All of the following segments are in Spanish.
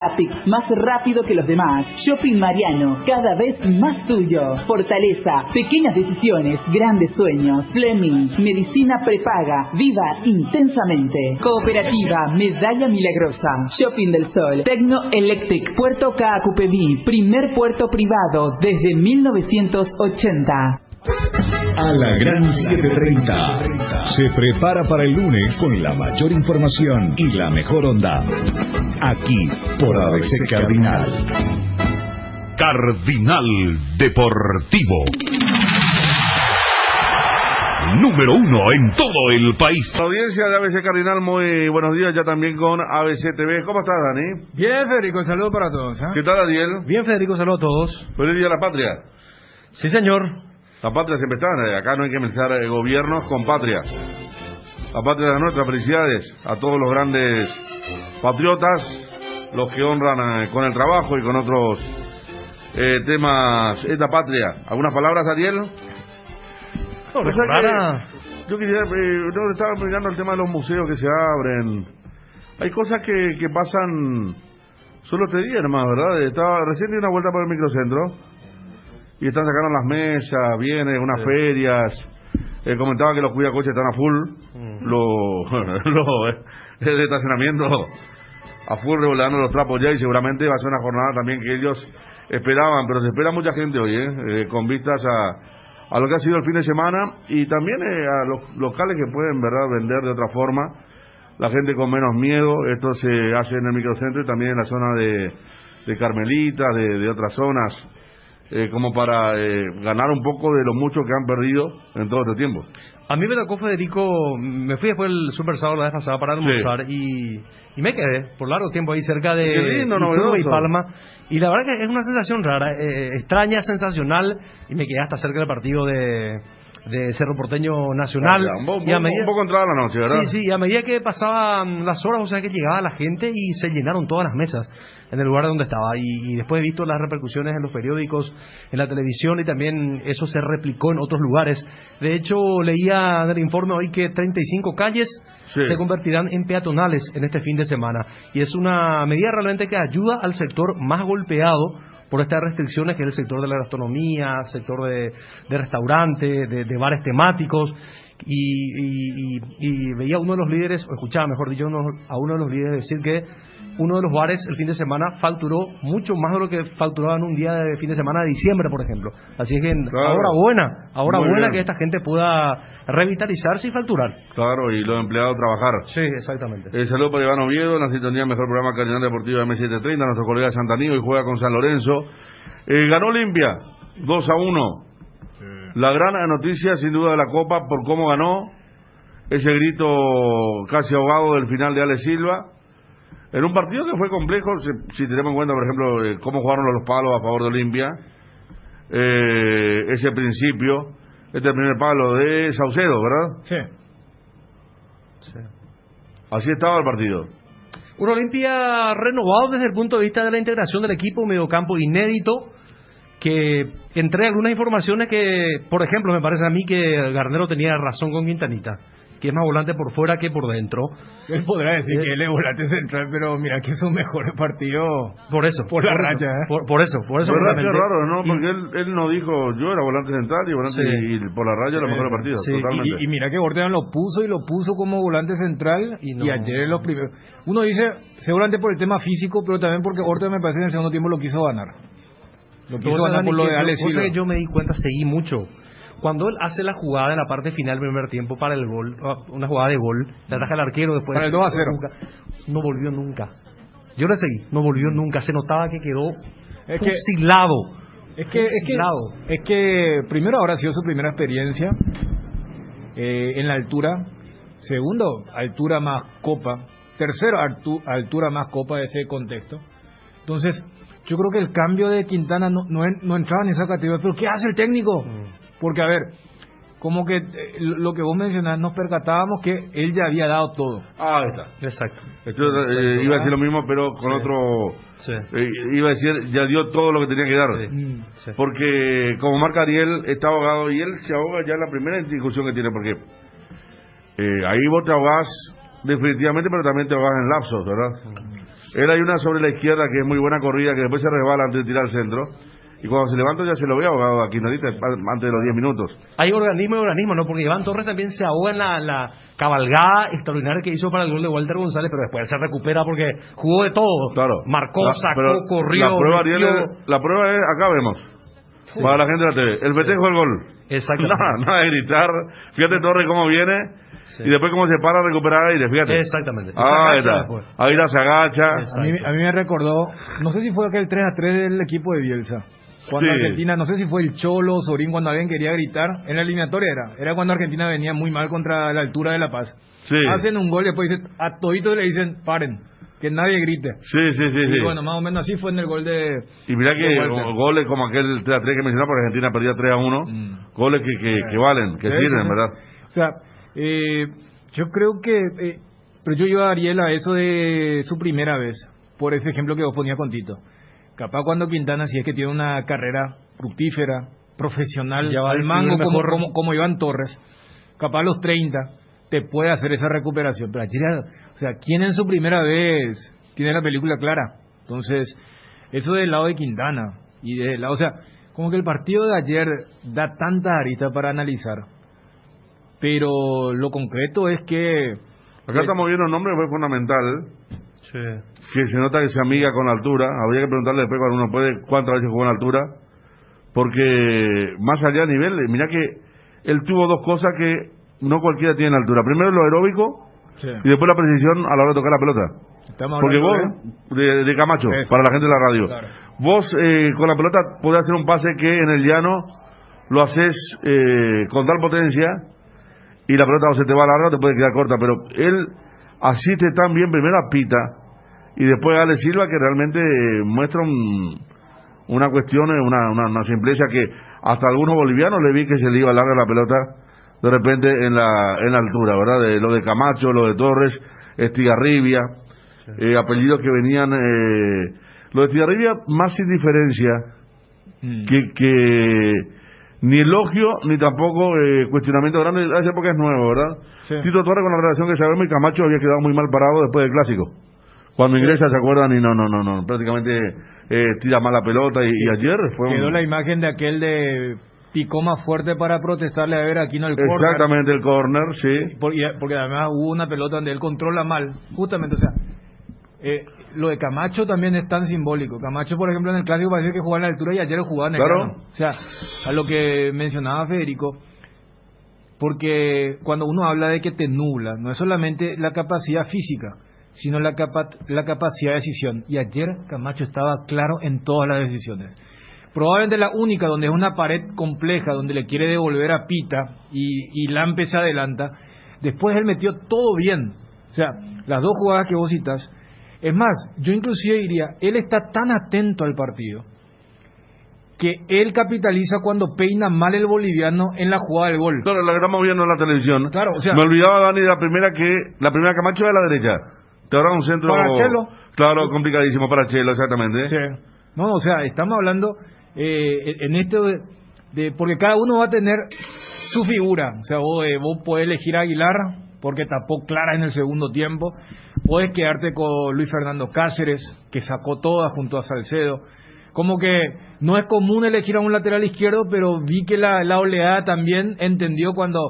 Apix, más rápido que los demás. Shopping Mariano, cada vez más tuyo. Fortaleza, pequeñas decisiones, grandes sueños. Fleming, medicina prepaga, viva intensamente. Cooperativa, Medalla Milagrosa. Shopping del Sol, Tecno Electric, Puerto Caacupeví, primer puerto privado desde 1980. A la gran 7:30 se prepara para el lunes con la mayor información y la mejor onda. Aquí por ABC Cardinal. Cardinal Deportivo. Número 1 en todo el país. La audiencia de ABC Cardinal, muy buenos días, ya también con ABC TV. ¿Cómo estás, Dani? Bien, Federico, un saludo para todos. ¿Qué tal, Ariel? Bien, Federico, un saludo a todos. Feliz Día de la Patria. Sí, señor. La patria siempre está, acá no hay que mezclar gobiernos con patria. La patria es nuestra, felicidades a todos los grandes patriotas, los que honran con el trabajo y con otros temas esta patria. ¿Algunas palabras, Ariel? No, yo quería, no, estaba mirando el tema de los museos que se abren. Hay cosas que pasan solo este día nomás, ¿verdad? Recién di una vuelta por el microcentro y están sacando las mesas, vienen unas ferias. Comentaba que los cuidacoches están a full, el estacionamiento a full, regulando los trapos ya, y seguramente va a ser una jornada también que ellos esperaban, pero se espera mucha gente hoy, con vistas a lo que ha sido el fin de semana, y también a los locales que pueden, ¿verdad?, vender de otra forma, la gente con menos miedo. Esto se hace en el microcentro y también en la zona de Carmelita, de otras zonas, como para ganar un poco de lo mucho que han perdido en todo este tiempo. A mí me tocó, Federico, me fui después del Super Sábado la vez pasada para almorzar, y me quedé por largo tiempo ahí cerca de Iturbe y Palma, y la verdad que es una sensación rara, extraña, sensacional, y me quedé hasta cerca del partido de Cerro Porteño Nacional. Un poco entrada la noche, ¿verdad? Sí, y a medida que pasaban las horas, o sea que llegaba la gente y se llenaron todas las mesas en el lugar donde estaba, y después he visto las repercusiones en los periódicos, en la televisión, y también eso se replicó en otros lugares. De hecho, leía en el informe hoy que 35 calles se convertirán en peatonales en este fin de semana, y es una medida realmente que ayuda al sector más golpeado por estas restricciones, que es el sector de la gastronomía, sector de restaurantes, de bares temáticos, y veía a uno de los líderes, o escuchaba mejor dicho, a uno de los líderes decir que uno de los bares el fin de semana facturó mucho más de lo que facturaba en un día de fin de semana de diciembre, por ejemplo. Así es que ahora buena que esta gente pueda revitalizarse y facturar. Claro, y los empleados trabajar. Sí, exactamente. Saludos para Iván Oviedo, en la sintonía mejor programa Cardinal Deportivo de M730, nuestro colega de Santanío, y juega con San Lorenzo. Ganó Olimpia 2-1. Sí. La gran noticia sin duda de la Copa por cómo ganó, ese grito casi ahogado del final de Ale Silva, en un partido que fue complejo, si tenemos en cuenta, por ejemplo, cómo jugaron los palos a favor de Olimpia, ese principio, este primer palo de Saucedo, ¿verdad? Sí. Así estaba el partido. Un Olimpia renovado desde el punto de vista de la integración del equipo, un mediocampo inédito, que entrega algunas informaciones que, por ejemplo, me parece a mí que Garnero tenía razón con Quintanita, que es más volante por fuera que por dentro. Él podrá decir que él es volante central, pero mira que son mejores partidos por eso, por la racha. Por eso. Qué raro, ¿no? Porque él no dijo, yo era volante central y volante y por la raya los mejores partidos. Sí. Totalmente. Y mira que Ortegan lo puso como volante central, y ayer en los primeros. Uno dice, seguramente por el tema físico, pero también porque Ortegan me parece en el segundo tiempo lo quiso ganar. Lo quiso ganar por lo de Ale Silva. Yo me di cuenta, seguí mucho. Cuando él hace la jugada en la parte final del primer tiempo para el gol, una jugada de gol, le ataja al arquero después. Para el 2-0. No volvió nunca. Yo le seguí, no volvió nunca. Se notaba que quedó fusilado. Es que primero habrá sido su primera experiencia en la altura. Segundo, altura más copa. Tercero, altura más copa de ese contexto. Entonces, yo creo que el cambio de Quintana no entraba en esa categoría. ¿Pero qué hace el técnico? Porque, a ver, como que lo que vos mencionás, nos percatábamos que él ya había dado todo. Ahí está. Exacto. Iba a decir lo mismo, pero con otro... Sí. Iba a decir, ya dio todo lo que tenía que dar. Sí. Porque, como marca Ariel, está ahogado, y él se ahoga ya en la primera discusión que tiene, porque ahí vos te ahogás definitivamente, pero también te ahogás en lapsos, ¿verdad? Él hay una sobre la izquierda que es muy buena corrida, que después se resbala antes de tirar al centro. Y cuando se levanta ya se lo ve ahogado aquí, Quintanita, antes de los 10 minutos. Hay organismo y organismo, ¿no? Porque Iván Torres también se ahoga en la cabalgada extraordinaria que hizo para el gol de Walter González, pero después él se recupera porque jugó de todo. Claro. Marcó, sacó, corrió. La prueba es, acá vemos, sí, para la gente de la TV, el festejo del gol. Exactamente. Nada de gritar. Fíjate Torres cómo viene, sí, y después cómo se para a recuperar aire, fíjate. Exactamente. Ahí está. Ahí se agacha. A mí me recordó, no sé si fue aquel 3-3 del equipo de Bielsa. Cuando sí, Argentina, no sé si fue el Cholo, Sorín, cuando alguien quería gritar, en la eliminatoria era cuando Argentina venía muy mal contra la altura de La Paz. Sí. Hacen un gol y después dicen, a toditos le dicen, paren, que nadie grite. Sí. Y bueno, más o menos así fue en el gol de... Y mira que goles como aquel 3-3 que mencionaba, porque Argentina perdía 3-1, goles que valen, que sirven, ¿verdad? O sea, yo creo que... pero yo iba a Ariel a eso de su primera vez, por ese ejemplo que vos ponías con Tito. Capaz cuando Quintana, si es que tiene una carrera fructífera, profesional, al mango como Iván Torres, capaz a los 30 te puede hacer esa recuperación. Pero ayer, o sea, ¿quién en su primera vez tiene la película clara? Entonces, eso del lado de Quintana y del lado, o sea, como que el partido de ayer da tanta arista para analizar, pero lo concreto es que... Acá estamos viendo el nombre, fue fundamental. Sí. Que se nota que se amiga con la altura. Habría que preguntarle después cuando uno puede cuántas veces jugó en altura, porque más allá de nivel, mira que él tuvo dos cosas que no cualquiera tiene en altura. Primero lo aeróbico, sí, y después la precisión a la hora de tocar la pelota. Porque vos, de Camacho, eso, para la gente de la radio, claro, vos con la pelota podés hacer un pase que en el llano lo haces con tal potencia y la pelota o se te va larga o te puede quedar corta, pero él asiste tan bien primero a Pita y después a Ale Silva, que realmente muestra una cuestión, una simpleza que hasta algunos bolivianos le vi que se le iba larga la pelota de repente en la altura, ¿verdad? De lo de Camacho, lo de Torres, Estigarribia, sí, apellidos que venían, lo de Estigarribia más sin diferencia que ni elogio ni tampoco cuestionamiento grande, porque es nuevo, ¿verdad? Sí. Tito Torres, con la relación que sabemos, y Camacho había quedado muy mal parado después del clásico. Cuando ingresa, ¿se acuerdan? Y no, prácticamente tira mal la pelota y ayer fue quedó la imagen de aquel de picó más fuerte para protestarle a ver aquí no el córner. Exactamente, el córner, sí. Porque además hubo una pelota donde él controla mal, justamente, o sea, lo de Camacho también es tan simbólico. Camacho, por ejemplo, en el clásico parecía que jugaba en la altura y ayer lo jugaba en el llano. O sea, a lo que mencionaba Federico, porque cuando uno habla de que te nubla, no es solamente la capacidad física, sino la capacidad de decisión. Y ayer Camacho estaba claro en todas las decisiones. Probablemente la única donde es una pared compleja, donde le quiere devolver a Pita y Lampe se adelanta. Después él metió todo bien. O sea, las dos jugadas que vos citas. Es más, yo inclusive diría, él está tan atento al partido que él capitaliza cuando peina mal el boliviano en la jugada del gol. Claro, la que estamos viendo en la televisión. Claro, o sea, me olvidaba, Dani, de la primera Camacho de la derecha. Te habrá un centro... Para Chelo. Claro, complicadísimo para Chelo, exactamente. Sí. No, o sea, estamos hablando en esto de... Porque cada uno va a tener su figura. O sea, vos podés elegir a Aguilar porque tapó clara en el segundo tiempo. Podés quedarte con Luis Fernando Cáceres, que sacó todas junto a Salcedo. Como que no es común elegir a un lateral izquierdo, pero vi que la oleada también entendió cuando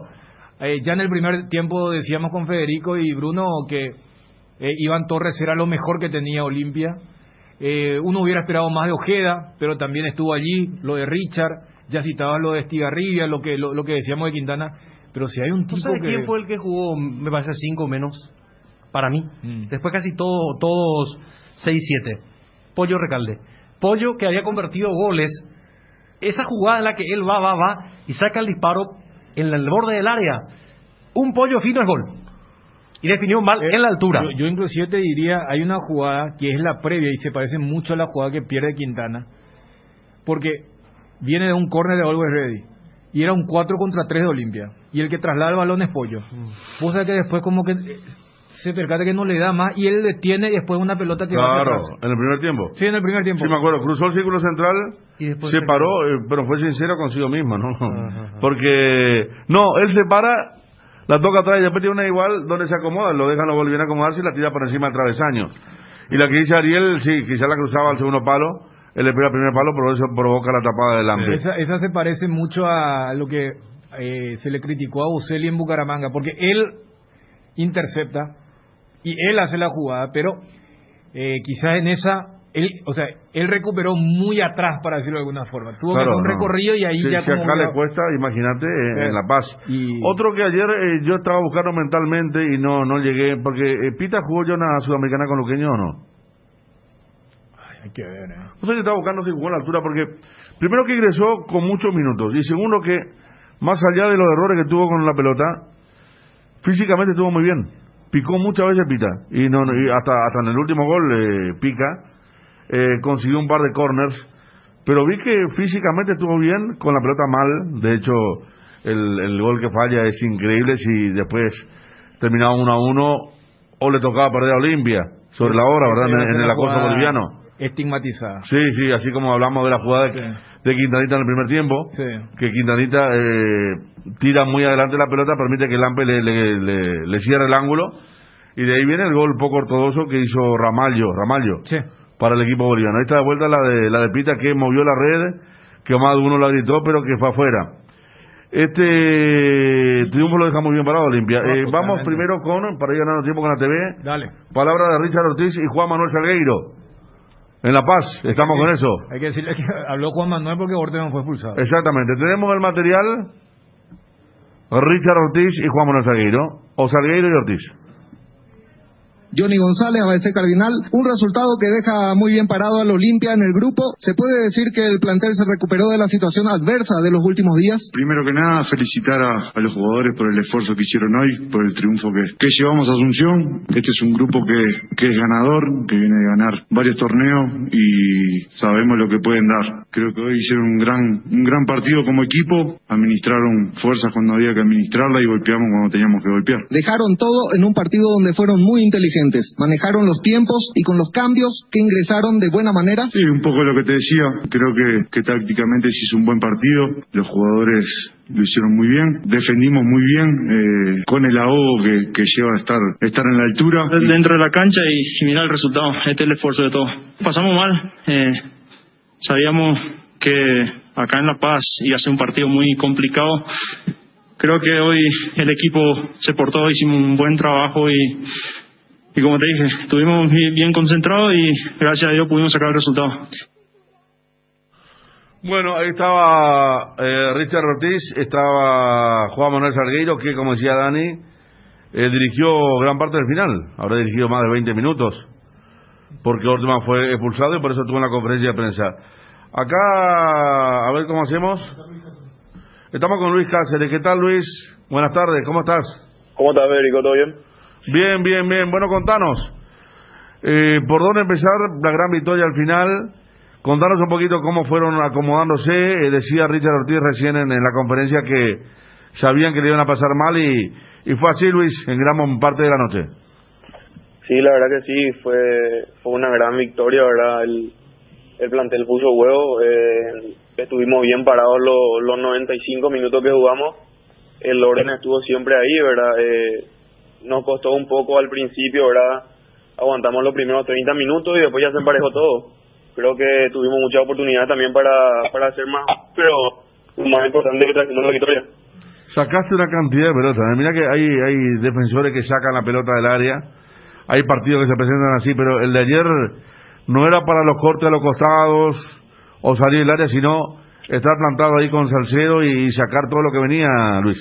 ya en el primer tiempo decíamos con Federico y Bruno que Iván Torres era lo mejor que tenía Olimpia. Uno hubiera esperado más de Ojeda, pero también estuvo allí. Lo de Richard, ya citabas lo de Estigarribia, lo que decíamos de Quintana. Pero si hay un tipo ¿sabes quién fue el que jugó, me parece, 5 menos? Para mí. Después casi todos 6-7. Pollo Recalde. Pollo, que había convertido goles. Esa jugada en la que él va y saca el disparo en el borde del área. Un Pollo fino es gol. Y definió mal en la altura. Yo inclusive te diría, hay una jugada que es la previa y se parece mucho a la jugada que pierde Quintana. Porque viene de un córner de Always Ready. Y era un 4 contra 3 de Olimpia. Y el que traslada el balón es Pollo. Vos sabés que después como que se percata que no le da más y él detiene y después una pelota que va atrás. Claro, en el primer tiempo. Sí, en el primer tiempo. Sí, me acuerdo, cruzó el círculo central y después se paró, pero fue sincero consigo mismo, ¿no? Porque, no, él se para, la toca atrás y después tiene una igual donde se acomoda, lo dejan los bolivianos acomodarse y la tira por encima del travesaño. Y la que dice Ariel, sí, quizá la cruzaba al segundo palo, él le pega el primer palo, pero eso provoca la tapada del Lampe. Esa se parece mucho a lo que se le criticó a Boselli en Bucaramanga, porque él intercepta y él hace la jugada, pero quizás en esa él recuperó muy atrás, para decirlo de alguna forma. Tuvo que hacer un recorrido y ahí sí, ya si acá le cuesta, imagínate, en La Paz. Otro que ayer yo estaba buscando mentalmente y no llegué, porque Pita jugó ya una Sudamericana con Luqueño, ¿o no? Hay que ver, O sea, yo estaba buscando si jugó a la altura, porque primero que ingresó con muchos minutos, y segundo que, más allá de los errores que tuvo con la pelota, físicamente estuvo muy bien. Picó muchas veces Pita, y hasta en el último gol pica. Consiguió un par de corners, pero vi que físicamente estuvo bien, con la pelota mal. De hecho, el gol que falla es increíble. Si después terminaba 1-1, o le tocaba perder a Olimpia sobre la hora, ¿verdad? En el acoso boliviano. Estigmatizada. Sí, así como hablamos de la jugada de Quintanita en el primer tiempo, que Quintanita tira muy adelante la pelota, permite que el Lampe le cierre el ángulo, y de ahí viene el gol poco ortodoxo que hizo Ramallo. Sí. Para el equipo boliviano. Ahí está de vuelta la de Pita, que movió la red, que más de uno la gritó, pero que fue afuera. Este triunfo lo dejamos bien parado, Olimpia. Vamos primero para ir ganando tiempo con la TV. Dale. Palabra de Richard Ortiz y Juan Manuel Salgueiro. En La Paz, estamos con eso. Hay que decirle que habló Juan Manuel porque Ortega fue expulsado. Exactamente. Tenemos el material, Richard Ortiz y Juan Manuel Salgueiro, o Salgueiro y Ortiz. Johnny González, ABC Cardinal, un resultado que deja muy bien parado al Olimpia en el grupo. ¿Se puede decir que el plantel se recuperó de la situación adversa de los últimos días? Primero que nada, felicitar a los jugadores por el esfuerzo que hicieron hoy, por el triunfo que llevamos a Asunción. Este es un grupo que es ganador, que viene de ganar varios torneos y sabemos lo que pueden dar. Creo que hoy hicieron un gran partido como equipo, administraron fuerzas cuando había que administrarla y golpeamos cuando teníamos que golpear. Dejaron todo en un partido donde fueron muy inteligentes. Manejaron los tiempos y con los cambios que ingresaron de buena manera. Sí, un poco lo que te decía. Creo que tácticamente se hizo un buen partido. Los jugadores lo hicieron muy bien. Defendimos muy bien con el ahogo que lleva a estar en la altura. Dentro de la cancha y mirar el resultado. Este es el esfuerzo de todos. Pasamos mal. Sabíamos que acá en La Paz iba a ser un partido muy complicado. Creo que hoy el equipo se portó, hicimos un buen trabajo y como te dije, estuvimos bien concentrados y gracias a Dios pudimos sacar el resultado. Bueno, ahí estaba Richard Ortiz, estaba Juan Manuel Salgueiro, que como decía Dani, dirigió gran parte del final, habrá dirigido más de 20 minutos, porque Ortman fue expulsado y por eso tuvo una conferencia de prensa. Acá, a ver cómo hacemos. Estamos con Luis Cáceres. ¿Qué tal, Luis? Buenas tardes, ¿cómo estás? ¿Cómo estás, Federico? ¿Todo bien? Bien. Bueno, contanos, ¿por dónde empezar la gran victoria al final? Contanos un poquito cómo fueron acomodándose. Decía Richard Ortiz recién en la conferencia que sabían que le iban a pasar mal y fue así, Luis, en gran parte de la noche. Sí, la verdad que sí, fue una gran victoria, ¿verdad? El plantel puso huevo, estuvimos bien parados los 95 minutos que jugamos, el orden estuvo siempre ahí, ¿verdad? Nos costó un poco al principio, ¿verdad? Aguantamos los primeros 30 minutos y después ya se emparejó todo. Creo que tuvimos mucha oportunidad también para hacer más, pero lo más importante es que trajimos la victoria. Sacaste una cantidad de pelotas. Mira que hay defensores que sacan la pelota del área, hay partidos que se presentan así, pero el de ayer no era para los cortes a los costados o salir del área, sino estar plantado ahí con Salcedo y sacar todo lo que venía, Luis.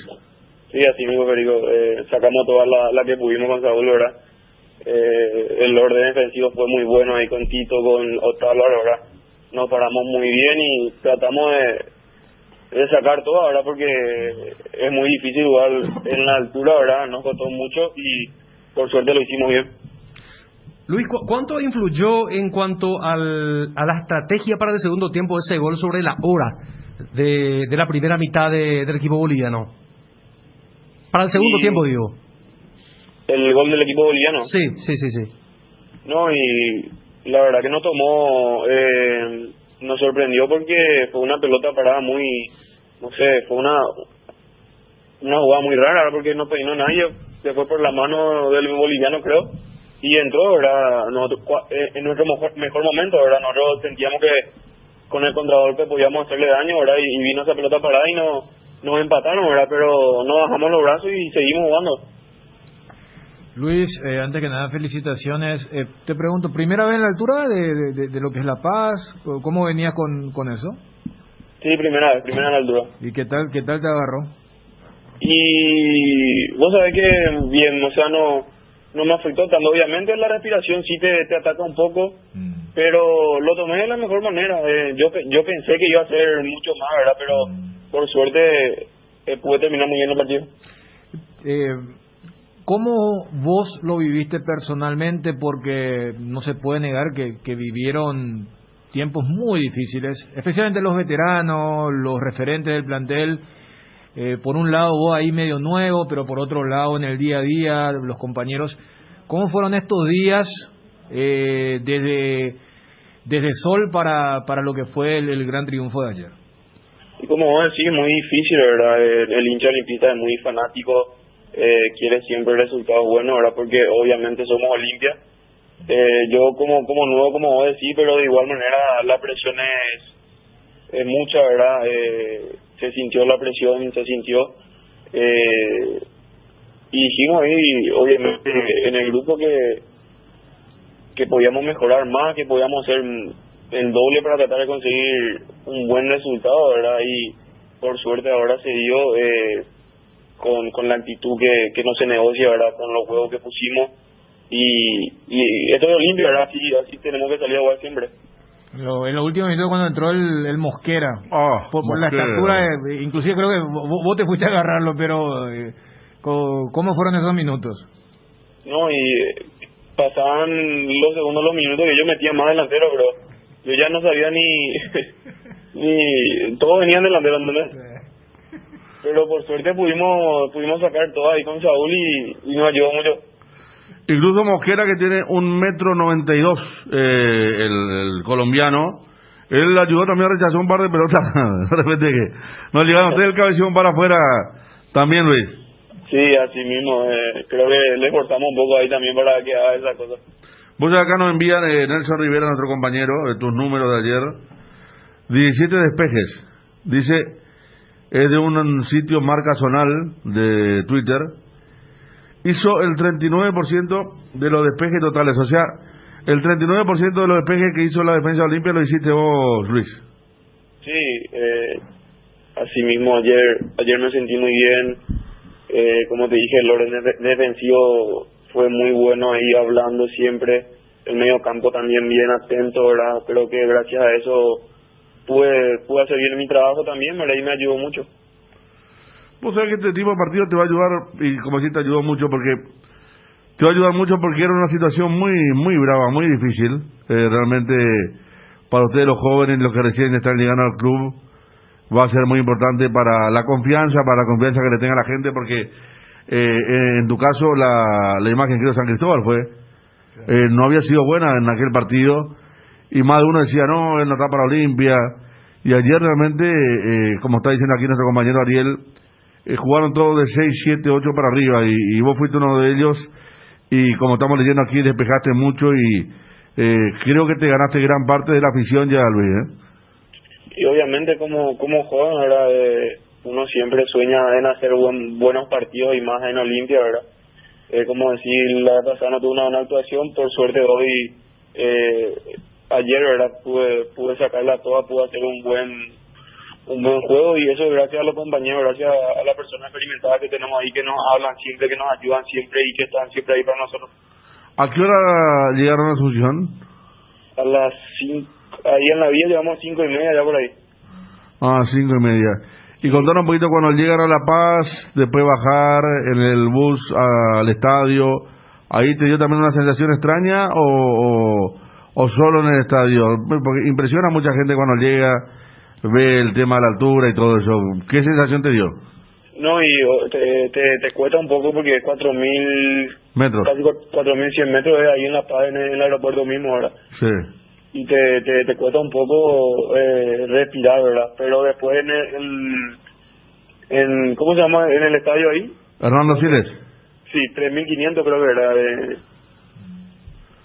Sí, así mismo, Federico. Sacamos todas las que pudimos con Saúl, ¿verdad? El orden defensivo fue muy bueno ahí con Tito, con Otalo, ¿verdad? Nos paramos muy bien y tratamos de sacar todo, ¿verdad? Porque es muy difícil jugar en la altura, ¿verdad? Nos costó mucho y por suerte lo hicimos bien. Luis, ¿cuánto influyó en cuanto a la estrategia para el segundo tiempo ese gol sobre la hora de la primera mitad del equipo boliviano? Para el segundo tiempo, digo. ¿El gol del equipo boliviano? Sí. No, y la verdad que nos tomó, nos sorprendió porque fue una pelota parada muy, no sé, fue una jugada muy rara porque no peinó nadie, se fue por la mano del boliviano, creo, y entró, ¿verdad? Nosotros, en nuestro mejor momento, ¿verdad? Nosotros sentíamos que con el contragolpe podíamos hacerle daño, ¿verdad? Y vino esa pelota parada y nos empataron, ¿verdad? Pero no bajamos los brazos y seguimos jugando. Luis, antes que nada, felicitaciones. Te pregunto, ¿primera vez en la altura de lo que es La Paz? ¿Cómo venías con eso? Sí, primera vez en la altura. ¿Y qué tal te agarró? Y vos sabés que bien, o sea, no me afectó tanto. Obviamente la respiración sí te ataca un poco, pero lo tomé de la mejor manera. Yo pensé que iba a ser mucho más, ¿verdad? Pero por suerte pude terminar muy bien el partido. ¿Cómo vos lo viviste personalmente? Porque no se puede negar que vivieron tiempos muy difíciles, especialmente los veteranos, los referentes del plantel. Por un lado vos ahí medio nuevo, pero por otro lado en el día a día, los compañeros. ¿Cómo fueron estos días desde Sol para lo que fue el gran triunfo de ayer? Y como vos decís, muy difícil, ¿verdad? El hincha olimpista es muy fanático, quiere siempre resultados buenos, ¿verdad? Porque obviamente somos Olimpia. Yo como nuevo, como vos decís, pero de igual manera la presión es mucha, ¿verdad? Se sintió la presión, y dijimos ahí, obviamente, en el grupo que podíamos mejorar más, que podíamos hacer el doble para tratar de conseguir un buen resultado, ¿verdad? Y por suerte ahora se dio con la actitud que no se negocia, ¿verdad? Con los juegos que pusimos, y esto es Olimpia, ¿verdad? Así tenemos que salir a jugar siempre. En los últimos minutos cuando entró el Mosquera, por la estatura, inclusive creo que vos te fuiste a agarrarlo, pero ¿cómo fueron esos minutos? No, y pasaban los minutos que yo metía más delantero, pero yo ya no sabía ni todos venían delanteros, ¿entendés? Pero por suerte pudimos sacar todo ahí con Saúl y nos ayudó mucho. Incluso Mosquera, que tiene 1,92 m, el colombiano, él ayudó también a rechazar un par de pelotas. De repente que nos llegaron ustedes el cabezón para afuera también, Luis. Sí, así mismo. Creo que le cortamos un poco ahí también para que haga esa cosa. Vos acá nos envían Nelson Rivera, nuestro compañero, tus números de ayer. 17 despejes. Dice, es de un sitio marca zonal de Twitter. Hizo el 39% de los despejes totales. O sea, el 39% de los despejes que hizo la defensa Olimpia lo hiciste vos, Luis. Sí, así mismo ayer me sentí muy bien. Como te dije, el orden defensivo fue muy bueno ahí, hablando siempre. El medio campo también bien atento, ¿verdad? Creo que gracias a eso pude hacer bien mi trabajo también, ¿verdad? Y me ayudó mucho. Vos sabés que este tipo de partido te va a ayudar, y como si te ayudó mucho, porque era una situación muy muy brava, muy difícil, realmente para ustedes los jóvenes, los que recién están llegando al club, va a ser muy importante para la confianza que le tenga la gente, porque en tu caso la imagen que dio San Cristóbal no había sido buena en aquel partido, y más de uno decía, no, él no está para Olimpia, y ayer realmente, como está diciendo aquí nuestro compañero Ariel, jugaron todos de 6, 7, 8 para arriba, y vos fuiste uno de ellos, y como estamos leyendo aquí, despejaste mucho, y creo que te ganaste gran parte de la afición ya, Luis, Y obviamente como joven, ¿verdad? Uno siempre sueña en hacer buenos partidos, y más en Olimpia, ¿verdad? Como decir, la vez pasada no tuve una buena actuación, por suerte hoy, ayer, ¿verdad? Pude sacarla toda, pude hacer un buen juego, y eso gracias a los compañeros, gracias a las personas experimentadas que tenemos ahí, que nos hablan siempre, que nos ayudan siempre y que están siempre ahí para nosotros. ¿A qué hora llegaron a Asunción? A las 5, ahí en la vía llevamos 5:30 ya por ahí. 5:30. Y contanos un poquito cuando llegan a La Paz, después bajar en el bus al estadio, ¿ahí te dio también una sensación extraña o solo en el estadio? Porque impresiona a mucha gente cuando llega, ve el tema de la altura y todo eso. ¿Qué sensación te dio? No, y te cuesta un poco porque es 4.000 metros, casi 4.100 metros de ahí en La Paz, en el aeropuerto mismo, ¿verdad? Sí. Y te cuesta un poco respirar, ¿verdad? Pero después en ¿cómo se llama? En el estadio ahí. Hernando Siles. Sí, 3.500 creo que era.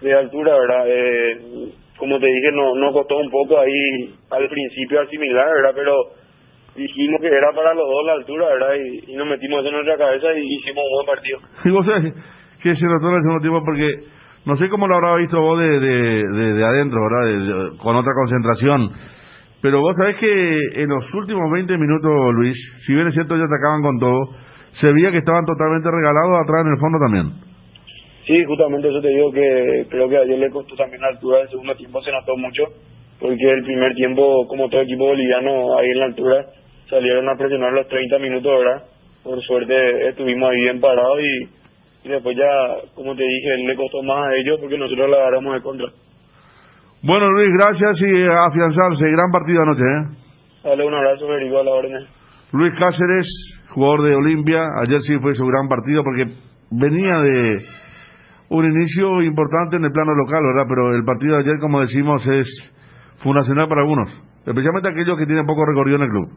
de altura, ¿verdad? Como te dije, nos costó un poco ahí al principio asimilar, ¿verdad? Pero dijimos que era para los dos la altura, ¿verdad? Y nos metimos eso en nuestra cabeza y hicimos un buen partido. Sí, vos sabés que se notó en el segundo tiempo porque no sé cómo lo habrá visto vos de adentro, ¿verdad? Con otra concentración. Pero vos sabés que en los últimos 20 minutos, Luis, si bien es cierto ya atacaban con todo, se veía que estaban totalmente regalados atrás en el fondo también. Sí, justamente eso te digo, que creo que ayer le costó también la altura. El segundo tiempo se notó mucho, porque el primer tiempo, como todo equipo boliviano, ahí en la altura, salieron a presionar los 30 minutos, ¿verdad? Por suerte estuvimos ahí bien parados y después ya, como te dije, le costó más a ellos porque nosotros la agarramos de contra. Bueno, Luis, gracias y a afianzarse. Gran partido anoche, ¿eh? Dale un abrazo, Federico, a la orden. Luis Cáceres, jugador de Olimpia, ayer sí fue su gran partido porque venía de un inicio importante en el plano local, ¿verdad? Pero el partido de ayer, como decimos, es fundacional para algunos, especialmente aquellos que tienen poco recorrido en el club.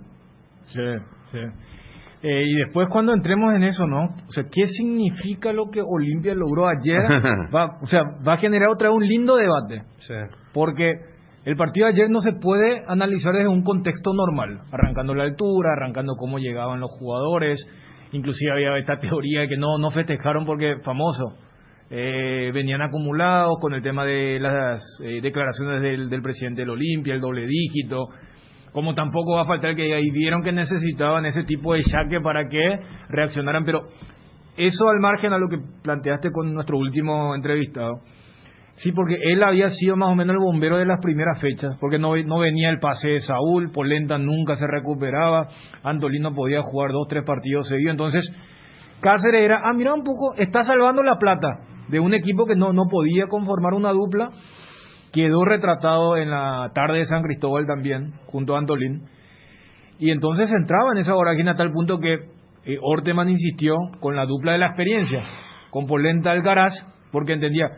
Sí, sí. Y después cuando entremos en eso, ¿no? O sea, ¿qué significa lo que Olimpia logró ayer? Va a generar otra vez un lindo debate. Sí. Porque el partido de ayer no se puede analizar desde un contexto normal, arrancando la altura, arrancando cómo llegaban los jugadores. Inclusive había esta teoría de que no festejaron porque famoso. Venían acumulados con el tema de las declaraciones del presidente del Olimpia, el doble dígito. Como tampoco va a faltar que ahí vieron que necesitaban ese tipo de jaque para que reaccionaran. Pero eso al margen a lo que planteaste con nuestro último entrevistado. Sí, porque él había sido más o menos el bombero de las primeras fechas, porque no venía el pase de Saúl, Polenta nunca se recuperaba, Antolín no podía jugar 2-3 partidos seguidos. Entonces Cáceres era, mira un poco, está salvando la plata de un equipo que no podía conformar una dupla. Quedó retratado en la tarde de San Cristóbal también, junto a Antolín. Y entonces entraba en esa vorágine a tal punto que Orteman insistió con la dupla de la experiencia, con Polenta Alcaraz, porque entendía.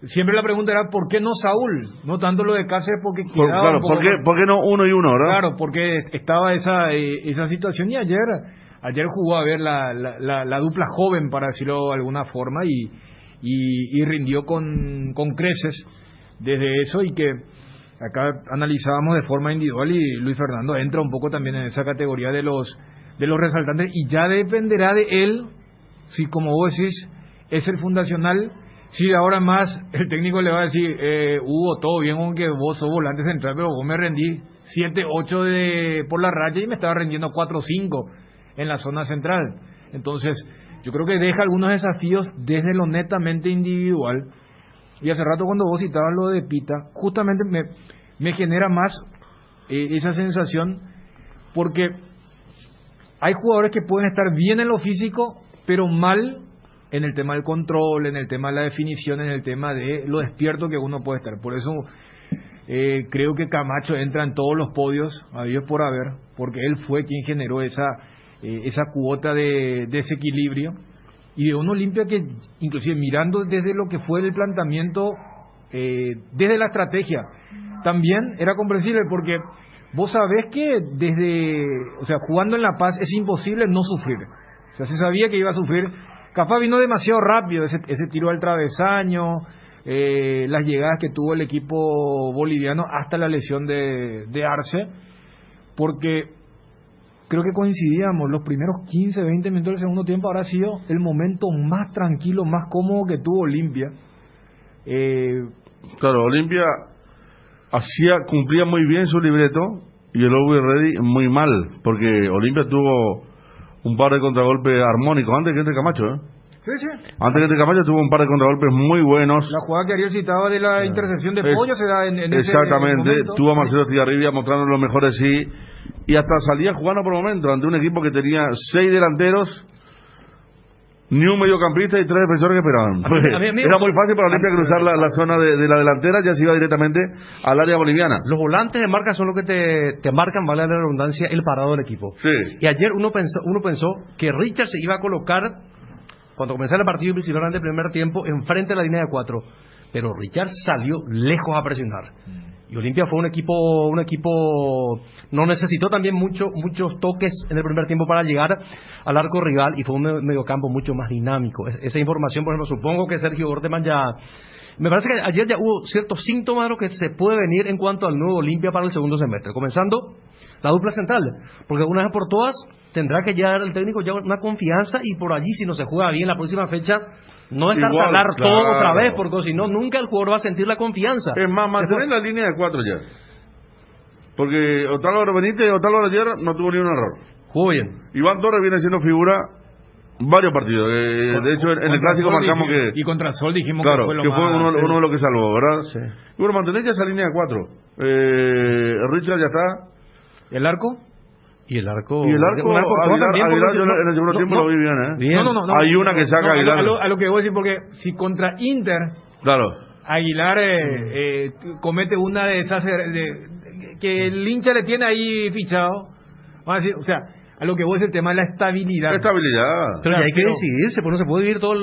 Siempre la pregunta era, ¿por qué no Saúl? No tanto lo de Cáceres, porque quedaba claro, ¿por qué no uno y uno, verdad? Claro, porque estaba esa situación. Y ayer jugó a ver la dupla joven, para decirlo de alguna forma, y rindió con creces desde eso. Y que acá analizábamos de forma individual, y Luis Fernando entra un poco también en esa categoría de los resaltantes, y ya dependerá de él si, como vos decís, es el fundacional. Si ahora más el técnico le va a decir, Hugo, todo bien, aunque vos sos volante central, pero vos me rendí 7-8 por la raya y me estaba rendiendo 4-5 en la zona central. Entonces yo creo que deja algunos desafíos desde lo netamente individual. Y hace rato cuando vos citabas lo de Pita, justamente me genera más esa sensación, porque hay jugadores que pueden estar bien en lo físico, pero mal en el tema del control, en el tema de la definición, en el tema de lo despierto que uno puede estar. Por eso creo que Camacho entra en todos los podios, a Dios por haber, porque él fue quien generó esa cuota de desequilibrio. Y de un Olimpia que, inclusive mirando desde lo que fue el planteamiento, desde la estrategia, también era comprensible, porque vos sabés que jugando en La Paz es imposible no sufrir. O sea, se sabía que iba a sufrir. Capaz vino demasiado rápido ese tiro al travesaño, las llegadas que tuvo el equipo boliviano hasta la lesión de Arce, porque creo que coincidíamos, los primeros 15, 20 minutos del segundo tiempo habrá sido el momento más tranquilo, más cómodo que tuvo Olimpia. Claro, Olimpia cumplía muy bien su libreto y el Always Ready muy mal, porque Olimpia tuvo un par de contragolpes armónicos antes que entre Camacho, ¿eh? Sí. Antes que entre Camacho tuvo un par de contragolpes muy buenos. La jugada que Ariel citaba de la intercepción de Pollo se da en ese momento. Tuvo a Marcelo Estigarribia mostrando lo mejor de sí, y hasta salía jugando por momentos ante un equipo que tenía 6 delanteros, ni un mediocampista y 3 defensores que esperaban. Era muy fácil para Olimpia cruzar la zona de la delantera, ya se iba directamente al área boliviana. Los volantes de marca son los que te marcan, vale la redundancia, el parado del equipo. Sí. Y ayer uno pensó que Richard se iba a colocar, cuando comenzara el partido principal del primer tiempo, enfrente de la línea de 4. Pero Richard salió lejos a presionar. Y Olimpia fue un equipo no necesitó también muchos toques en el primer tiempo para llegar al arco rival, y fue un mediocampo mucho más dinámico. Esa información, por ejemplo, supongo que Sergio Orteman ya... Me parece que ayer ya hubo ciertos síntomas de lo que se puede venir en cuanto al nuevo Olimpia para el segundo semestre, comenzando la dupla central, porque una vez por todas tendrá que llegar el técnico ya una confianza, y por allí, si no se juega bien la próxima fecha, no estartalar todo otra vez, porque si no, nunca el jugador va a sentir la confianza. Es más, mantener la línea de 4 ya. Porque Otálvaro Benítez y Otálvaro ayer no tuvo ni un error. Jugó bien. Iván Torres viene siendo figura varios partidos. De hecho, en el clásico marcamos que... Y contra Sol dijimos claro, que fue lo que más... fue uno de los que salvó, ¿verdad? Sí. Y bueno, mantener ya esa línea de 4. Richard ya está. ¿El arco? Y el arco... Aguilar, yo en el segundo tiempo lo vi bien, ¿eh? Bien. No. Hay una que saca Aguilar. A lo que voy a decir, porque si contra Inter... Claro. Aguilar comete una de esas que el hincha le tiene ahí fichado, vamos a decir, o sea, a lo que voy es el tema de la estabilidad. Pero ya hay que decidirse, porque no se puede vivir todo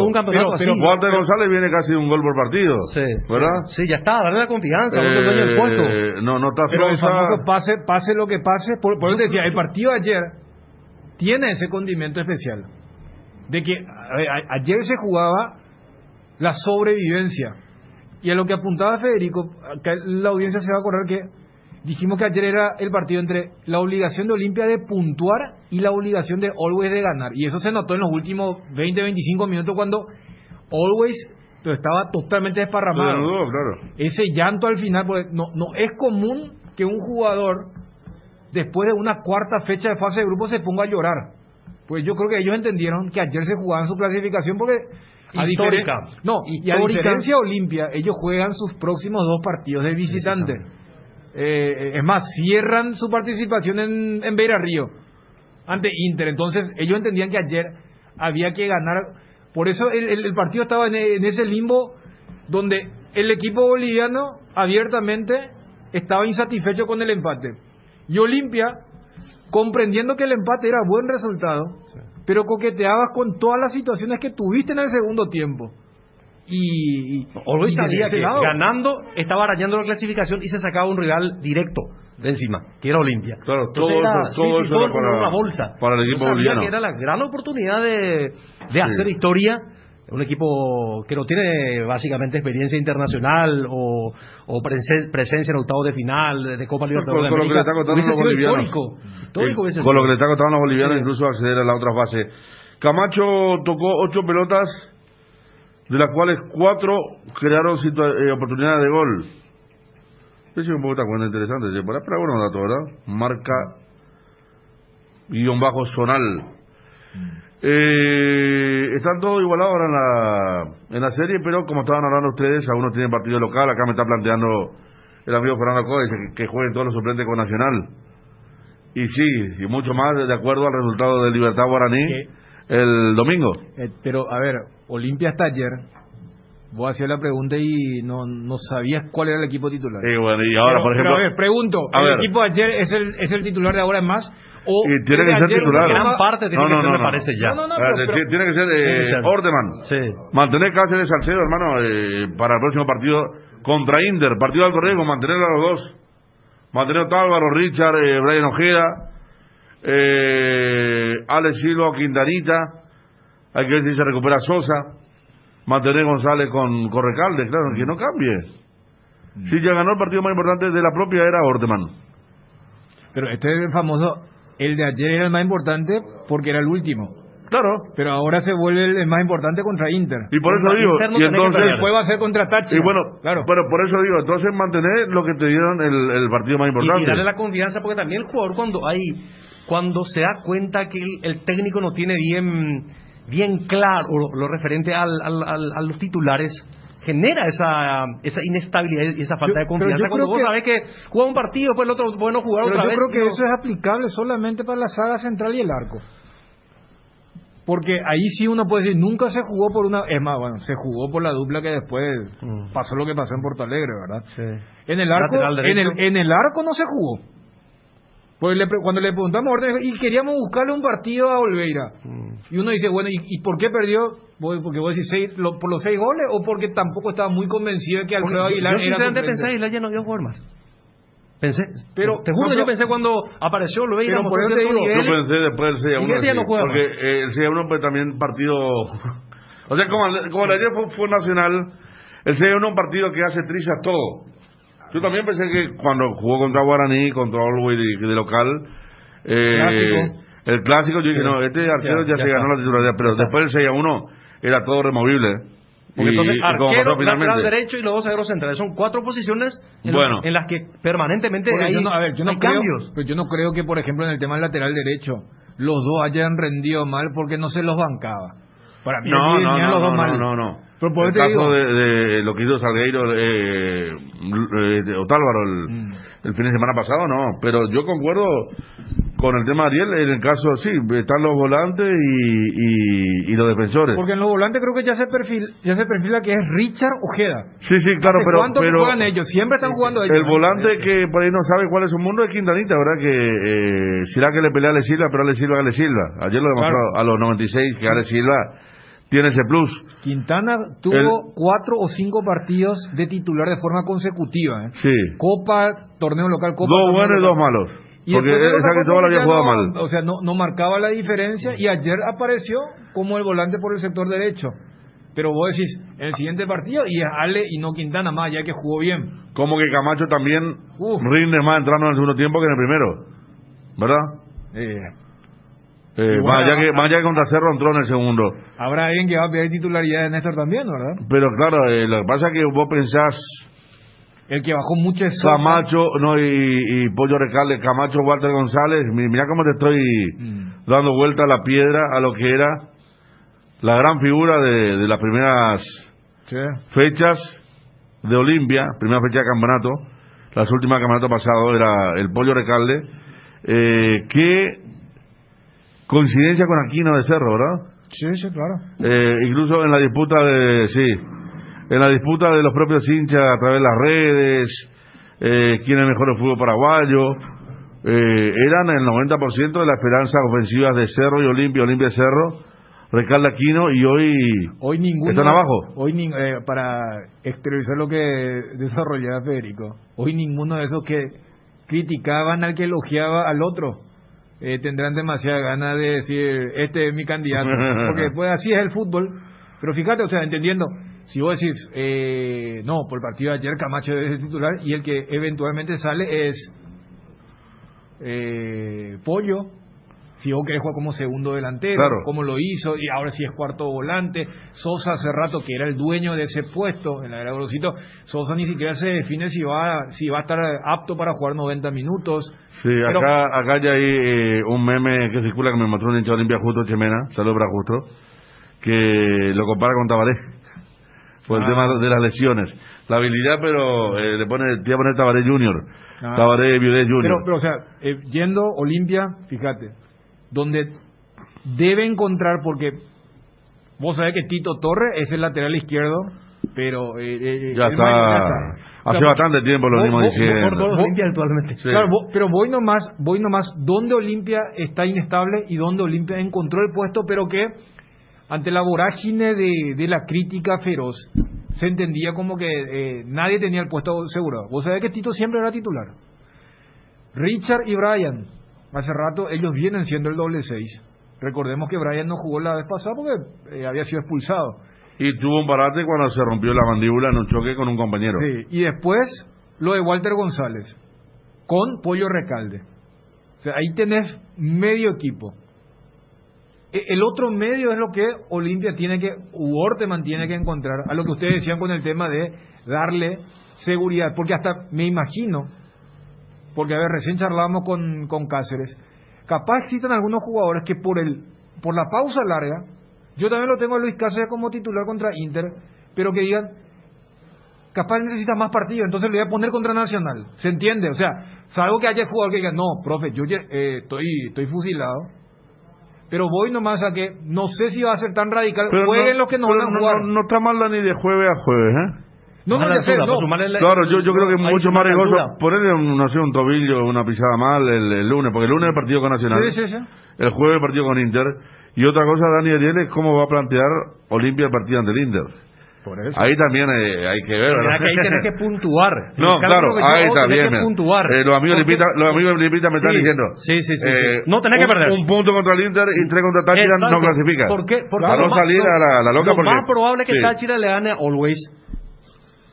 un campeonato así. Walter González viene casi un gol por partido, sí, ¿verdad? Sí, ya está, darle la confianza, otro dueño del puesto. No está pero el Fronza. famoso pase lo que pase, por eso te decía, el partido de ayer tiene ese condimento especial, de que ayer se jugaba la sobrevivencia. Y a lo que apuntaba Federico, que la audiencia se va a acordar que dijimos que ayer era el partido entre la obligación de Olimpia de puntuar y la obligación de Always de ganar. Y eso se notó en los últimos 20-25 minutos cuando Always estaba totalmente desparramado. Claro. Ese llanto al final, porque no es común que un jugador después de una cuarta fecha de fase de grupo se ponga a llorar. Pues yo creo que ellos entendieron que ayer se jugaban su clasificación porque... Histórica. Y a diferencia de Olimpia, ellos juegan sus próximos 2 partidos de visitante. Es más, cierran su participación en Beira Río ante Inter. Entonces ellos entendían que ayer había que ganar. Por eso el partido estaba en ese limbo donde el equipo boliviano abiertamente estaba insatisfecho con el empate, y Olimpia, comprendiendo que el empate era buen resultado, pero coqueteabas con todas las situaciones que tuviste en el segundo tiempo. Y Always sabía que ganando estaba arañando la clasificación y se sacaba un rival directo de encima, que era Olimpia. Claro, todo eso era para una bolsa. Para el equipo boliviano. Que era la gran oportunidad de hacer historia. Un equipo que no tiene básicamente experiencia internacional o presencia en octavos de final de Copa Libertadores de América. Con lo que le está costando a los bolivianos, incluso acceder a la otra fase. Camacho tocó 8 pelotas, de las cuales 4 crearon oportunidades de gol. Eso es un poco tan interesante. Por ahí para buenos datos, ¿verdad? Marca _zonal. Están todos igualados ahora en la serie, pero como estaban hablando ustedes, algunos tienen partido local. Acá me está planteando el amigo Fernando Códez que jueguen todos los suplentes con Nacional. Y sí, y mucho más de acuerdo al resultado de Libertad Guaraní el domingo. Pero, a ver, Olimpia hasta ayer, vos hacías la pregunta y no sabías cuál era el equipo titular. Bueno, y ahora, por ejemplo... Pero, a ver, pregunto, ¿el equipo de ayer es el titular de ahora en más? ¿O tiene que ser titular? Gran parte tiene que ser, me parece ya. Tiene que ser Ordeman. Sí. Mantener Cáceres Salcedo, hermano, para el próximo partido contra Inter, partido de alto riesgo, mantener a los dos. Mantener a Otálvaro, Richard, Brian Ojeda, Alex Silva, Quintanita. Hay que ver si se recupera Sosa. Mantener González con Recalde, claro, que no cambie. Si ya ganó el partido más importante de la propia era Orteman. Pero este es el famoso, el de ayer era el más importante porque era el último. Claro. Pero ahora se vuelve el más importante contra Inter. Y por eso digo, y entonces después va a ser contra Táchira. Y bueno, claro. Pero por eso digo, entonces mantener lo que te dieron el partido más importante. Y darle la confianza, porque también el jugador cuando se da cuenta que el técnico no tiene bien claro lo referente a los titulares, genera esa inestabilidad y esa falta de confianza. Cuando vos sabés que juega un partido, pues el otro bueno jugar otra vez. Yo creo que eso es aplicable solamente para la saga central y el arco. Porque ahí sí uno puede decir, nunca se jugó por una... Es más, bueno, se jugó por la dupla que después pasó lo que pasó en Porto Alegre, ¿verdad? Sí. En el arco, en el arco no se jugó. Pues cuando le preguntamos a Orten, y queríamos buscarle un partido a Olveira. Y uno dice, bueno, ¿y por qué perdió? Porque vos decís por los 6 goles o porque tampoco estaba muy convencido de que Alfredo Aguilar yo sinceramente pensé que Aguilar ya no iba a jugar más. Pensé, pero te juro que yo pensé cuando apareció Olveira, yo pensé después del 6-1, porque el 6-1 pues también partido, o sea, como el ayer fue Nacional, el 6-1 un partido que hace trizas todo. Yo también pensé que cuando jugó contra Guaraní, contra Always de local, el clásico, yo dije, no, este arquero ya se ganó la titularidad, pero después del 6-1 era todo removible. Porque entonces arquero, lateral derecho y los 2 zagueros centrales son 4 posiciones en las que permanentemente hay cambios. Pero yo no creo que, por ejemplo, en el tema del lateral derecho los dos hayan rendido mal porque no se los bancaba. Para mí no. Pero por el caso de lo que hizo Salgueiro, Otálvaro el fin de semana pasado, no. Pero yo concuerdo con el tema de Ariel, en el caso, sí, están los volantes y los defensores. Porque en los volantes creo que ya se perfila que es Richard Ojeda. Sí, claro, pero ¿cuánto juegan ellos? Siempre están jugando ellos. El volante que por ahí no sabe cuál es su mundo es Quintanita, ¿verdad? Que será que le pelea a Ale Silva, pero Ale Silva. Ayer lo demostró a los 96 que Ale Silva tiene ese plus. Quintana tuvo 4 o 5 partidos de titular de forma consecutiva. Sí. Copa, torneo local, Copa. 2 buenos y 2 malos. Porque esa Cristóbal había jugado mal. O sea, no marcaba la diferencia y ayer apareció como el volante por el sector derecho. Pero vos decís, en el siguiente partido, y es Ale y no Quintana más, ya que jugó bien. Como que Camacho también rinde más entrando en el segundo tiempo que en el primero, ¿verdad? Más allá que contra Cerro entró en el segundo. Habrá alguien que va a pedir titularidad de Néstor también, ¿verdad? Pero claro, lo que pasa es que vos pensás... El que bajó mucho es Sosa. Camacho y Pollo Recalde, Camacho, Walter González. Mira cómo te estoy dando vuelta a la piedra a lo que era la gran figura de las primeras fechas de Olimpia, primera fecha de campeonato. Las últimas campeonato pasado era el Pollo Recalde. Que coincidencia con Aquino de Cerro, ¿verdad? Sí, claro. Incluso en la disputa en la disputa de los propios hinchas a través de las redes, quién es mejor el fútbol paraguayo, eran el 90% de la esperanza ofensivas de Cerro y Olimpia Cerro, Recalde Aquino, y hoy ninguno, están abajo. Hoy para exteriorizar lo que desarrollaba Federico, hoy ninguno de esos que criticaban al que elogiaba al otro tendrán demasiada ganas de decir, este es mi candidato, porque después así es el fútbol. Pero fíjate, o sea, entendiendo, si vos decís, no, por el partido de ayer Camacho es el titular y el que eventualmente sale es Pollo, si vos querés jugar como segundo delantero, como lo hizo, y ahora sí es cuarto volante. Sosa hace rato que era el dueño de ese puesto en la era Grosito, Sosa ni siquiera se define si va a estar apto para jugar 90 minutos. Sí, pero acá ya hay un meme que circula que me mostró un hincha de Olimpia, Justo Chemena, saludos para Justo, que lo compara con Tabaré por el tema de las lesiones, la habilidad, pero te voy a poner Tabaré Junior, Tabaré Viudé Junior. Pero o sea, yendo Olimpia, fíjate, donde debe encontrar, porque vos sabés que Tito Torres es el lateral izquierdo, pero ya está. Hace bastante tiempo lo venimos diciendo. Por Olimpia actualmente. Sí. Claro, pero voy nomás donde Olimpia está inestable y donde Olimpia encontró el puesto, pero que ante la vorágine de la crítica feroz se entendía como que nadie tenía el puesto seguro. Vos sabés que Tito siempre era titular. Richard y Brian, hace rato ellos vienen siendo el doble 6. Recordemos que Brian no jugó la vez pasada porque había sido expulsado. Y tuvo un parate cuando se rompió la mandíbula en un choque con un compañero. Sí, y después lo de Walter González con Pollo Recalde. O sea, ahí tenés medio equipo. El otro medio es lo que Olimpia Orteman tiene que encontrar, a lo que ustedes decían con el tema de darle seguridad, porque hasta me imagino, porque a ver, recién charlábamos con Cáceres, capaz existen algunos jugadores que por la pausa larga, yo también lo tengo a Luis Cáceres como titular contra Inter, pero que digan, capaz necesita más partidos, entonces le voy a poner contra Nacional, ¿se entiende? O sea, salvo que haya jugador que diga, no, profe, yo estoy fusilado, pero voy nomás a que no sé si va a ser tan radical. Pero jueguen los que no van a jugar. No está mal ni de jueves a jueves, Claro, yo creo que es mucho más riesgoso ponerle, no sé, un tobillo, una pisada mal el lunes, porque el lunes el partido con Nacional, el jueves el partido con Inter, y otra cosa, Dani Ariel, es cómo va a plantear Olimpia el partido ante el Inter. Por eso. Ahí también hay que ver, ¿verdad? Que ahí tenés que puntuar. No, claro, ahí está bien. Los amigos de Lipita me están diciendo. Sí. No tenés que perder. Un punto contra el Inter y 3 contra Táchira no clasifica. ¿Por qué? Para no salir a la loca. Lo más probable es que Táchira le gane a Always.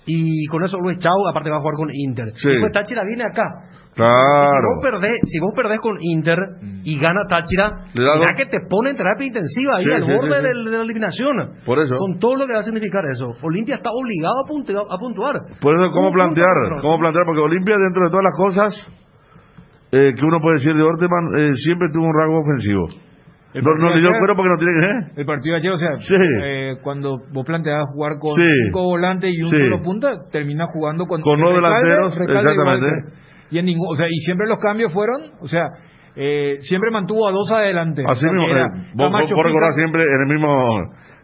Y con eso Always, chau, aparte va a jugar con Inter. Después Táchira viene acá. Claro. Si vos perdés con Inter y gana Táchira, ya que te pone en terapia intensiva ahí al borde de la eliminación. Por eso. Con todo lo que va a significar eso. Olimpia está obligado a puntuar. Por eso, ¿cómo plantear? Porque Olimpia, dentro de todas las cosas que uno puede decir de Orteman, siempre tuvo un rasgo ofensivo. No le dio cuero porque no tiene que... El partido de ayer, o sea, cuando vos planteabas jugar con 5 volantes y un solo punta, terminas jugando con 2 delanteros, exactamente. Y y siempre los cambios fueron, siempre mantuvo a 2 adelante. Así mismo, vos recordás siempre en el mismo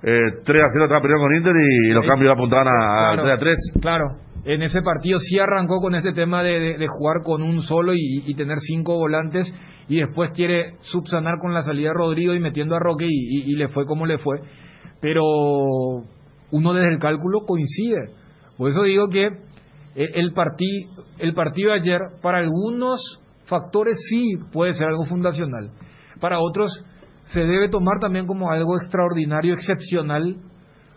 3-0 estaba perdiendo con Inter y los cambios apuntaban a 3-3. Claro, en ese partido sí arrancó con este tema de jugar con un solo y tener 5 volantes, y después quiere subsanar con la salida de Rodrigo y metiendo a Roque y le fue como le fue. Pero uno desde el cálculo coincide. Por eso digo que el partido de ayer, para algunos factores sí puede ser algo fundacional, para otros se debe tomar también como algo extraordinario, excepcional,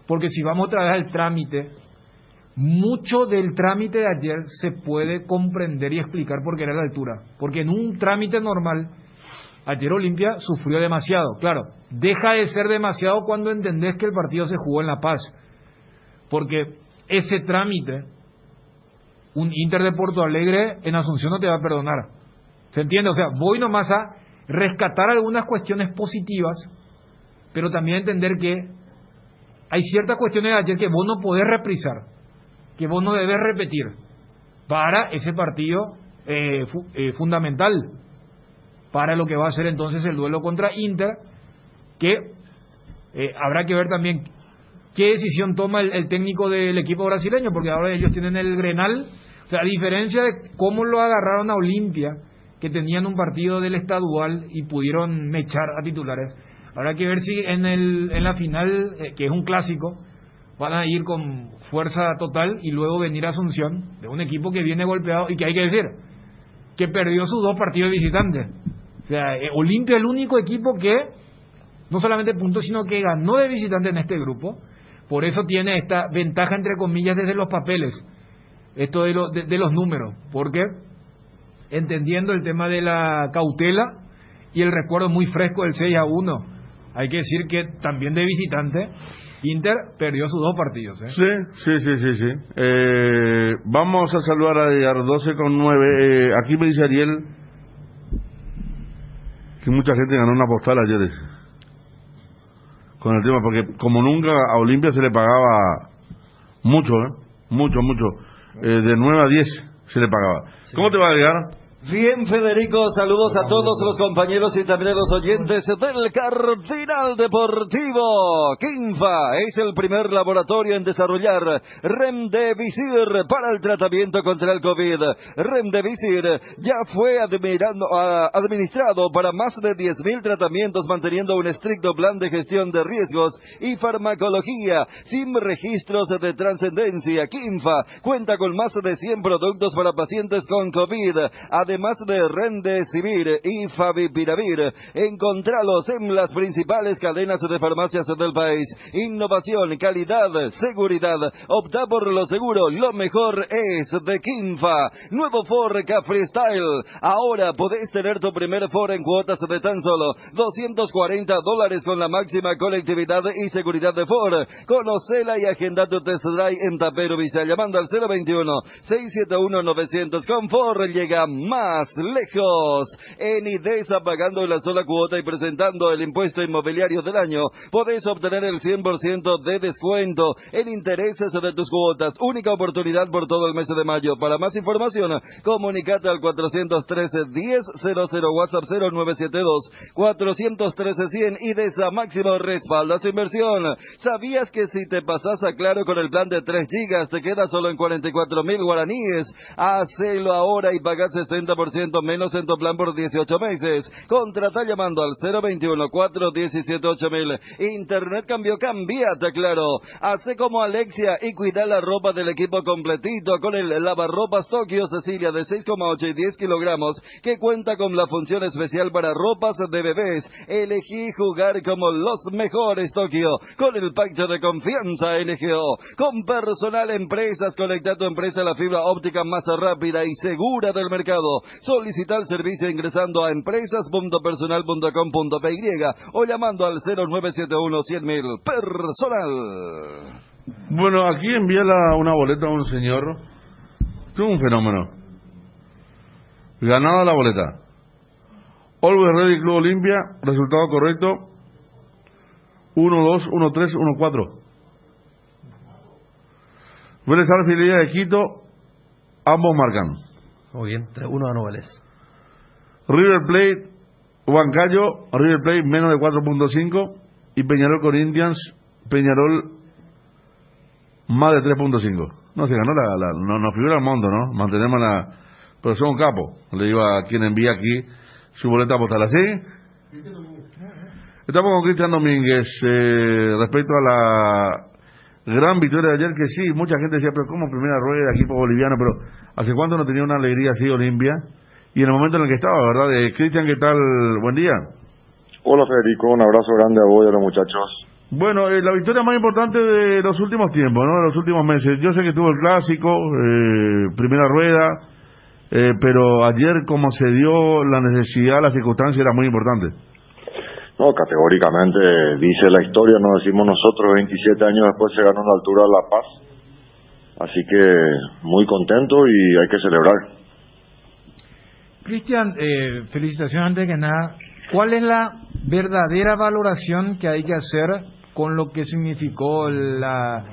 porque si vamos otra vez al trámite, mucho del trámite de ayer se puede comprender y explicar porque era la altura, porque en un trámite normal ayer Olimpia sufrió demasiado. Claro, deja de ser demasiado cuando entendés que el partido se jugó en La Paz, porque ese trámite un Inter de Porto Alegre en Asunción no te va a perdonar. ¿Se entiende? O sea, voy nomás a rescatar algunas cuestiones positivas, pero también entender que hay ciertas cuestiones de ayer que vos no podés reprisar, que vos no debes repetir para ese partido fundamental, para lo que va a ser entonces el duelo contra Inter, que habrá que ver también qué decisión toma el técnico del equipo brasileño, porque ahora ellos tienen el Grenal. O sea, a diferencia de cómo lo agarraron a Olimpia, que tenían un partido del estadual y pudieron mechar a titulares, habrá que ver si en la final, que es un clásico, van a ir con fuerza total y luego venir a Asunción, de un equipo que viene golpeado y que hay que decir, que perdió sus 2 partidos de visitante. O sea, Olimpia es el único equipo que no solamente puntó, sino que ganó de visitante en este grupo. Por eso tiene esta ventaja, entre comillas, desde los papeles, esto de los números, porque entendiendo el tema de la cautela y el recuerdo muy fresco del 6-1, hay que decir que también de visitante Inter perdió sus 2 partidos. Sí. Vamos a saludar a Edgar, 12:09. Aquí me dice Ariel que mucha gente ganó una postal ayer con el tema, porque como nunca a Olimpia se le pagaba mucho, mucho. De 9 a 10 se le pagaba. Sí. ¿Cómo te va a llegar? Bien, Federico, saludos a todos los compañeros y también a los oyentes del Cardinal Deportivo. Quinfa es el primer laboratorio en desarrollar Remdesivir para el tratamiento contra el COVID. Remdesivir ya fue administrado para más de 10.000 tratamientos, manteniendo un estricto plan de gestión de riesgos y farmacología sin registros de trascendencia. Quinfa cuenta con más de 100 productos para pacientes con COVID, además de Remdesivir y Favipiravir. Encontralos en las principales cadenas de farmacias del país. Innovación, calidad, seguridad. Opta por lo seguro, lo mejor es de Quinfa. Nuevo Ford Ka Freestyle. Ahora podés tener tu primer Ford en cuotas de tan solo $240 con la máxima conectividad y seguridad de Ford. Conocela y agenda tu test drive en Tapero Villa, llamando al 021-671-900. Con Ford llega más más lejos. En IDESA, pagando una sola cuota y presentando el impuesto inmobiliario del año, podés obtener el 100% de descuento en intereses de tus cuotas. Única oportunidad por todo el mes de mayo. Para más información, comunicate al 413-1000, WhatsApp 0972-413-100. IDESA, máximo respalda su inversión. ¿Sabías que si te pasas a Claro con el plan de 3 gigas te queda solo en 44.000 guaraníes? Hacelo ahora y paga 60% menos en tu plan por 18 meses. Contrata llamando al 021-417-8000. Internet cambió, cambiate a Claro. Hace como Alexia y cuida la ropa del equipo completito con el lavarropas Tokio Cecilia de 6,8 y 10 kilogramos que cuenta con la función especial para ropas de bebés. Elegí jugar como los mejores Tokio con el pacto de confianza LGO. Con personal empresas, conecta tu empresa a la fibra óptica más rápida y segura del mercado. Solicita el servicio ingresando a empresas.personal.com.py o llamando al 0971-100.000. Personal. Bueno, aquí envía una boleta a un señor. Es un fenómeno. Ganada la boleta. Always Ready Club Olimpia. Resultado correcto. 1-2, 1-3, 1-4. Vélez Sarsfield Liga de Quito. Ambos marcan. Muy bien, 3-1 a Vélez. River Plate, Huancayo. River Plate menos de 4.5. Y Peñarol Corinthians. Peñarol más de 3.5. No, se ganó nos figura el mundo, ¿no? Mantenemos la... Pero son un capo. Le digo a quien envía aquí su boleta postal. ¿Así? Estamos con Cristian Domínguez respecto a la gran victoria de ayer, que sí, mucha gente decía, pero ¿cómo primera rueda de equipo boliviano? Pero ¿hace cuánto no tenía una alegría así Olimpia? Y en el momento en el que estaba, ¿verdad? Cristian, ¿qué tal? Buen día. Hola Federico, un abrazo grande a vos y a los muchachos. Bueno, la victoria más importante de los últimos tiempos, ¿no? De los últimos meses. Yo sé que tuvo el clásico, primera rueda, pero ayer como se dio la necesidad, la circunstancia era muy importante. No, categóricamente dice la historia, no decimos nosotros, 27 años después se ganó en la altura de La Paz. Así que muy contento y hay que celebrar. Cristian, felicitaciones antes que nada. ¿Cuál es la verdadera valoración que hay que hacer con lo que significó la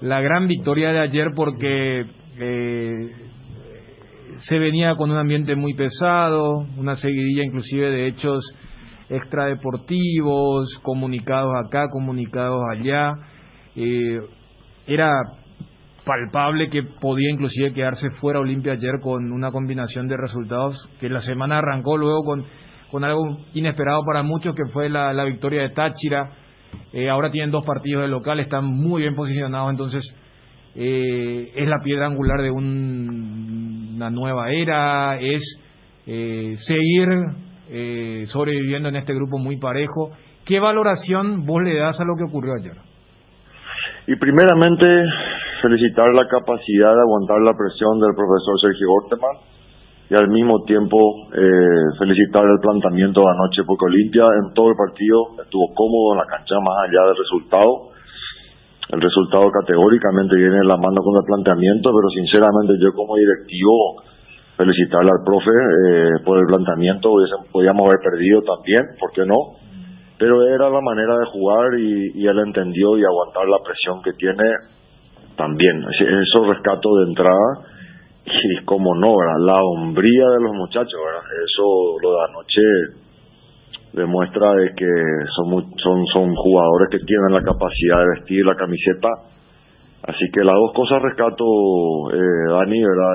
gran victoria de ayer? Porque se venía con un ambiente muy pesado, una seguidilla inclusive de hechos extradeportivos, comunicados acá, comunicados allá. Era palpable que podía inclusive quedarse fuera Olimpia ayer con una combinación de resultados que la semana arrancó luego con algo inesperado para muchos, que fue la victoria de Táchira. Ahora tienen 2 partidos de local, están muy bien posicionados, entonces es la piedra angular de una nueva era, es seguir sobreviviendo en este grupo muy parejo. ¿Qué valoración vos le das a lo que ocurrió ayer? Y primeramente felicitar la capacidad de aguantar la presión del profesor Sergio Orteman y al mismo tiempo felicitar el planteamiento de anoche, porque Olimpia en todo el partido estuvo cómodo en la cancha más allá del resultado. El resultado categóricamente viene de la mano con el planteamiento, pero sinceramente yo como directivo felicitarle al profe por el planteamiento. Podíamos haber perdido también, ¿por qué no? Pero era la manera de jugar y él entendió, y aguantar la presión que tiene también. Eso rescato de entrada. Y como no, ¿verdad? La hombría de los muchachos, ¿verdad? Eso, lo de anoche, demuestra de que son jugadores que tienen la capacidad de vestir la camiseta. Así que las dos cosas rescato, Dani, ¿verdad?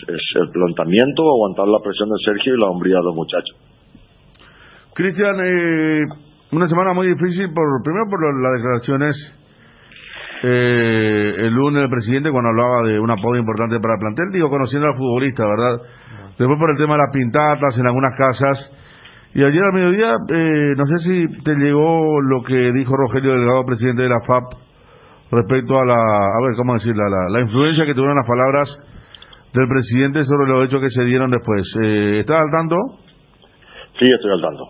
Es el planteamiento, aguantar la presión de Sergio, y la hombría de los muchachos. Cristian, una semana muy difícil, primero por las declaraciones el lunes del presidente cuando hablaba de un apoyo importante para el plantel, digo, conociendo al futbolista, ¿verdad? Después por el tema de las pintatas en algunas casas. Y ayer al mediodía, no sé si te llegó lo que dijo Rogelio Delgado, presidente de la FAP, respecto a la influencia que tuvieron las palabras del presidente sobre los hechos que se dieron después. ¿Estás al tanto? Sí, estoy al tanto.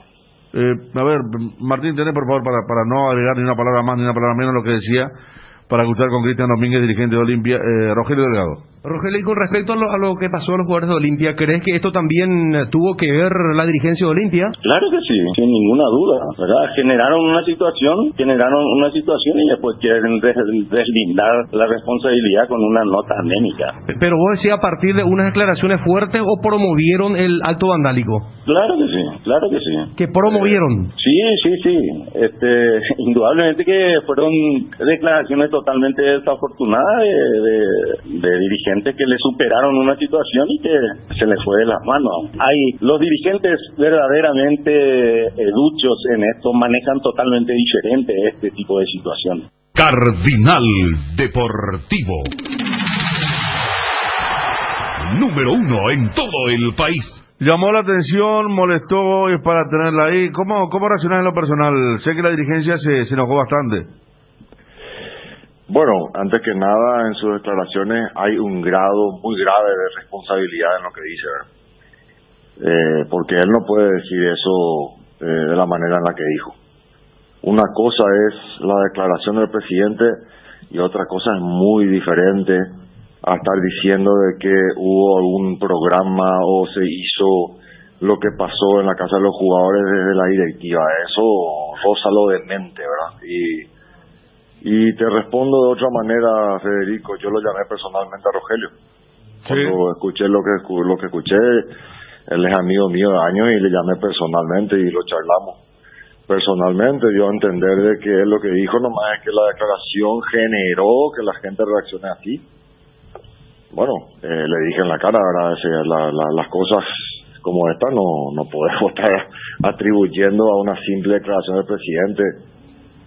A ver, Martín, tenés por favor, para no agregar ni una palabra más ni una palabra menos lo que decía, para escuchar con Cristian Domínguez, dirigente de Olimpia, Rogelio Delgado. Rogelio, y con respecto a lo que pasó a los jugadores de Olimpia, ¿crees que esto también tuvo que ver la dirigencia de Olimpia? Claro que sí, sin ninguna duda, ¿verdad? Generaron una situación y después quieren deslindar la responsabilidad con una nota anémica. Pero vos decías a partir de unas declaraciones fuertes o promovieron el acto vandálico. Claro que sí. ¿Que promovieron? Sí. Indudablemente que fueron declaraciones totalmente desafortunadas de dirigentes que le superaron una situación y que se les fue de las manos. Los dirigentes verdaderamente duchos en esto manejan totalmente diferente este tipo de situaciones. Cardinal Deportivo. Número 1 en todo el país. Llamó la atención, molestó, es para tenerla ahí. ¿Cómo reaccionás en lo personal? Sé que la dirigencia se enojó bastante. Bueno, antes que nada, en sus declaraciones hay un grado muy grave de responsabilidad en lo que dice, ¿verdad? Porque él no puede decir eso de la manera en la que dijo. Una cosa es la declaración del presidente y otra cosa es muy diferente a estar diciendo de que hubo algún programa o se hizo lo que pasó en la casa de los jugadores desde la directiva. Eso roza lo demente, ¿verdad? Y te respondo de otra manera, Federico. Yo lo llamé personalmente a Rogelio. Cuando escuché lo que escuché, él es amigo mío de años y le llamé personalmente y lo charlamos. Personalmente dio a entender de que él lo que dijo nomás es que la declaración generó que la gente reaccione así. Bueno, le dije en la cara, ¿verdad? Las cosas como esta no podemos estar atribuyendo a una simple declaración del presidente.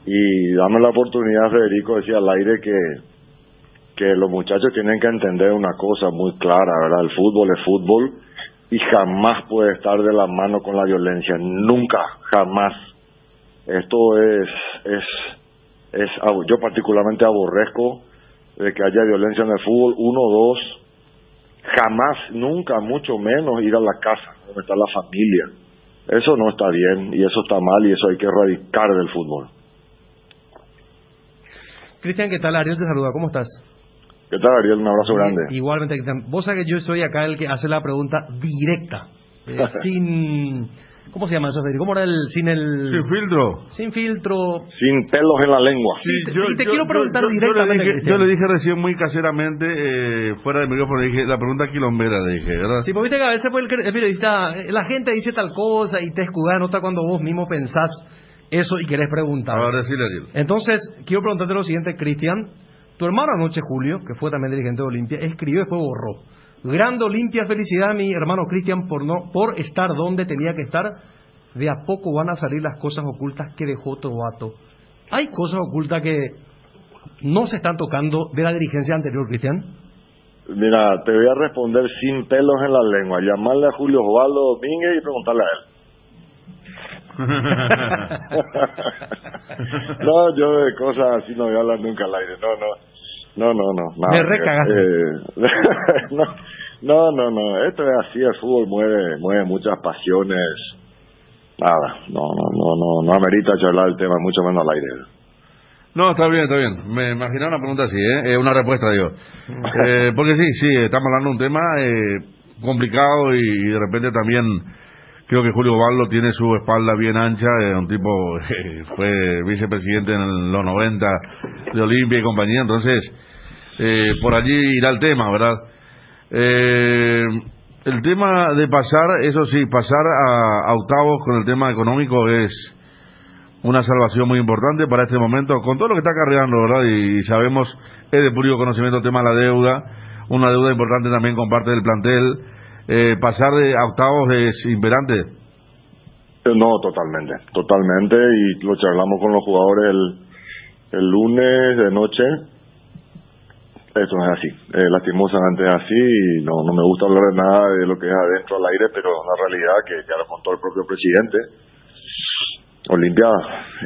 Y dame la oportunidad, Federico, decía al aire que los muchachos tienen que entender una cosa muy clara, ¿verdad? El fútbol es fútbol y jamás puede estar de la mano con la violencia, nunca, jamás. Esto yo particularmente aborrezco de que haya violencia en el fútbol. 1, 2, jamás, nunca, mucho menos ir a la casa donde está la familia. Eso no está bien y eso está mal y eso hay que erradicar del fútbol. Cristian, ¿qué tal? Ariel te saluda, ¿cómo estás? ¿Qué tal, Ariel? Un abrazo grande. Igualmente, Cristian. Vos sabés que yo soy acá el que hace la pregunta directa, sin... ¿Cómo se llama eso, Federico? ¿Cómo era sin filtro. Sin filtro. Sin pelos en la lengua. Sí, te quiero preguntar directamente. Yo le dije recién muy caseramente, fuera del micrófono, le dije, la pregunta quilombera, le dije, ¿verdad? Sí, porque viste que a veces el periodista, la gente dice tal cosa y te escudas en otra cuando vos mismo pensás eso y querés preguntar. Ahora sí, Ariel. Entonces, quiero preguntarte lo siguiente, Cristian. Tu hermano anoche, Julio, que fue también dirigente de Olimpia, escribió y después borró. Grande Olimpia, felicidad a mi hermano Cristian por estar donde tenía que estar. De a poco van a salir las cosas ocultas que dejó Tobato. ¿Hay cosas ocultas que no se están tocando de la dirigencia anterior, Cristian? Mira, te voy a responder sin pelos en la lengua. Llamarle a Julio Osvaldo Domínguez y preguntarle a él. No, yo de cosas así no voy a hablar nunca al aire. No. Nada. Me recagaste. No. Esto es así, el fútbol mueve muchas pasiones. Nada, no amerita charlar el tema, mucho menos al aire. No, está bien. Me imaginaba una pregunta así, una respuesta, digo. Porque sí, estamos hablando de un tema complicado y de repente también creo que Julio Osvaldo tiene su espalda bien ancha, un tipo fue vicepresidente en los 90 de Olimpia y compañía, entonces por allí irá el tema, ¿verdad? El tema de pasar, eso sí, pasar a octavos con el tema económico es una salvación muy importante para este momento, con todo lo que está acarreando, ¿verdad? Y sabemos, es de público conocimiento el tema de la deuda, una deuda importante también con parte del plantel. Pasar a octavos es imperante. No, totalmente, y lo charlamos con los jugadores el lunes de noche. Eso es así, lastimosamente es así, y no me gusta hablar de nada de lo que es adentro al aire, pero es una realidad que ya lo contó el propio presidente. Olimpia,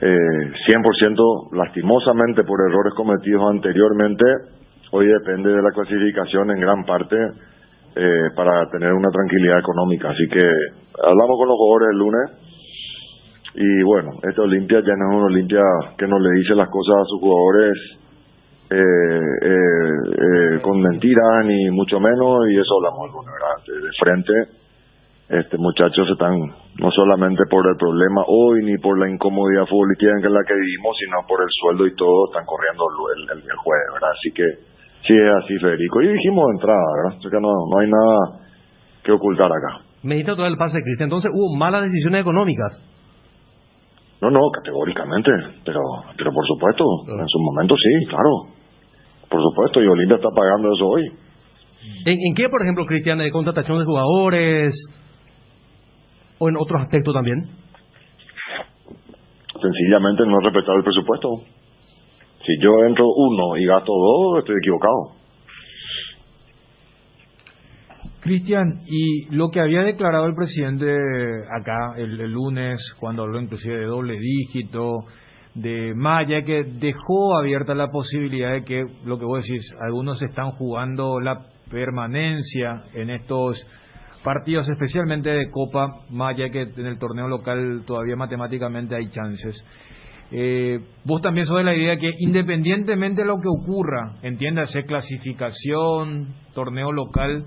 100% lastimosamente por errores cometidos anteriormente, hoy depende de la clasificación en gran parte para tener una tranquilidad económica. Así que hablamos con los jugadores el lunes y bueno, esta Olimpia ya no es una Olimpia que no le dice las cosas a sus jugadores con mentiras ni mucho menos, y eso hablamos el lunes, ¿verdad? De frente, muchachos están, no solamente por el problema hoy ni por la incomodidad futbolística en la que vivimos, sino por el sueldo y todo, están corriendo el jueves, ¿verdad? Así que sí es así, Federico, y dijimos de entrada, ¿verdad? Así que no hay nada que ocultar acá. Me dijiste todo el pase, Cristian, entonces hubo malas decisiones económicas. No, categóricamente, pero por supuesto, en su momento sí, claro, por supuesto, y Olimpia está pagando eso hoy. ¿En qué, por ejemplo, Cristian, de contratación de jugadores o en otros aspectos también? Sencillamente no respetar el presupuesto. Si yo entro 1 y gasto 2, estoy equivocado. Cristian, y lo que había declarado el presidente acá el lunes, cuando habló inclusive de doble dígito, de Maya, que dejó abierta la posibilidad de que, lo que vos decís, algunos están jugando la permanencia en estos partidos, especialmente de Copa, Maya, que en el torneo local todavía matemáticamente hay chances. Vos también sos de la idea que independientemente de lo que ocurra, entiéndase clasificación, torneo local,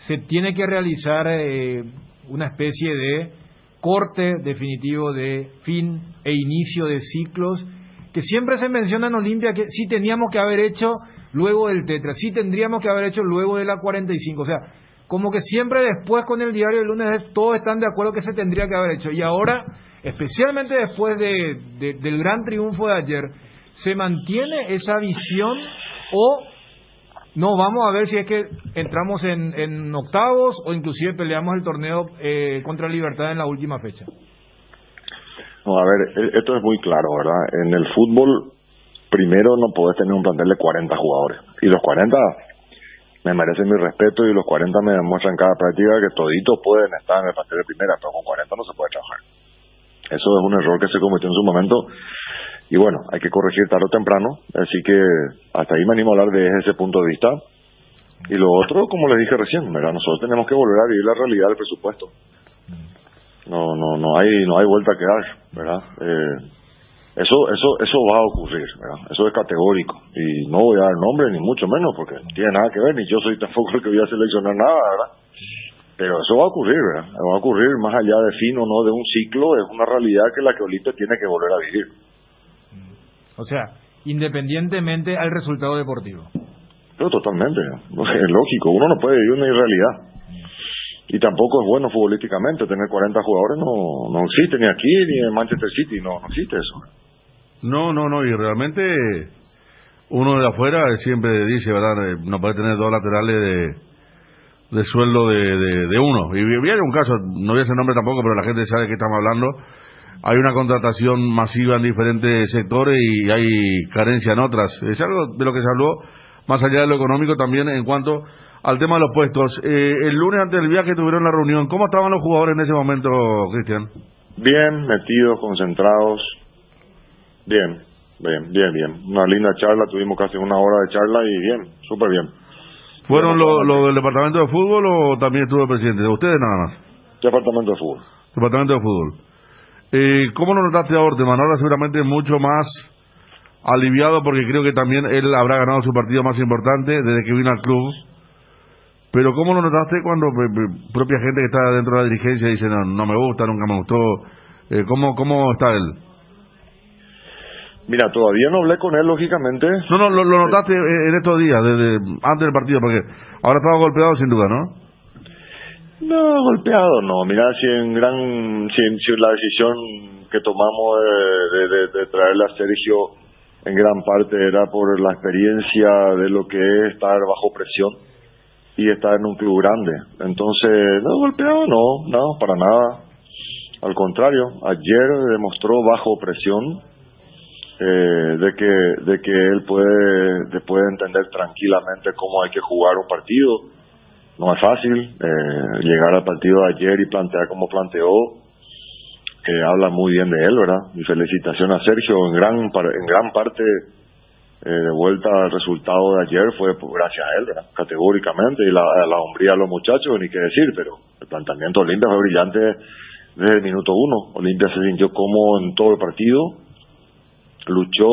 se tiene que realizar una especie de corte definitivo de fin e inicio de ciclos, que siempre se menciona en Olimpia que sí teníamos que haber hecho luego del Tetra, sí tendríamos que haber hecho luego de la 45, o sea, como que siempre después con el diario del lunes todos están de acuerdo que se tendría que haber hecho, y ahora, especialmente después del gran triunfo de ayer, ¿se mantiene esa visión o no? Vamos a ver si es que entramos en octavos o inclusive peleamos el torneo contra Libertad en la última fecha. No, a ver, esto es muy claro, ¿verdad? En el fútbol, primero no podés tener un plantel de 40 jugadores. Y los 40 me merecen mi respeto, y los 40 me demuestran cada práctica que toditos pueden estar en el plantel de primera, pero con 40 no se puede trabajar. Eso es un error que se cometió en su momento. Y bueno, hay que corregir tarde o temprano, así que hasta ahí me animo a hablar desde ese punto de vista. Y lo otro, como les dije recién, ¿verdad? Nosotros tenemos que volver a vivir la realidad del presupuesto. No hay vuelta a quedar, ¿verdad? Eso va a ocurrir, ¿verdad? Eso es categórico. Y no voy a dar nombre, ni mucho menos, porque no tiene nada que ver, ni yo soy tampoco el que voy a seleccionar nada, ¿verdad? Pero eso va a ocurrir, ¿verdad? Va a ocurrir más allá de fin o no de un ciclo, es una realidad que la que Olimpia tiene que volver a vivir. O sea, independientemente al resultado deportivo. Pero totalmente, es lógico, uno no puede vivir una irrealidad. Y tampoco es bueno futbolísticamente, tener 40 jugadores no existe ni aquí ni en Manchester City, no existe eso. No, y realmente uno de afuera siempre dice, ¿verdad? No puede tener dos laterales de sueldo de uno. Y había un caso, no voy a hacer nombre tampoco, pero la gente sabe de qué estamos hablando. Hay una contratación masiva en diferentes sectores y hay carencia en otras. Es algo de lo que se habló, más allá de lo económico, también en cuanto al tema de los puestos. El lunes antes del viaje tuvieron la reunión. ¿Cómo estaban los jugadores en ese momento, Cristian? Bien, metidos, concentrados. Bien. Una linda charla, tuvimos casi una hora de charla y bien, súper bien. ¿Fueron los del departamento de fútbol o también estuvo el presidente? ¿De ustedes nada más? Departamento de fútbol. Departamento de fútbol. ¿Cómo lo notaste a Orteman? Ahora seguramente mucho más aliviado, porque creo que también él habrá ganado su partido más importante desde que vino al club. Pero ¿cómo lo notaste cuando propia gente que está dentro de la dirigencia dice no me gusta, nunca me gustó? ¿Cómo está él? Mira, todavía no hablé con él, lógicamente. No, lo notaste en estos días, desde antes del partido, porque ahora estaba golpeado sin duda, ¿no? No, golpeado no. Mira, si la decisión que tomamos de traerle a Sergio en gran parte era por la experiencia de lo que es estar bajo presión y estar en un club grande. Entonces, no, golpeado no, para nada. Al contrario, ayer demostró bajo presión de que él puede entender tranquilamente cómo hay que jugar un partido. No es fácil llegar al partido de ayer y plantear como planteó. Habla muy bien de él, ¿verdad? Mi felicitación a Sergio. En gran parte de vuelta al resultado de ayer fue gracias a él, ¿verdad? Categóricamente, y la hombría de los muchachos, ni qué decir, pero el planteamiento de Olimpia fue brillante desde el minuto 1. Olimpia se sintió cómodo en todo el partido, luchó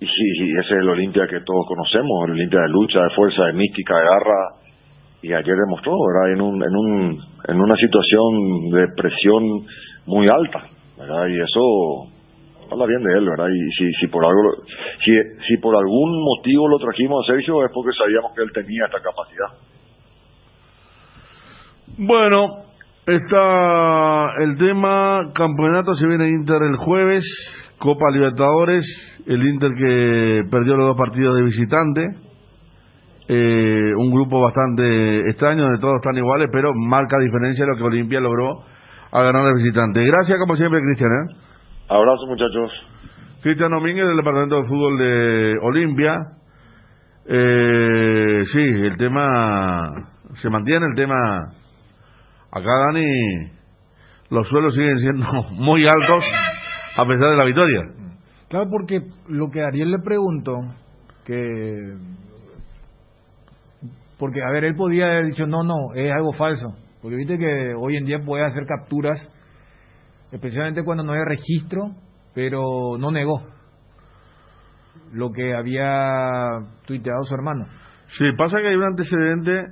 y ese es el Olimpia que todos conocemos, el Olimpia de lucha, de fuerza, de mística, de garra, y ayer demostró, ¿verdad? En una situación de presión muy alta, ¿verdad? Y eso habla bien de él, ¿verdad? Y si por algún motivo lo trajimos a Sergio es porque sabíamos que él tenía esta capacidad. Bueno, está el tema campeonato. Se viene Inter el jueves, Copa Libertadores, el Inter que perdió los 2 partidos de visitante, un grupo bastante extraño donde todos están iguales, pero marca diferencia de lo que Olimpia logró a ganar de visitante. Gracias como siempre, Cristian. Abrazo, muchachos. Cristian Domínguez del Departamento de Fútbol de Olimpia. Sí, el tema se mantiene, el tema acá, Dani, los suelos siguen siendo muy altos a pesar de la victoria. Claro, porque lo que Ariel le preguntó, porque a ver, él podía haber dicho no, es algo falso, porque viste que hoy en día puede hacer capturas, especialmente cuando no hay registro, pero no negó lo que había tuiteado su hermano. Sí, pasa que hay un antecedente,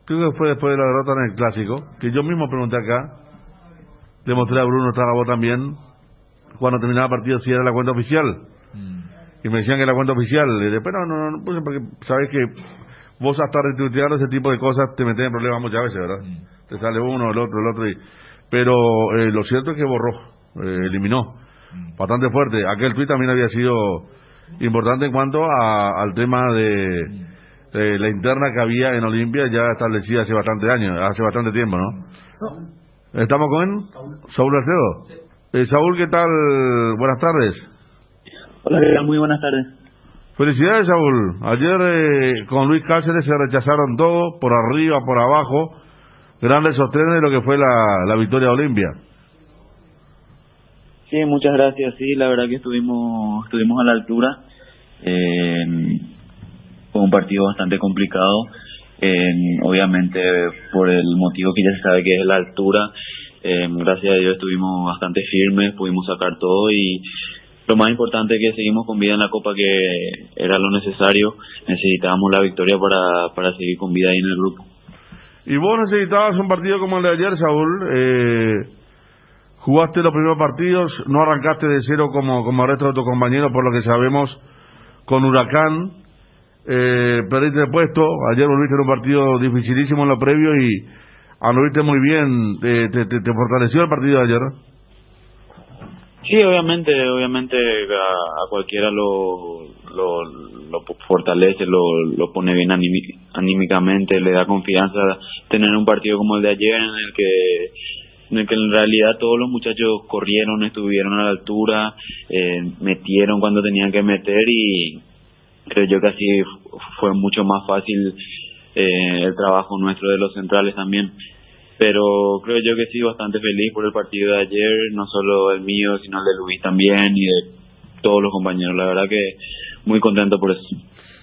creo que fue después de la derrota en el Clásico, que yo mismo pregunté acá, le mostré a Bruno Tragabó también, cuando terminaba el partido, si era la cuenta oficial. Y me decían que era la cuenta oficial. Y después no, pues porque sabes que vos hasta retuiteando ese tipo de cosas te metes en problemas muchas veces, ¿verdad? Te sale uno, el otro. Pero lo cierto es que borró, eliminó. Bastante fuerte. Aquel tuit también había sido importante en cuanto al tema de la interna que había en Olimpia, ya establecida hace bastante tiempo, ¿no? ¿Estamos con Saúl Alcedo? Saúl, ¿qué tal? Buenas tardes. Hola, muy buenas tardes. Felicidades, Saúl. Ayer con Luis Cáceres se rechazaron todo, por arriba, por abajo. Grandes sostenes de lo que fue la victoria de Olimpia. Sí, muchas gracias. Sí, la verdad que estuvimos a la altura. Fue un partido bastante complicado. Obviamente por el motivo que ya se sabe que es la altura. Gracias a Dios estuvimos bastante firmes, pudimos sacar todo y lo más importante es que seguimos con vida en la Copa, que era lo necesario. Necesitábamos la victoria para seguir con vida ahí en el grupo. Y vos necesitabas un partido como el de ayer, Saúl. Jugaste los primeros partidos, no arrancaste de cero como el resto de tus compañeros, por lo que sabemos, con Huracán. Perdiste de puesto, ayer volviste en un partido dificilísimo en lo previo y anduviste muy bien. ¿Te fortaleció el partido de ayer? Sí, obviamente a cualquiera lo fortalece, lo pone bien anímicamente, le da confianza tener un partido como el de ayer en el que en realidad todos los muchachos corrieron, estuvieron a la altura, metieron cuando tenían que meter y creo yo que así fue mucho más fácil el trabajo nuestro de los centrales también. Pero creo yo que sí, bastante feliz por el partido de ayer, no solo el mío, sino el de Luis también y de todos los compañeros. La verdad que muy contento por eso.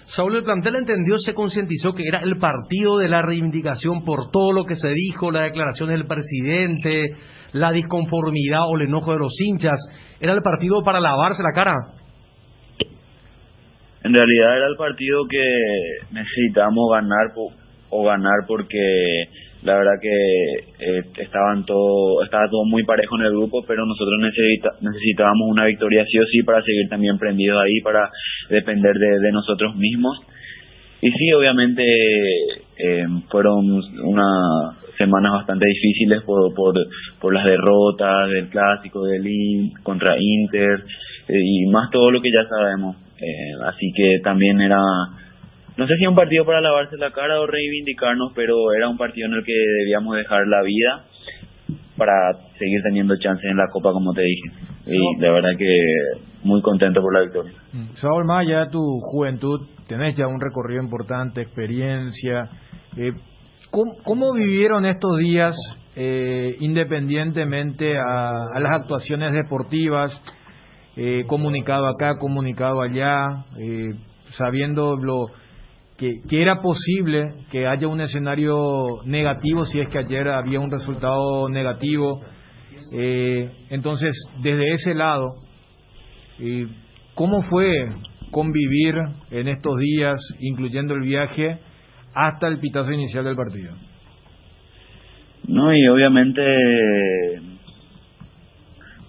Saúl, el plantel entendió, se concientizó que era el partido de la reivindicación por todo lo que se dijo, las declaraciones del presidente, la disconformidad o el enojo de los hinchas. ¿Era el partido para lavarse la cara? En realidad era el partido que necesitábamos ganar porque la verdad que estaba todo muy parejo en el grupo, pero nosotros necesitábamos una victoria sí o sí para seguir también prendidos ahí, para depender de nosotros mismos. Y sí, obviamente fueron unas semanas bastante difíciles por las derrotas del Clásico contra Inter y más todo lo que ya sabemos. Así que también era, no sé si un partido para lavarse la cara o reivindicarnos, pero era un partido en el que debíamos dejar la vida para seguir teniendo chances en la Copa, como te dije. Y la verdad que muy contento por la victoria. Saúl, más allá de tu juventud, tenés ya un recorrido importante, experiencia. ¿Cómo vivieron estos días, independientemente a las actuaciones deportivas? Comunicado acá, comunicado allá, sabiendo que era posible que haya un escenario negativo si es que ayer había un resultado negativo. Entonces, desde ese lado, ¿cómo fue convivir en estos días, incluyendo el viaje, hasta el pitazo inicial del partido? No, y obviamente,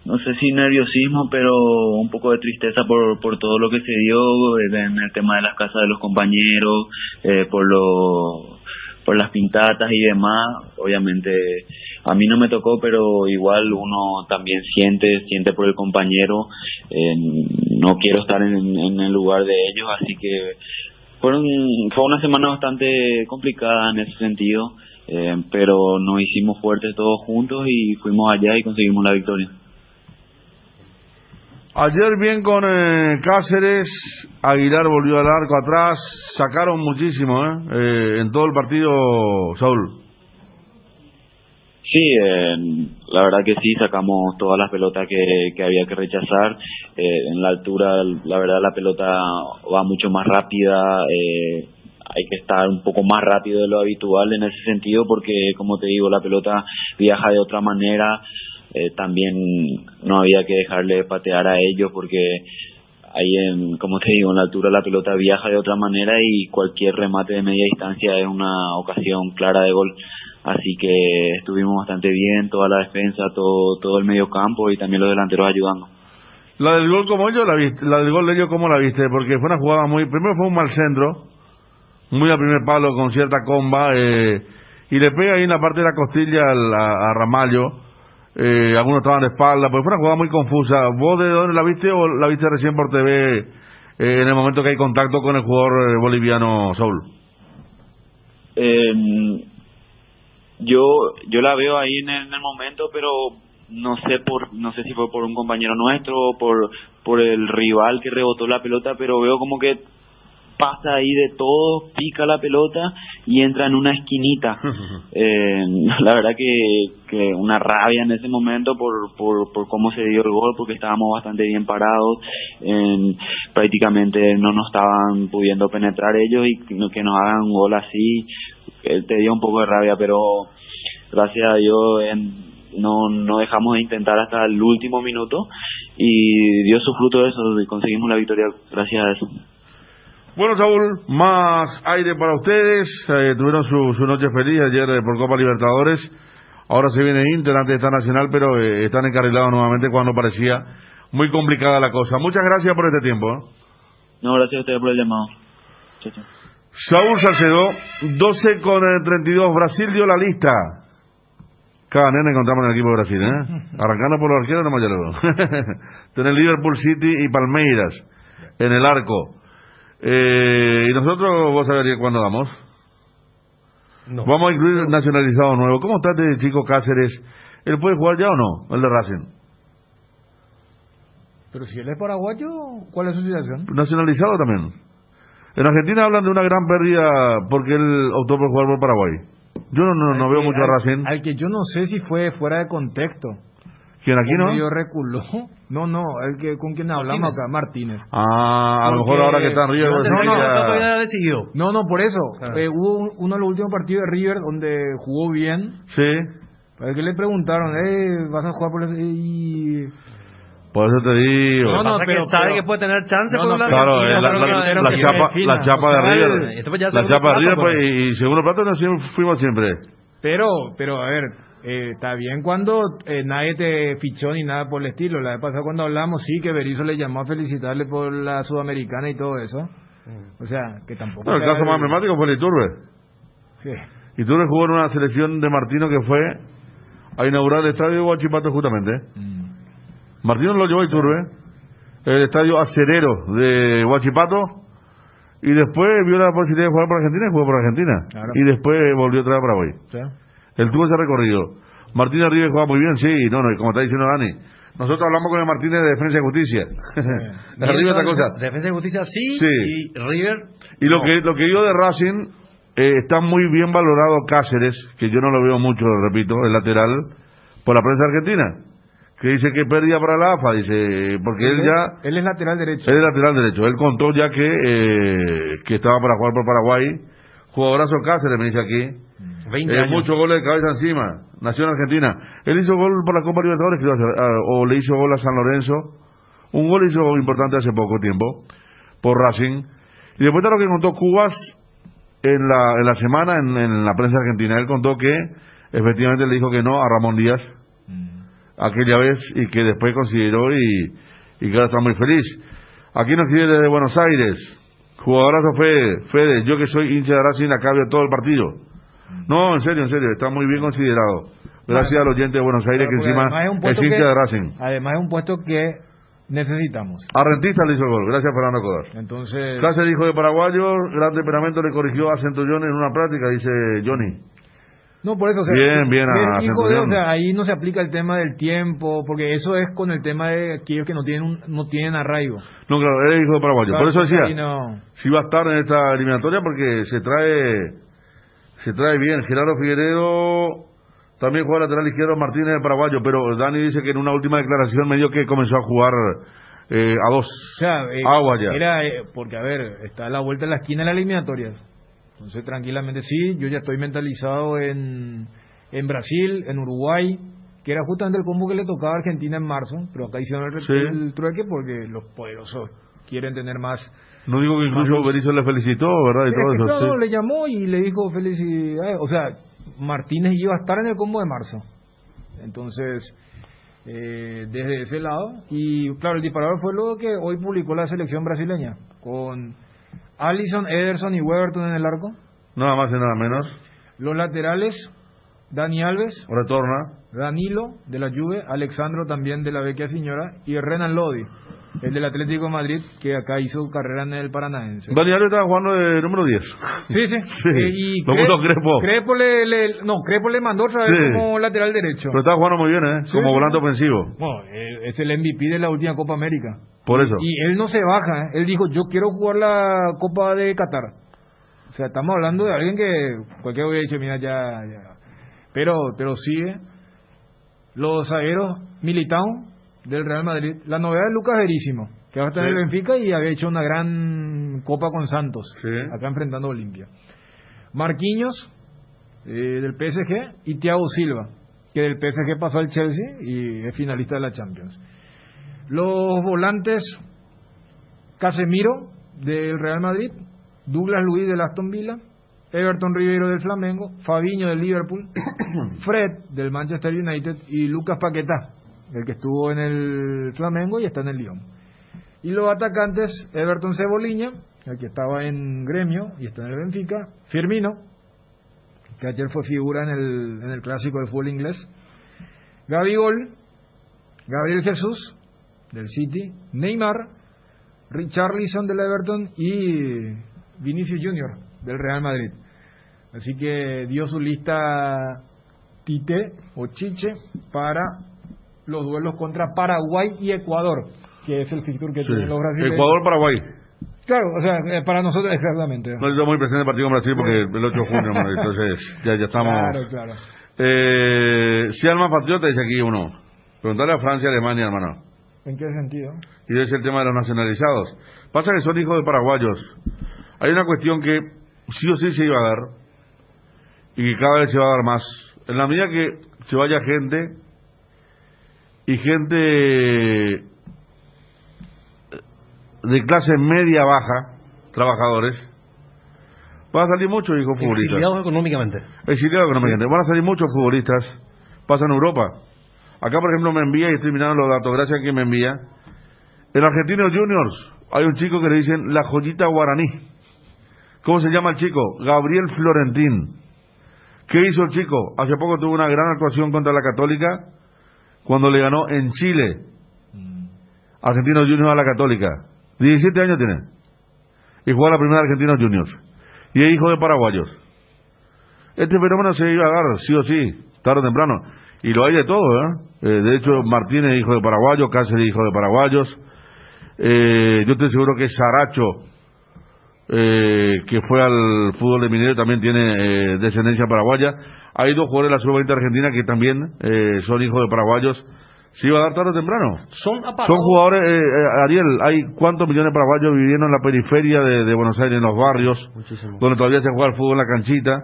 no sé si nerviosismo, pero un poco de tristeza por todo lo que se dio en el tema de las casas de los compañeros, por las pintatas y demás. Obviamente a mí no me tocó, pero igual uno también siente por el compañero. No quiero estar en el lugar de ellos, así que fue una semana bastante complicada en ese sentido, pero nos hicimos fuertes todos juntos y fuimos allá y conseguimos la victoria. Ayer bien con Cáceres, Aguilar volvió al arco atrás, sacaron muchísimo en todo el partido, Saúl. Sí, la verdad que sí, sacamos todas las pelotas que había que rechazar. En la altura, la verdad, la pelota va mucho más rápida, hay que estar un poco más rápido de lo habitual en ese sentido, porque, como te digo, la pelota viaja de otra manera. También no había que dejarle patear a ellos, porque ahí, como te digo, en la altura la pelota viaja de otra manera y cualquier remate de media distancia es una ocasión clara de gol. Así que estuvimos bastante bien, toda la defensa, todo el medio campo y también los delanteros ayudando. La del gol, ¿cómo la viste? La del gol de ellos, ¿cómo la viste? Porque fue una jugada primero fue un mal centro, muy al primer palo con cierta comba, y le pega ahí en la parte de la costilla a Ramallo. Algunos estaban de espalda, pues fue una jugada muy confusa. ¿Vos de dónde la viste o la viste recién por TV en el momento que hay contacto con el jugador boliviano, Saúl? Yo la veo ahí en el momento, pero no sé si fue por un compañero nuestro o por el rival que rebotó la pelota, pero veo como que pasa ahí de todo, pica la pelota y entra en una esquinita. La verdad que una rabia en ese momento por cómo se dio el gol, porque estábamos bastante bien parados, prácticamente no nos estaban pudiendo penetrar ellos, y que nos hagan un gol así, te dio un poco de rabia, pero gracias a Dios no dejamos de intentar hasta el último minuto y dio su fruto eso, y conseguimos la victoria gracias a eso. Bueno, Saúl, más aire para ustedes. Tuvieron su noche feliz ayer por Copa Libertadores. Ahora se viene Inter, antes está Nacional, pero están encarrilados nuevamente cuando parecía muy complicada la cosa. Muchas gracias por este tiempo. No, gracias a ustedes por el llamado. Chao, chao. Saúl Salcedo, 12:32. Brasil dio la lista. Cada nene encontramos en el equipo de Brasil, Arrancando por los arqueros, no ya lo veo. Tenés Liverpool, City y Palmeiras en el arco. Y nosotros, vos sabés cuándo damos. No. Vamos a incluir nacionalizado nuevo. ¿Cómo está este chico Cáceres? ¿Él puede jugar ya o no? El de Racing. Pero si él es paraguayo, ¿cuál es su situación? Nacionalizado también. En Argentina hablan de una gran pérdida porque él optó por jugar por Paraguay. Yo no veo mucho a Racing. Al que yo no sé si fue fuera de contexto. ¿Quién aquí no? Yo reculó. No, ¿con quién hablamos acá? Martínez. A lo mejor ahora que está en River. No, por eso. Hubo uno de los últimos partidos de River donde jugó bien. Sí. ¿Para qué le preguntaron? ¿Vas a jugar por eso? Y... Por eso te digo. Pero sabe que puede tener chance por la claro, la chapa de River. La chapa de River, pues, y segundo plato fuimos siempre. Pero a ver, está bien cuando nadie te fichó ni nada por el estilo. La vez pasada cuando hablamos, sí, que Berizzo le llamó a felicitarle por la Sudamericana y todo eso. O sea, que tampoco... No, el caso más emblemático fue el Iturbe. Sí. Iturbe jugó en una selección de Martino que fue a inaugurar el estadio de Huachipato justamente. Martino lo llevó a Iturbe, el estadio Acerero de Huachipato, y después vio la posibilidad de jugar por Argentina y jugó por Argentina. Claro. Y después volvió otra vez a Paraguay. ¿Sí? Él tuvo ese recorrido. Martínez River juega muy bien, sí, no, como está diciendo Dani. Nosotros hablamos con el Martínez de Defensa y Justicia. River otra cosa. Defensa y Justicia sí, y River. Y no. lo que yo de Racing, está muy bien valorado Cáceres, que yo no lo veo mucho, repito, el lateral, por la prensa argentina. Que dice que perdía para la AFA, dice, porque él es lateral derecho. Él es lateral derecho. Él contó ya que estaba para jugar por Paraguay. Jugadorazo Cáceres, me dice aquí. 20 años. Muchos goles de cabeza encima. Nació en Argentina. Él hizo gol por la Copa Libertadores, o le hizo gol a San Lorenzo, Un gol hizo importante hace poco tiempo por Racing. Y después de lo que contó Cubas en la semana en la prensa argentina, él contó que efectivamente le dijo que no a Ramón Díaz aquella vez y que después consideró y que ahora está muy feliz. Aquí nos escribe desde Buenos Aires. Jugadorazo Fede, yo que soy hincha de Racing, acá veo todo el partido. No, en serio, está muy bien considerado. Gracias al oyente de Buenos Aires que encima es hincha de Racing. Además es un puesto que necesitamos. A Rentista le hizo el gol, gracias Fernando Codar. Entonces, Cáceres dijo de paraguayo, gran temperamento, le corrigió a Centurión en una práctica, dice Johnny. No, por eso, o sea, bien a o sea, ahí no se aplica el tema del tiempo, porque eso es con el tema de aquellos que no tienen arraigo. No, claro, él es hijo de paraguayo. Claro, por eso decía, no. si va a estar en esta eliminatoria porque se trae bien. Gerardo Figueredo también juega lateral izquierdo, Martínez de paraguayo, pero Dani dice que en una última declaración medio que comenzó a jugar a dos. O sea, agua ya. Porque, a ver, está a la vuelta de la esquina de las eliminatorias. Entonces, tranquilamente, sí, yo ya estoy mentalizado en Brasil, en Uruguay, que era justamente el combo que le tocaba a Argentina en marzo, pero acá hicieron el trueque porque los poderosos quieren tener más. No digo que incluso Berizzo le felicitó, ¿verdad? Y todo eso. Claro, le llamó y le dijo felicidades. O sea, Martínez iba a estar en el combo de marzo. Entonces, desde ese lado. Y claro, el disparador fue lo que hoy publicó la selección brasileña, con Alisson, Ederson y Weberton en el arco. Nada más y nada menos. Los laterales, Dani Alves. Retorna. Danilo, de la Juve. Alexandro, también de la Vecchia Signora. Y Renan Lodi, el del Atlético de Madrid, que acá hizo carrera en el Paranaense. Dani Alves estaba jugando de número 10. Sí. Y Crepo le mandó otra vez como lateral derecho. Pero estaba jugando muy bien, como volante ofensivo. Bueno, es el MVP de la última Copa América. Por eso. Y él no se baja, Él dijo, yo quiero jugar la Copa de Qatar. O sea, estamos hablando de alguien que cualquiera hubiera dicho, mira, ya. Pero sigue. Los zagueros, Militao, del Real Madrid. La novedad es Lucas Verísimo, que va a estar en el Benfica y había hecho una gran Copa con Santos, acá enfrentando a Olimpia. Marquinhos, del PSG, y Thiago Silva, que del PSG pasó al Chelsea y es finalista de la Champions. Los volantes, Casemiro, del Real Madrid, Douglas Luiz, del Aston Villa, Everton Ribeiro, del Flamengo, Fabinho, del Liverpool, Fred, del Manchester United, y Lucas Paquetá, el que estuvo en el Flamengo y está en el Lyon. Y los atacantes, Everton Cebolinha, el que estaba en Gremio y está en el Benfica, Firmino, que ayer fue figura en el clásico del fútbol inglés, Gabigol, Gabriel Jesús, del City, Neymar, Richarlison, del Everton, y Vinicius Junior, del Real Madrid. Así que dio su lista Tite o Chiche para los duelos contra Paraguay y Ecuador, que es el fixture que tienen los brasileños. Ecuador-Paraguay. Claro, o sea, para nosotros exactamente. No, yo muy presente el partido con Brasil porque el 8 de junio, entonces ya estamos. Claro. Si alma patriota, dice aquí uno. Preguntarle a Francia y Alemania, hermano. ¿En qué sentido? Y es el tema de los nacionalizados. Pasa que son hijos de paraguayos. Hay una cuestión que sí o sí se iba a dar y que cada vez se va a dar más. En la medida que se vaya gente y gente de clase media baja, trabajadores, van a salir muchos hijos futbolistas. Exiliados económicamente. Van a salir muchos futbolistas. Pasa en Europa. Acá, por ejemplo, me envía, y estoy mirando los datos, gracias a quien me envía. En Argentinos Juniors hay un chico que le dicen la joyita guaraní. ¿Cómo se llama el chico? Gabriel Florentín. ¿Qué hizo el chico? Hace poco tuvo una gran actuación contra la Católica cuando le ganó en Chile. Argentinos Juniors a la Católica. 17 años tiene. Y juega la primera Argentinos Juniors. Y es hijo de paraguayos. Este fenómeno se iba a dar, sí o sí, tarde o temprano. Y lo hay de todo, de hecho, Martínez hijo de paraguayos, Cáceres hijo de paraguayos. Yo estoy seguro que Saracho, que fue al fútbol de Minero, también tiene descendencia paraguaya. Hay dos jugadores de la sub-20 argentina que también son hijos de paraguayos. Se iba a dar tarde o temprano. Son jugadores, Ariel, hay cuántos millones de paraguayos viviendo en la periferia de Buenos Aires, en los barrios, donde todavía se juega el fútbol en la canchita,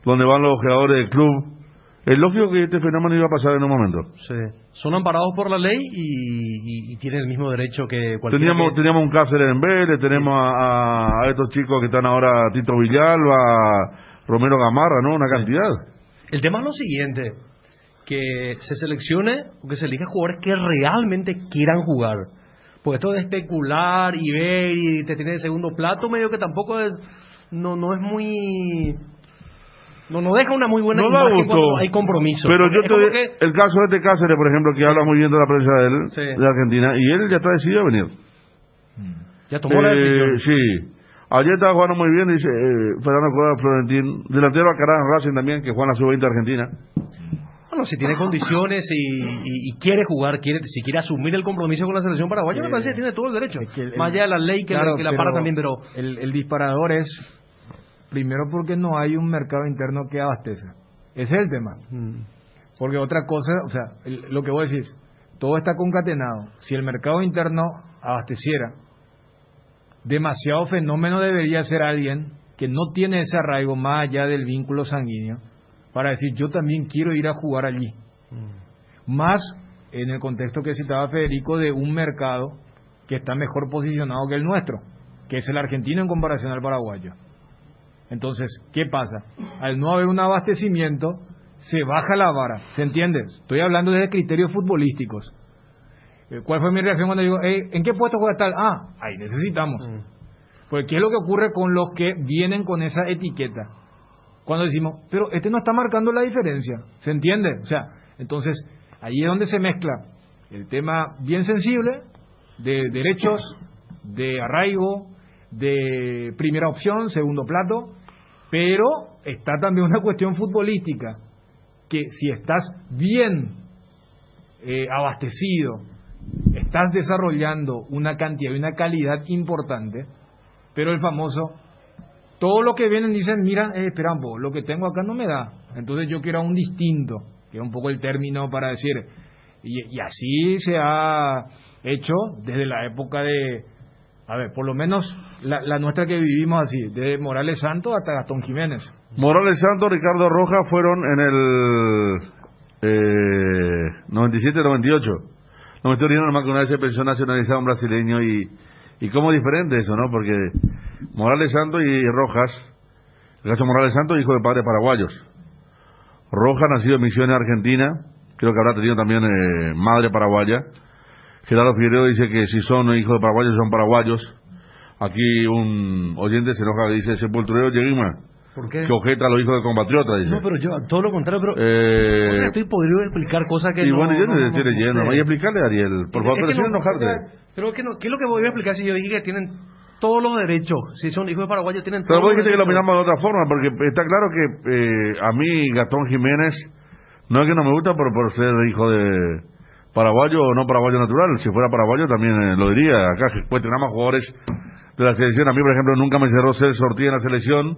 donde van los jugadores del club. Es lógico que este fenómeno iba a pasar en un momento. Sí. Son amparados por la ley y tienen el mismo derecho que cualquiera. Teníamos un Cáceres en Vélez, tenemos a estos chicos que están ahora, Tito Villalba, Romero Gamarra, ¿no? Una cantidad. El tema es lo siguiente, que se seleccione o que se elija jugadores que realmente quieran jugar. Porque esto de especular y ver y te tiene de segundo plato, medio que tampoco es, no es muy... No deja una muy buena imagen cuando hay compromiso. Pero el caso de este Cáceres, por ejemplo, que habla muy bien de la prensa de él, sí, de Argentina, y él ya está decidido a venir. Ya tomó la decisión. Sí. Ayer estaba jugando muy bien, dice Fernando Cueva Florentín, delantero Alcaraz en Racing también, que juega en la sub-20 de Argentina. Bueno, si tiene condiciones y quiere jugar, si quiere asumir el compromiso con la selección paraguaya, me parece que tiene todo el derecho. Más allá de la ley que la para también, pero... El disparador es, primero porque no hay un mercado interno que abastece. Ese es el tema. Porque otra cosa, o sea, lo que vos decís, todo está concatenado. Si el mercado interno abasteciera, demasiado fenómeno debería ser alguien que no tiene ese arraigo más allá del vínculo sanguíneo para decir yo también quiero ir a jugar allí. Más en el contexto que citaba Federico de un mercado que está mejor posicionado que el nuestro, que es el argentino en comparación al paraguayo. Entonces, ¿qué pasa? Al no haber un abastecimiento, se baja la vara, ¿se entiende? Estoy hablando de criterios futbolísticos. ¿Cuál fue mi reacción cuando digo, ¿en qué puesto juega tal? Ahí necesitamos. Porque ¿qué es lo que ocurre con los que vienen con esa etiqueta? Cuando decimos, pero este no está marcando la diferencia, ¿se entiende? O sea, entonces, ahí es donde se mezcla el tema bien sensible de derechos, de arraigo, de primera opción, segundo plato, pero está también una cuestión futbolística, que si estás bien abastecido, estás desarrollando una cantidad y una calidad importante, pero el famoso, todos los que vienen dicen, mira, espera un poco, lo que tengo acá no me da, entonces yo quiero un distinto, que es un poco el término para decir, y así se ha hecho desde la época de, a ver, por lo menos la nuestra que vivimos así, de Morales Santos hasta Gastón Jiménez. Morales Santos, Ricardo Rojas fueron en el 97-98. No me estoy olvidando nomás que una vez se pensó nacionalizar un brasileño y cómo diferente eso, ¿no? Porque Morales Santos y Rojas, el caso Morales Santos, hijo de padres paraguayos. Rojas, nacido en Misiones, Argentina, creo que habrá tenido también madre paraguaya. Gerardo Figueredo dice que si son hijos de paraguayos, son paraguayos. Aquí un oyente se enoja, dice Sepulturero Yeguima. ¿Por qué? Que objeta a los hijos de compatriotas, dice. No, pero yo, todo lo contrario, pero... o sea, estoy podrido explicar cosas que y no... bueno, yo no estoy leyendo, sé. voy a explicarle a Ariel, por favor, pero sin enojarte. Pero ¿qué es lo que voy a explicar si yo dije que tienen todos los derechos? Si son hijos de paraguayos, tienen pero todos los derechos. Pero vos dijiste que lo miramos de otra forma, porque está claro que a mí Gastón Jiménez, no es que no me gusta por ser hijo de paraguayo o no paraguayo natural. Si fuera paraguayo también lo diría. Acá pues tenemos jugadores de la selección. A mí, por ejemplo, nunca me cerró ser sortida en la selección.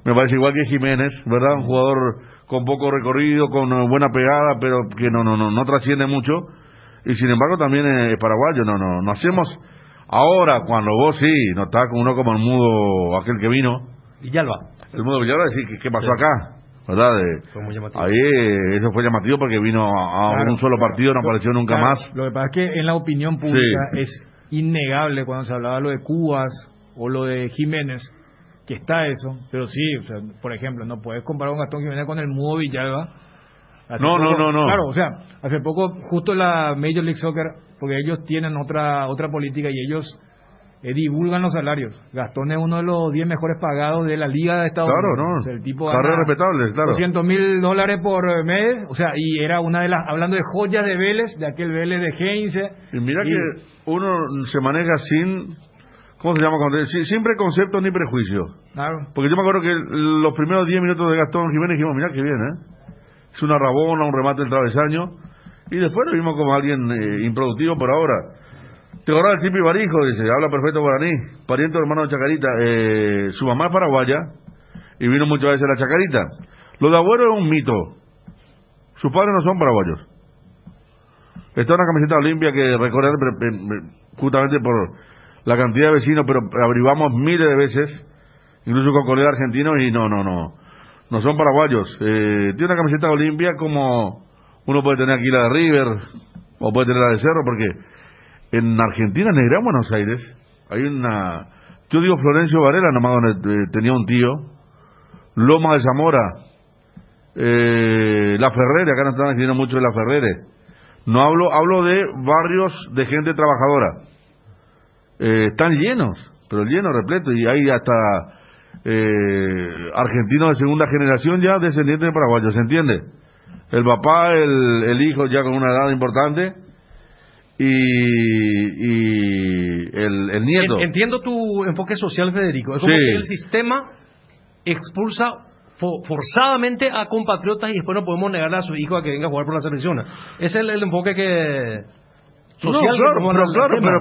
Me parece igual que Jiménez, ¿verdad? Un jugador con poco recorrido, con buena pegada, pero que no trasciende mucho. Y sin embargo también es paraguayo. No hacemos... Ahora, cuando vos sí, no estás con uno como el mudo, aquel que vino. Villalba. El mudo Villalba, decir, ¿qué pasó acá? ¿Verdad? Fue muy llamativo. Ahí eso fue llamativo porque vino a un solo partido, no apareció nunca más. Lo que pasa es que en la opinión pública es innegable cuando se hablaba lo de Cubas o lo de Jiménez, que está eso, pero sí, o sea, por ejemplo, no puedes comparar a Gastón Jiménez con el mudo Villalba. No. Claro, o sea, hace poco, justo la Major League Soccer, porque ellos tienen otra política y ellos divulgan los salarios. Gastón es uno de los 10 mejores pagados de la Liga de Estados Unidos. Claro, O sea, el tipo carrera respetable, claro. $200,000 por mes, o sea, y era una de las, hablando de joyas de Vélez, de aquel Vélez de Heinze. Y mira que uno se maneja sin... ¿Cómo se llama? Sin preconceptos ni prejuicios. Claro. Porque yo me acuerdo que los primeros 10 minutos de Gastón Jiménez dijimos, mira qué bien, es una rabona, un remate del travesaño, y después lo vimos como alguien improductivo por ahora. Te acordás del Chipi Barijo, dice, habla perfecto guaraní, pariente hermano de Chacarita, su mamá es paraguaya, y vino muchas veces a la Chacarita. Lo de Agüero es un mito, sus padres no son paraguayos. Está una camiseta Olimpia que recorrer justamente por la cantidad de vecinos, pero abrivamos miles de veces, incluso con colegas argentinos, y no no son paraguayos. Tiene una camiseta Olimpia como uno puede tener aquí la de River o puede tener la de Cerro, porque en Argentina, en el Gran Buenos Aires, hay una... Yo digo Florencio Varela, nomás donde tenía un tío, Loma de Zamora, La Ferrere, acá no están escribiendo mucho de La Ferrere. No hablo de barrios de gente trabajadora. Están llenos, pero llenos, repletos, y hay hasta argentinos de segunda generación ya descendientes de paraguayos, ¿se entiende? El papá, el hijo ya con una edad importante y el nieto. Entiendo tu enfoque social, Federico. Es como que el sistema expulsa forzadamente a compatriotas y después no podemos negarle a su hijo a que venga a jugar por la selección. Ese es el enfoque que social.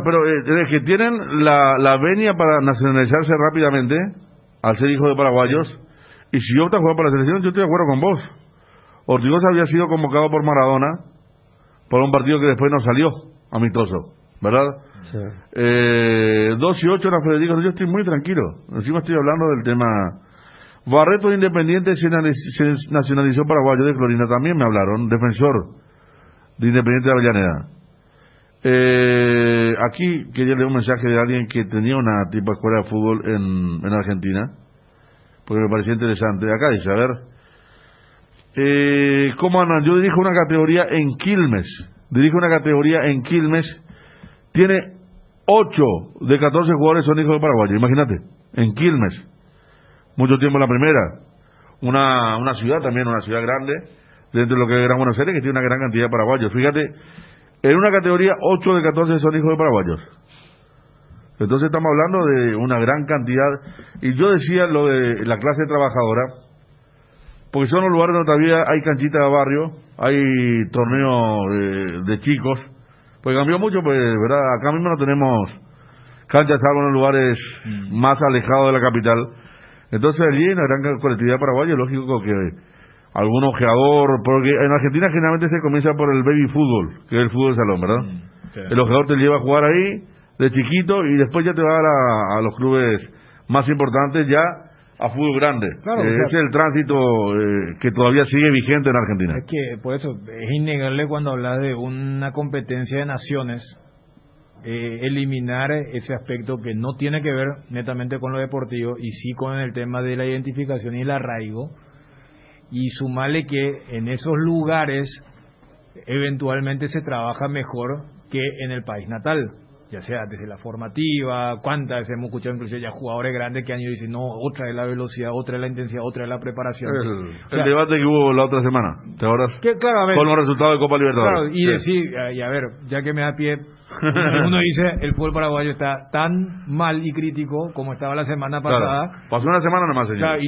Pero es que tienen la venia para nacionalizarse rápidamente al ser hijos de paraguayos. Y si yo opto a jugar por la selección, yo estoy de acuerdo con vos. Ortigosa había sido convocado por Maradona por un partido que después no salió amistoso, ¿verdad? Sí. 2 y 8 era Federico. Yo estoy muy tranquilo. Encima estoy hablando del tema. Barreto de Independiente se nacionalizó paraguayo de Clorina, también me hablaron. Defensor de Independiente de Avellaneda. Aquí quería leer un mensaje de alguien que tenía una tipo de escuela de fútbol en Argentina, porque me parecía interesante. Acá dice, a ver, ¿cómo andan? Yo dirijo una categoría en Quilmes, tiene 8 de 14 jugadores son hijos de paraguayos, imagínate, en Quilmes, mucho tiempo en la primera, una ciudad también, una ciudad grande, dentro de lo que es Gran Buenos Aires, que tiene una gran cantidad de paraguayos, fíjate. En una categoría, 8 de 14 son hijos de paraguayos. Entonces estamos hablando de una gran cantidad. Y yo decía lo de la clase trabajadora, porque son los lugares donde todavía hay canchitas de barrio, hay torneos de chicos. Pues cambió mucho, pues, ¿verdad? Acá mismo no tenemos canchas, salvo en los lugares más alejados de la capital. Entonces allí hay una gran colectividad paraguaya, es lógico que algún ojeador, porque en Argentina generalmente se comienza por el baby fútbol, que es el fútbol de salón, ¿verdad? Sí. El ojeador te lleva a jugar ahí de chiquito y después ya te va a los clubes más importantes, ya a fútbol grande. Claro, ese es el tránsito que todavía sigue vigente en Argentina. Es que por eso es innegable cuando hablas de una competencia de naciones, eliminar ese aspecto que no tiene que ver netamente con lo deportivo y sí con el tema de la identificación y el arraigo. Y sumarle que en esos lugares eventualmente se trabaja mejor que en el país natal, ya sea desde la formativa. Cuántas veces hemos escuchado incluso ya jugadores grandes que han ido y dicen, no, otra es la velocidad, otra es la intensidad, otra es la preparación. El debate que hubo la otra semana, ¿te acuerdas? Claro, a ver, con los resultados de Copa Libertadores. Claro, y decir, y a ver, ya que me da pie, uno dice, el fútbol paraguayo está tan mal y crítico como estaba la semana pasada. Claro, pasó una semana nomás, señor. Claro, y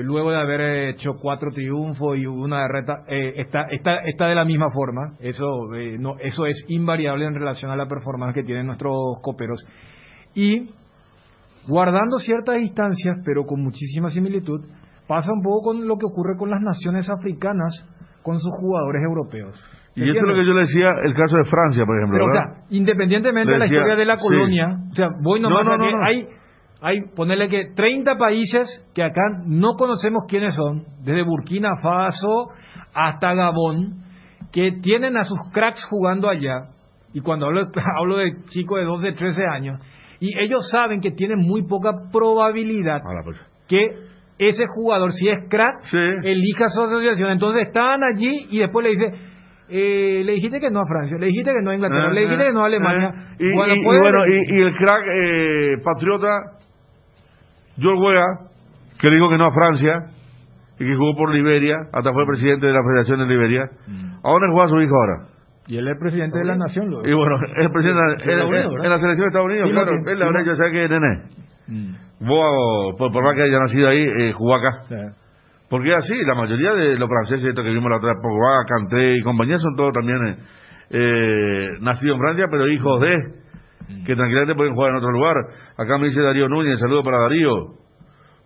luego de haber hecho 4 triunfos y una derrota, está de la misma forma. Eso es invariable en relación a la performance que tienen nuestros coperos. Y guardando ciertas distancias, pero con muchísima similitud, pasa un poco con lo que ocurre con las naciones africanas, con sus jugadores europeos. Y esto es lo que yo le decía, el caso de Francia, por ejemplo. Pero, o sea, independientemente de la historia de la colonia, sí. O sea, voy nomás a que hay, ponerle que 30 países que acá no conocemos quiénes son, desde Burkina Faso hasta Gabón, que tienen a sus cracks jugando allá. Y cuando hablo de chicos de 12, 13 años, y ellos saben que tienen muy poca probabilidad que ese jugador, si es crack, elija su asociación. Entonces están allí y después le dice, le dijiste que no a Francia, le dijiste que no a Inglaterra, le dijiste que no a Alemania. Y el crack patriota George Weah, que le dijo que no a Francia y que jugó por Liberia, hasta fue presidente de la Federación de Liberia. ¿A dónde juega su hijo ahora? Y él es presidente de la nación. Y bueno, es presidente en la selección de Estados Unidos, claro. Él la verdad, yo sé que nene. Vos, por más que haya nacido ahí, jugó acá. Sí. Porque es así, la mayoría de los franceses, estos que vimos la otra vez, Pogba, Kanté y compañía, son todos también nacidos en Francia, pero hijos de, que tranquilamente pueden jugar en otro lugar. Acá me dice Darío Núñez, saludo para Darío.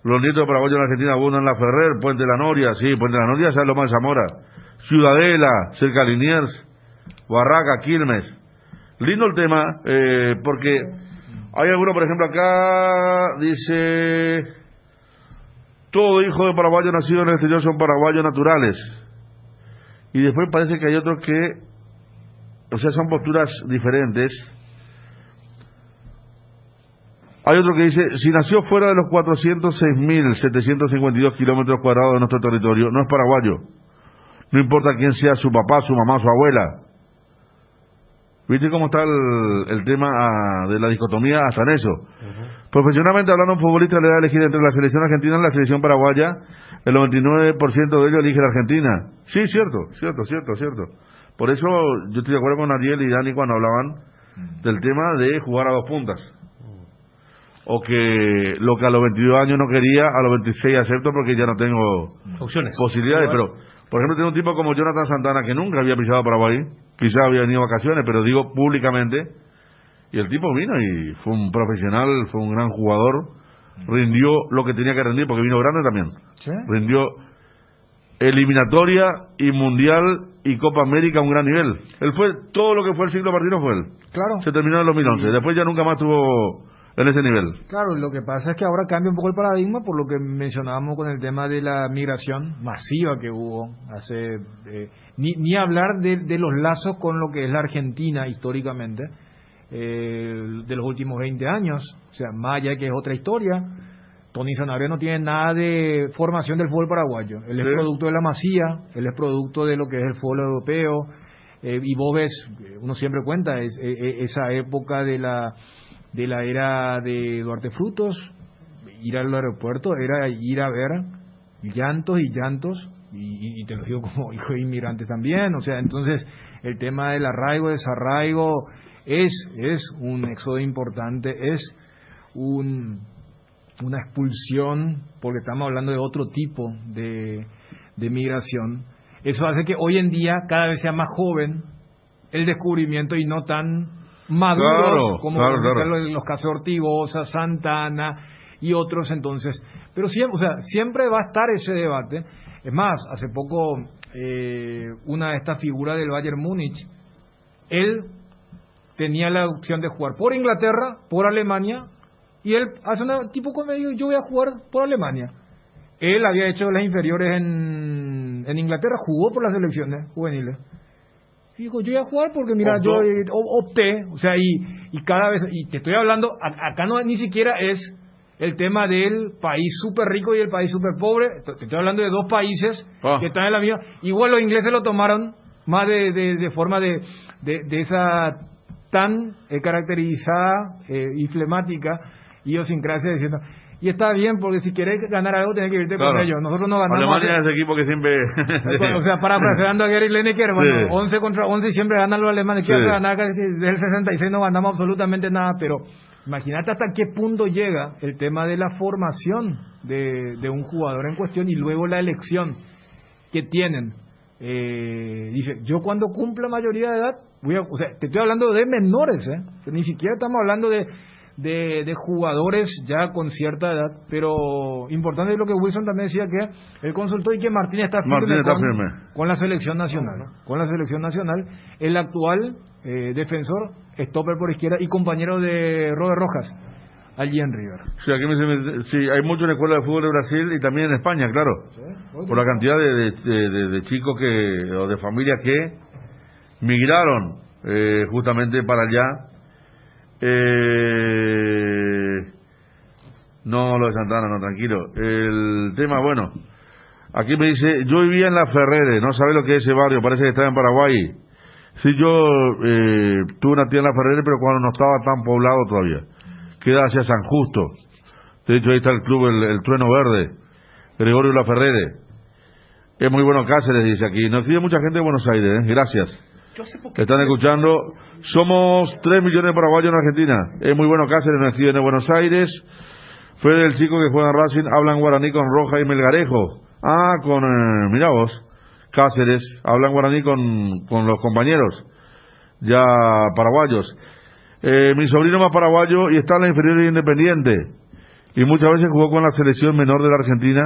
Los nietos de paraguayos en Argentina abundan en La Ferrer, Puente de la Noria, sí, Puente de la Noria, San Loma de Zamora, Ciudadela, cerca de Liniers, Barraca, Quilmes. Lindo el tema, porque hay alguno, por ejemplo, acá dice todo hijo de paraguayo nacido en el exterior son paraguayos naturales. Y después parece que hay otros que, o sea, son posturas diferentes. Hay otro que dice, si nació fuera de los 406.752 kilómetros cuadrados de nuestro territorio, no es paraguayo. No importa quién sea su papá, su mamá, su abuela. ¿Viste cómo está el tema de la dicotomía hasta en eso? Profesionalmente hablando, un futbolista le da a elegir entre la selección argentina y la selección paraguaya. El 99% de ellos elige la Argentina. Sí, cierto. Por eso yo estoy de acuerdo con Ariel y Dani cuando hablaban del tema de jugar a dos puntas. O que lo que a los 22 años no quería, a los 26 acepto porque ya no tengo posibilidades. Pero, por ejemplo, tengo un tipo como Jonathan Santana que nunca había pisado Paraguay, quizás había venido a vacaciones, pero digo públicamente, y el tipo vino y fue un profesional, fue un gran jugador, rindió lo que tenía que rendir porque vino grande también. ¿Sí? Rindió eliminatoria y mundial y Copa América a un gran nivel. Él fue, todo lo que fue el ciclo partino fue él. Claro. Se terminó en el 2011, después ya nunca más tuvo en ese nivel. Claro, lo que pasa es que ahora cambia un poco el paradigma por lo que mencionábamos con el tema de la migración masiva que hubo hace ni hablar de los lazos con lo que es la Argentina históricamente de los últimos 20 años, o sea, más allá que es otra historia. Tony Sanabria no tiene nada de formación del fútbol paraguayo, él es producto de la Masía, él es producto de lo que es el fútbol europeo, y vos ves, uno siempre cuenta esa época de la era de Duarte Frutos, ir al aeropuerto era ir a ver llantos y llantos, y te lo digo como hijo de inmigrantes también, o sea, entonces el tema del arraigo, desarraigo es un éxodo importante, es una expulsión, porque estamos hablando de otro tipo de migración. Eso hace que hoy en día cada vez sea más joven el descubrimiento y no tan maduros como los casos de Ortigosa, Santana y otros. Entonces, pero siempre va a estar ese debate. Es más, hace poco una de estas figuras del Bayern Múnich, él tenía la opción de jugar por Inglaterra, por Alemania, y él hace un tipo como me dijo, yo voy a jugar por Alemania. Él había hecho las inferiores en Inglaterra, jugó por las selecciones juveniles. Y dijo, yo voy a jugar porque mira, yo opté, o sea, y cada vez, y te estoy hablando, acá no ni siquiera es el tema del país súper rico y el país súper pobre, te estoy hablando de dos países que están en la misma, igual los ingleses lo tomaron más de forma de esa tan caracterizada y flemática idiosincrasia diciendo, y está bien porque si quieres ganar algo tenés que irte con ellos, nosotros no ganamos. Alemania es ese equipo que siempre o sea, parafraseando a Gary Lineker, bueno, 11 contra 11 y siempre ganan los alemanes, que ganar casi desde el 66 no ganamos absolutamente nada, pero imagínate hasta qué punto llega el tema de la formación de un jugador en cuestión y luego la elección que tienen. Dice, yo cuando cumpla mayoría de edad o sea, te estoy hablando de menores, ni siquiera estamos hablando de jugadores ya con cierta edad, pero importante es lo que Wilson también decía, que él consultó y que Martín está firme con la selección nacional, con la selección nacional, el actual defensor, stopper por izquierda y compañero de Robert Rojas allí en River. Sí, aquí sí, hay mucho en la escuela de fútbol de Brasil y también en España, claro, por la cantidad de chicos o de familias que migraron justamente para allá. No, lo de Santana, no, tranquilo. El tema, bueno, aquí me dice, yo vivía en La Ferrere, no sabe lo que es ese barrio, parece que estaba en Paraguay. Sí, yo tuve una tía en La Ferrere, pero cuando no estaba tan poblado todavía. Queda hacia San Justo. De hecho, ahí está el club, el Trueno Verde, Gregorio La Ferrere. Es muy bueno Cáceres, dice aquí. Nos escribe mucha gente de Buenos Aires, gracias. Están escuchando. Somos 3 millones de paraguayos en Argentina. Es muy bueno Cáceres, nos escriben de Buenos Aires. Fue del chico que juega en Racing, hablan guaraní con Roja y Melgarejo. Mirá vos, Cáceres, hablan guaraní con los compañeros, ya paraguayos. Mi sobrino más paraguayo y está en la inferior y Independiente. Y muchas veces jugó con la selección menor de la Argentina,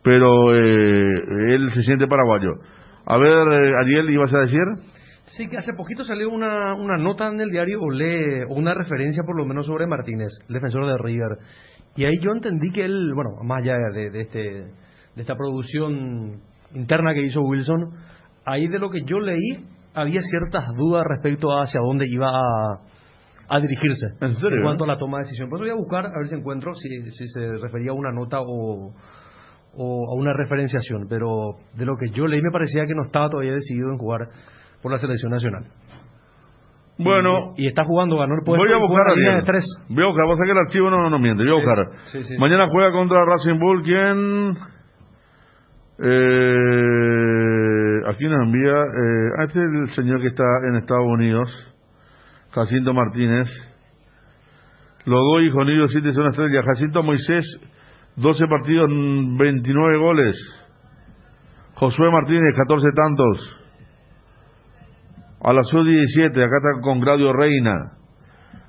pero él se siente paraguayo. A ver, Ariel, ¿ibas a decir? Sí, que hace poquito salió una nota en el diario Olé, o una referencia por lo menos sobre Martínez, el defensor de River, Y ahí yo entendí que él, bueno, más allá de esta producción interna que hizo Wilson, ahí de lo que yo leí, había ciertas dudas respecto a hacia dónde iba a dirigirse. ¿En serio? En cuanto a la toma de decisión. Por eso voy a buscar, a ver si encuentro, si se refería a una nota o a una referenciación. Pero de lo que yo leí me parecía que no estaba todavía decidido en jugar por la selección nacional. Bueno, y está jugando, ganó el puesto. Voy a buscar a línea de 3. Voy a buscar, vos sabés que el archivo no miente, voy a buscar. Sí. Mañana juega contra Racing Bull, ¿quién? Aquí nos envía, este es el señor que está en Estados Unidos, Jacinto Martínez. Los dos hijos niños 7 son estrellas. Jacinto Moisés, 12 partidos, 29 goles. Josué Martínez, 14 tantos. A la sub-17, acá está con Claudio Reina.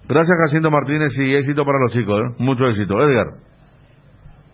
Gracias, Jacinto Martínez, y éxito para los chicos, mucho éxito. Edgar.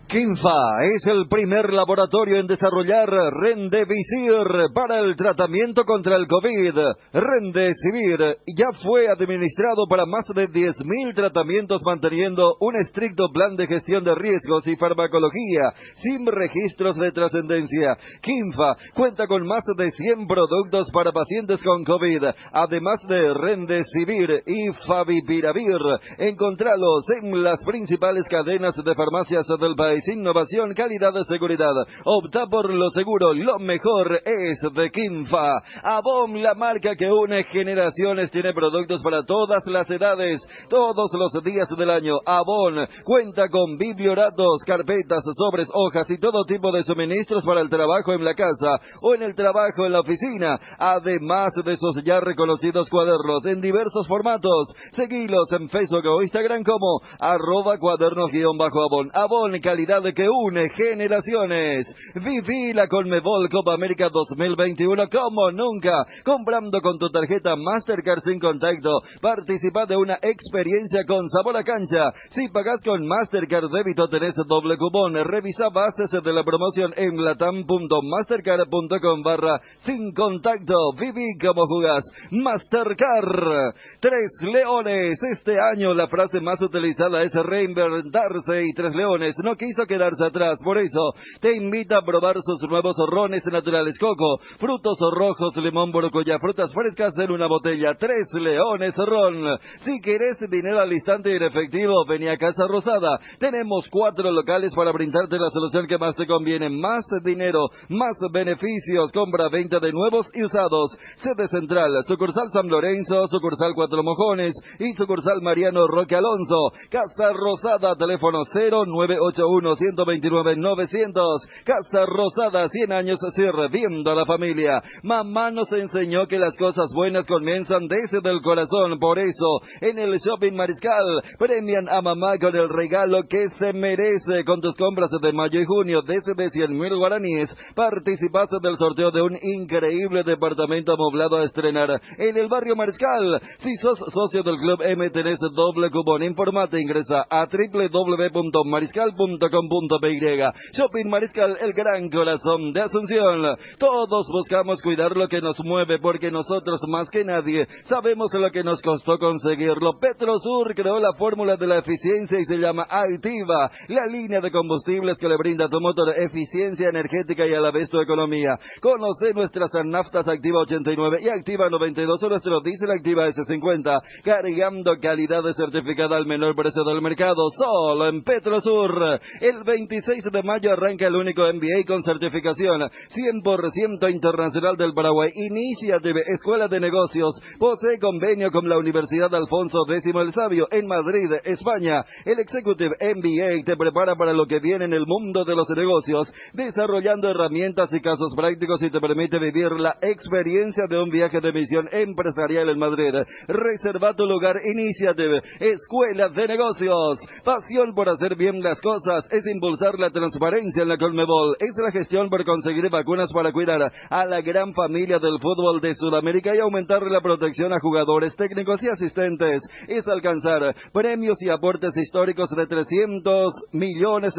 Kinfa es el primer laboratorio en desarrollar Remdesivir para el tratamiento contra el COVID. Remdesivir ya fue administrado para más de 10.000 tratamientos manteniendo un estricto plan de gestión de riesgos y farmacología sin registros de trascendencia. Kinfa cuenta con más de 100 productos para pacientes con COVID, además de Remdesivir y Favipiravir. Encontralos en las principales cadenas de farmacias del país. Innovación, calidad y seguridad. Opta por lo seguro, lo mejor es de Kinfa. Avon, la marca que une generaciones, tiene productos para todas las edades, todos los días del año. Avon cuenta con biblioratos, carpetas, sobres, hojas y todo tipo de suministros para el trabajo en la casa o en el trabajo en la oficina, además de sus ya reconocidos cuadernos en diversos formatos. Seguilos en Facebook o Instagram como @cuadernos_Avon. Avon, calidad que une generaciones. Viví la Conmebol Copa América 2021 como nunca. Comprando con tu tarjeta Mastercard sin contacto, participa de una experiencia con sabor a cancha. Si pagas con Mastercard débito tenés doble cupón. Revisa bases de la promoción en latam.mastercard.com/sin contacto. Viví como jugás. Mastercard. 3 leones. Este año la frase más utilizada es reinventarse y 3 leones no quiso quedarse atrás, por eso te invita a probar sus nuevos rones naturales coco, frutos rojos, limón, borocuyá, frutas frescas en una botella. 3 leones ron. Si querés dinero al instante y en efectivo, vení a Casa Rosada. Tenemos 4 locales para brindarte la solución que más te conviene. Más dinero, más beneficios. Compra, venta de nuevos y usados. Sede central, sucursal San Lorenzo, sucursal Cuatro Mojones y sucursal Mariano Roque Alonso. Casa Rosada, teléfono 0981-129-900. Casa Rosada, 100 años sirviendo a la familia. Mamá nos enseñó que las cosas buenas comienzan desde el corazón. Por eso, en el Shopping Mariscal, premian a mamá con el regalo que se merece. Con tus compras de mayo y junio, desde 100.000 guaraníes, participas del sorteo de un increíble departamento amoblado a estrenar en el barrio Mariscal. Si sos socio del Club M, tenés doble cupón. Informate, ingresa a www.mariscal.com.py. Shopping Mariscal, el gran corazón de Asunción. Todos buscamos cuidar lo que nos mueve, porque nosotros más que nadie sabemos lo que nos costó conseguirlo. Petrosur creó la fórmula de la eficiencia y se llama Activa, la línea de combustibles que le brinda a tu motor eficiencia energética y a la vez tu economía. Conoce nuestras naftas Activa 89 y Activa 92 o nuestro diésel Activa S50, cargando calidad certificada al menor precio del mercado, solo en Petrosur. El 26 de mayo arranca el único MBA con certificación 100% internacional del Paraguay. Initiative Escuela de Negocios posee convenio con la Universidad Alfonso X el Sabio en Madrid, España. El Executive MBA te prepara para lo que viene en el mundo de los negocios, desarrollando herramientas y casos prácticos, y te permite vivir la experiencia de un viaje de misión empresarial en Madrid. Reserva tu lugar. Initiative Escuela de Negocios, pasión por hacer bien las cosas. es impulsar la transparencia en la Conmebol, es la gestión por conseguir vacunas para cuidar a la gran familia del fútbol de Sudamérica y aumentar la protección a jugadores, técnicos y asistentes, es alcanzar premios y aportes históricos de $300 millones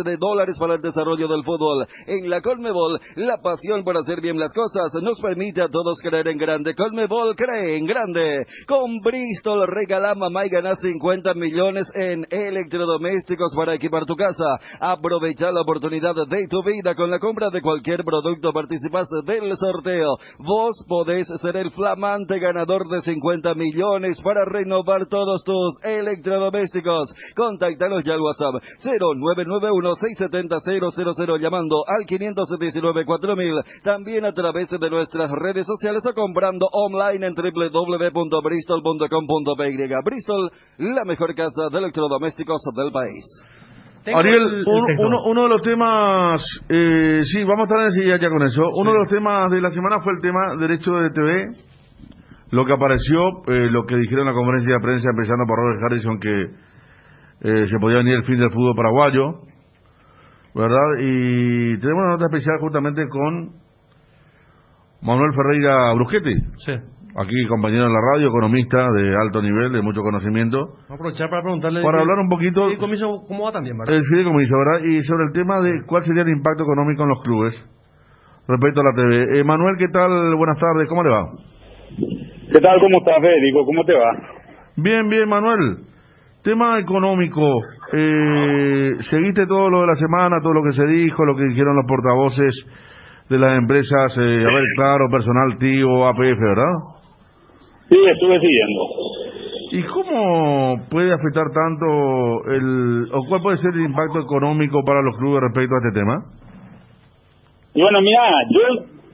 para el desarrollo del fútbol. En la Conmebol, la pasión por hacer bien las cosas nos permite a todos creer en grande. Conmebol cree en grande. Con Bristol regala mamá y gana 50 millones en electrodomésticos para equipar tu casa. Aprovecha la oportunidad de tu vida con la compra de cualquier producto. Participas del sorteo. Vos podés ser el flamante ganador de 50 millones para renovar todos tus electrodomésticos. Contáctanos ya al WhatsApp 0991-670-000 llamando al 519-4000. También a través de nuestras redes sociales o comprando online en www.bristol.com.py. Bristol, la mejor casa de electrodomésticos del país. Ariel, uno de los temas, sí, vamos a estar enseguida ya con eso. Uno de los temas de la semana fue el tema derecho de TV. Lo que apareció, lo que dijeron en la conferencia de prensa, empezando por Robert Harrison, que se podía venir el fin del fútbol paraguayo, ¿verdad? Y tenemos una nota especial justamente con Manuel Ferreira Bruschetti. Sí. Aquí compañero en la radio, economista de alto nivel, de mucho conocimiento. Vamos a aprovechar para preguntarle... Para hablar un poquito... ¿Cómo va también, verdad? El fideicomiso, ¿verdad? Y sobre el tema de cuál sería el impacto económico en los clubes respecto a la TV. Manuel, ¿qué tal? Buenas tardes, ¿cómo le va? ¿Qué tal? ¿Cómo estás, Federico? ¿Cómo te va? Bien, bien, Manuel. Tema económico. ¿Seguiste todo lo de la semana, todo lo que se dijo, lo que dijeron los portavoces de las empresas? A ver, claro, Personal, Tigo, APF, ¿verdad? Sí, estuve siguiendo. ¿Y cómo puede afectar tanto o cuál puede ser el impacto económico para los clubes respecto a este tema? Y bueno, mira,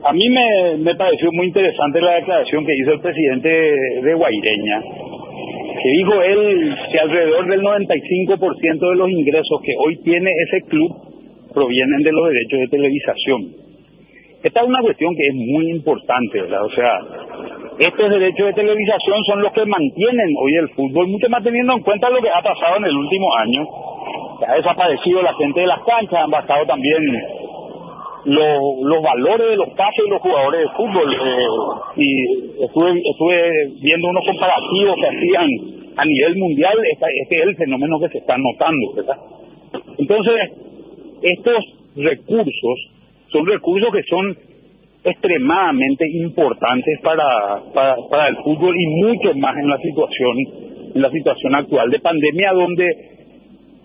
a mí me pareció muy interesante la declaración que hizo el presidente de Guaireña, que dijo él que alrededor del 95% de los ingresos que hoy tiene ese club provienen de los derechos de televisación. Esta es una cuestión que es muy importante, ¿verdad? O sea, estos derechos de televisación son los que mantienen hoy el fútbol, mucho más teniendo en cuenta lo que ha pasado en el último año. Ha desaparecido la gente de las canchas, han bajado también los valores de los pases de los jugadores de fútbol. Y estuve viendo unos comparativos que hacían a nivel mundial. Este es el fenómeno que se está notando, ¿verdad? Entonces, estos recursos son recursos que son extremadamente importantes para el fútbol y mucho más en la situación actual de pandemia, donde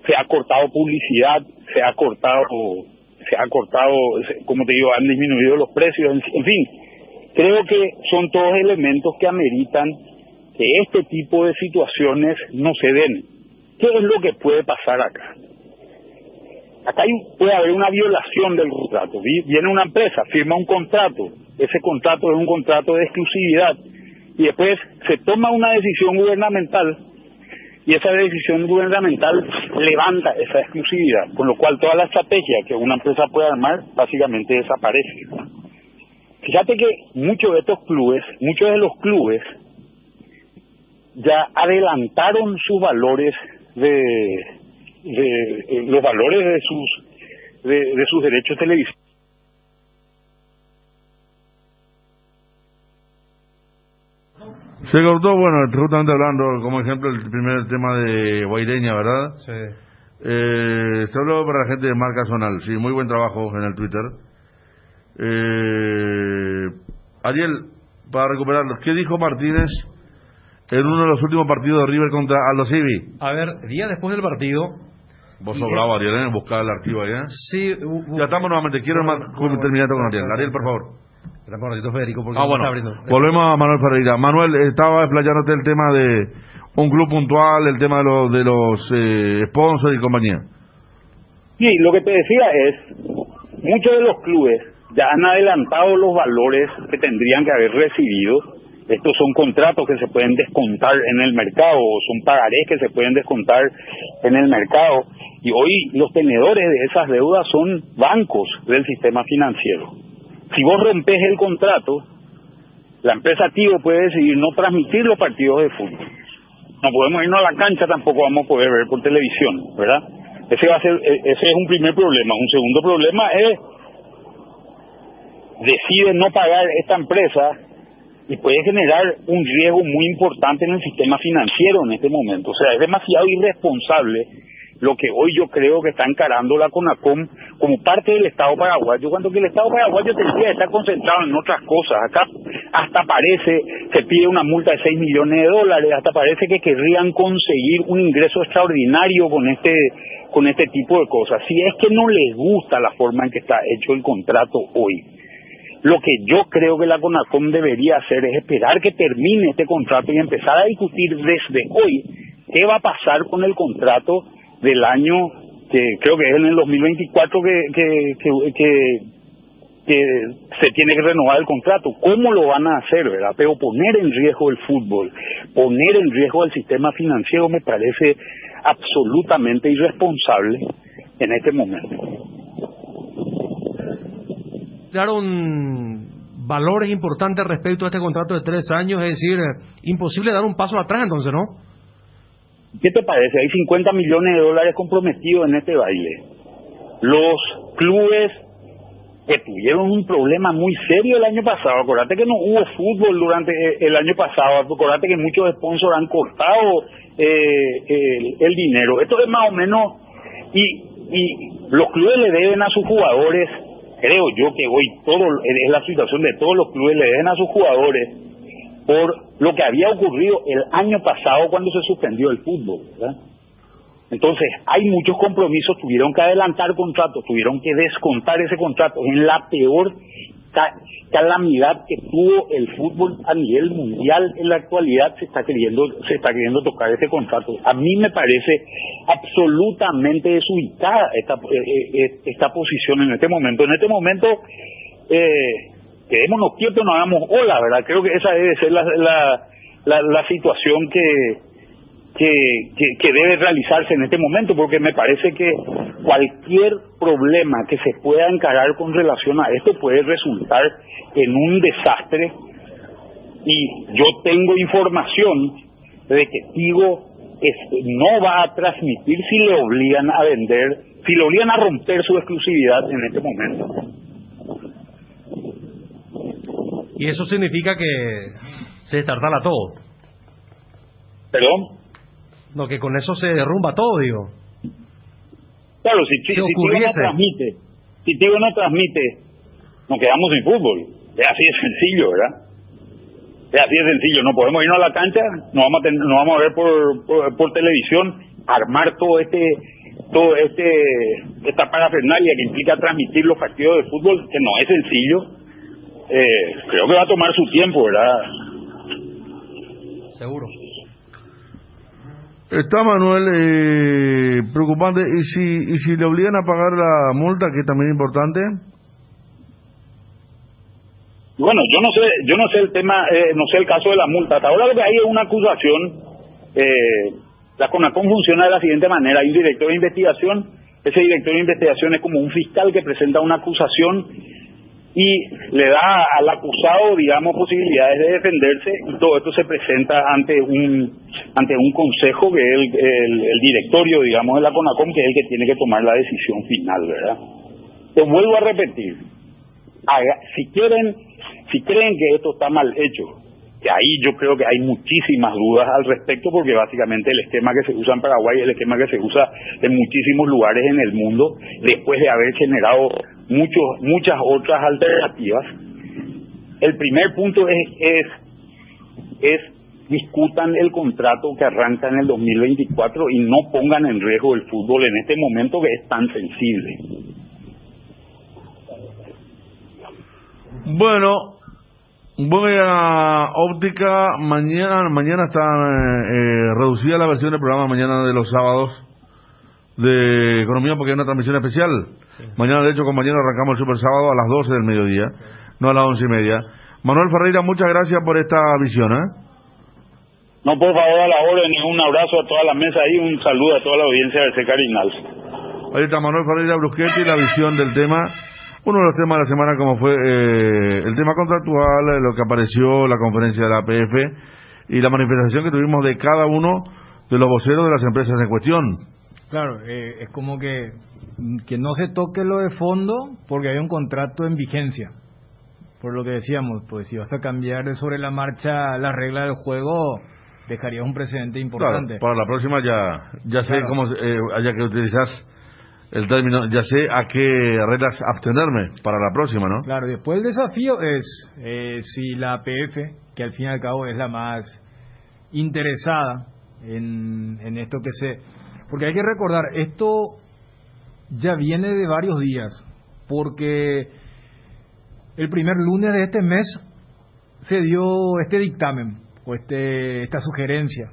se ha cortado publicidad, se ha cortado, como te digo, han disminuido los precios, en fin, creo que son todos elementos que ameritan que este tipo de situaciones no se den. ¿Qué es lo que puede pasar acá? Acá puede haber una violación del contrato. Viene una empresa, firma un contrato, ese contrato es un contrato de exclusividad, y después se toma una decisión gubernamental, y esa decisión gubernamental levanta esa exclusividad, con lo cual toda la estrategia que una empresa puede armar básicamente desaparece. Fíjate que muchos de los clubes ya adelantaron sus valores los valores de sus derechos televisivos. Se cortó, bueno, justamente hablando, como ejemplo, el primer tema de Guaireña, ¿verdad? Sí. Se habló para la gente de Marca Zonal, sí, muy buen trabajo en el Twitter. Ariel, para recuperarlo, ¿qué dijo Martínez en uno de los últimos partidos de River contra Aldo Civi? A ver, día después del partido... Vos sos bravo, Ariel, buscar el archivo ahí, ¿eh? Sí. Ya estamos nuevamente, quiero terminar con Ariel. Ariel, por favor. Espera un ratito, Federico, porque bueno, está abriendo. Volvemos a Manuel Ferreira. Manuel, estaba explayándote el tema de un club puntual, el tema de los sponsors y compañía. Sí, lo que te decía es, muchos de los clubes ya han adelantado los valores que tendrían que haber recibido. Estos son contratos que se pueden descontar en el mercado, o son pagarés que se pueden descontar en el mercado, y hoy los tenedores de esas deudas son bancos del sistema financiero. Si vos rompes el contrato, la empresa Tigo puede decidir no transmitir los partidos de fútbol. No podemos irnos a la cancha, tampoco vamos a poder ver por televisión, ¿verdad? Ese es un primer problema. Un segundo problema es, decide no pagar esta empresa y puede generar un riesgo muy importante en el sistema financiero en este momento. O sea, es demasiado irresponsable lo que hoy yo creo que está encarando la CONACOM como parte del Estado paraguayo, cuando que el Estado paraguayo tendría que estar concentrado en otras cosas. Acá hasta parece, se pide una multa de $6 millones, hasta parece que querrían conseguir un ingreso extraordinario con este tipo de cosas. Si es que no les gusta la forma en que está hecho el contrato hoy, lo que yo creo que la CONACOM debería hacer es esperar que termine este contrato y empezar a discutir desde hoy qué va a pasar con el contrato del año, que creo que es en el 2024 que se tiene que renovar el contrato. ¿Cómo lo van a hacer, verdad? Pero poner en riesgo el fútbol, poner en riesgo el sistema financiero me parece absolutamente irresponsable en este momento. Daron valores importantes respecto a este contrato de 3 años, es decir, imposible dar un paso atrás entonces, ¿no? ¿Qué te parece? Hay $50 millones comprometidos en este baile. Los clubes que tuvieron un problema muy serio el año pasado, acordate que no hubo fútbol durante el año pasado, acordate que muchos sponsors han cortado el dinero. Esto es más o menos, y los clubes le deben a sus jugadores, creo yo que hoy es la situación de todos los clubes, le deben a sus jugadores por lo que había ocurrido el año pasado cuando se suspendió el fútbol, ¿verdad? Entonces, hay muchos compromisos, tuvieron que adelantar contratos, tuvieron que descontar ese contrato. En la peor calamidad que tuvo el fútbol a nivel mundial en la actualidad se está queriendo tocar ese contrato. A mí me parece absolutamente desubicada esta posición en este momento. En este momento, quedémonos quietos, no hagamos ola, ¿verdad? Creo que esa debe ser la situación que debe realizarse en este momento, porque me parece que cualquier problema que se pueda encarar con relación a esto puede resultar en un desastre, y yo tengo información de que Tigo no va a transmitir si le obligan a vender, si le obligan a romper su exclusividad en este momento. Y eso significa que se destartala todo. ¿Perdón? No, que con eso se derrumba todo, digo. Claro, si Tigo no transmite, nos quedamos sin fútbol. Es así de sencillo, ¿verdad? Es así de sencillo. No podemos irnos a la cancha, nos vamos a ver por televisión, armar esta parafernalia que implica transmitir los partidos de fútbol, que no es sencillo. Creo que va a tomar su tiempo, ¿verdad? Seguro. Está, Manuel, preocupante. ¿Y si le obligan a pagar la multa, que es también importante? Bueno, yo no sé el tema, no sé el caso de la multa. Hasta ahora lo que hay es una acusación. La CONACOM funciona de la siguiente manera: hay un director de investigación. Ese director de investigación es como un fiscal que presenta una acusación y le da al acusado, digamos, posibilidades de defenderse, y todo esto se presenta ante un consejo, que es el directorio, digamos, de la CONACOM, que es el que tiene que tomar la decisión final, ¿verdad? Te vuelvo a repetir, si creen que esto está mal hecho, que ahí yo creo que hay muchísimas dudas al respecto, porque básicamente el esquema que se usa en Paraguay es el esquema que se usa en muchísimos lugares en el mundo, después de haber generado muchas otras alternativas. El primer punto es discutan el contrato que arranca en el 2024 y no pongan en riesgo el fútbol en este momento que es tan sensible. Bueno, buena óptica. Mañana está reducida la versión del programa mañana de los sábados de economía, porque hay una transmisión especial. Sí. Mañana, de hecho, compañeros, arrancamos el super sábado a las 12 del mediodía, no a las 11:30. Manuel Ferreira, muchas gracias por esta visión, No, por favor, a la orden, un abrazo a toda la mesa y un saludo a toda la audiencia de Secarinal. Ahí está Manuel Ferreira Bruschetti, la visión del tema. Uno de los temas de la semana, como fue el tema contractual, lo que apareció, la conferencia de la APF y la manifestación que tuvimos de cada uno de los voceros de las empresas en cuestión. Claro, es como que no se toque lo de fondo porque hay un contrato en vigencia. Por lo que decíamos, pues si vas a cambiar sobre la marcha la regla del juego, dejarías un precedente importante. Claro, para la próxima ya sé cómo, ya que utilizas el término, ya sé a qué reglas abstenerme para la próxima, ¿no? Claro, después el desafío es si la APF, que al fin y al cabo es la más interesada en esto que se... Porque hay que recordar, esto ya viene de varios días, porque el primer lunes de este mes se dio este dictamen, o esta sugerencia.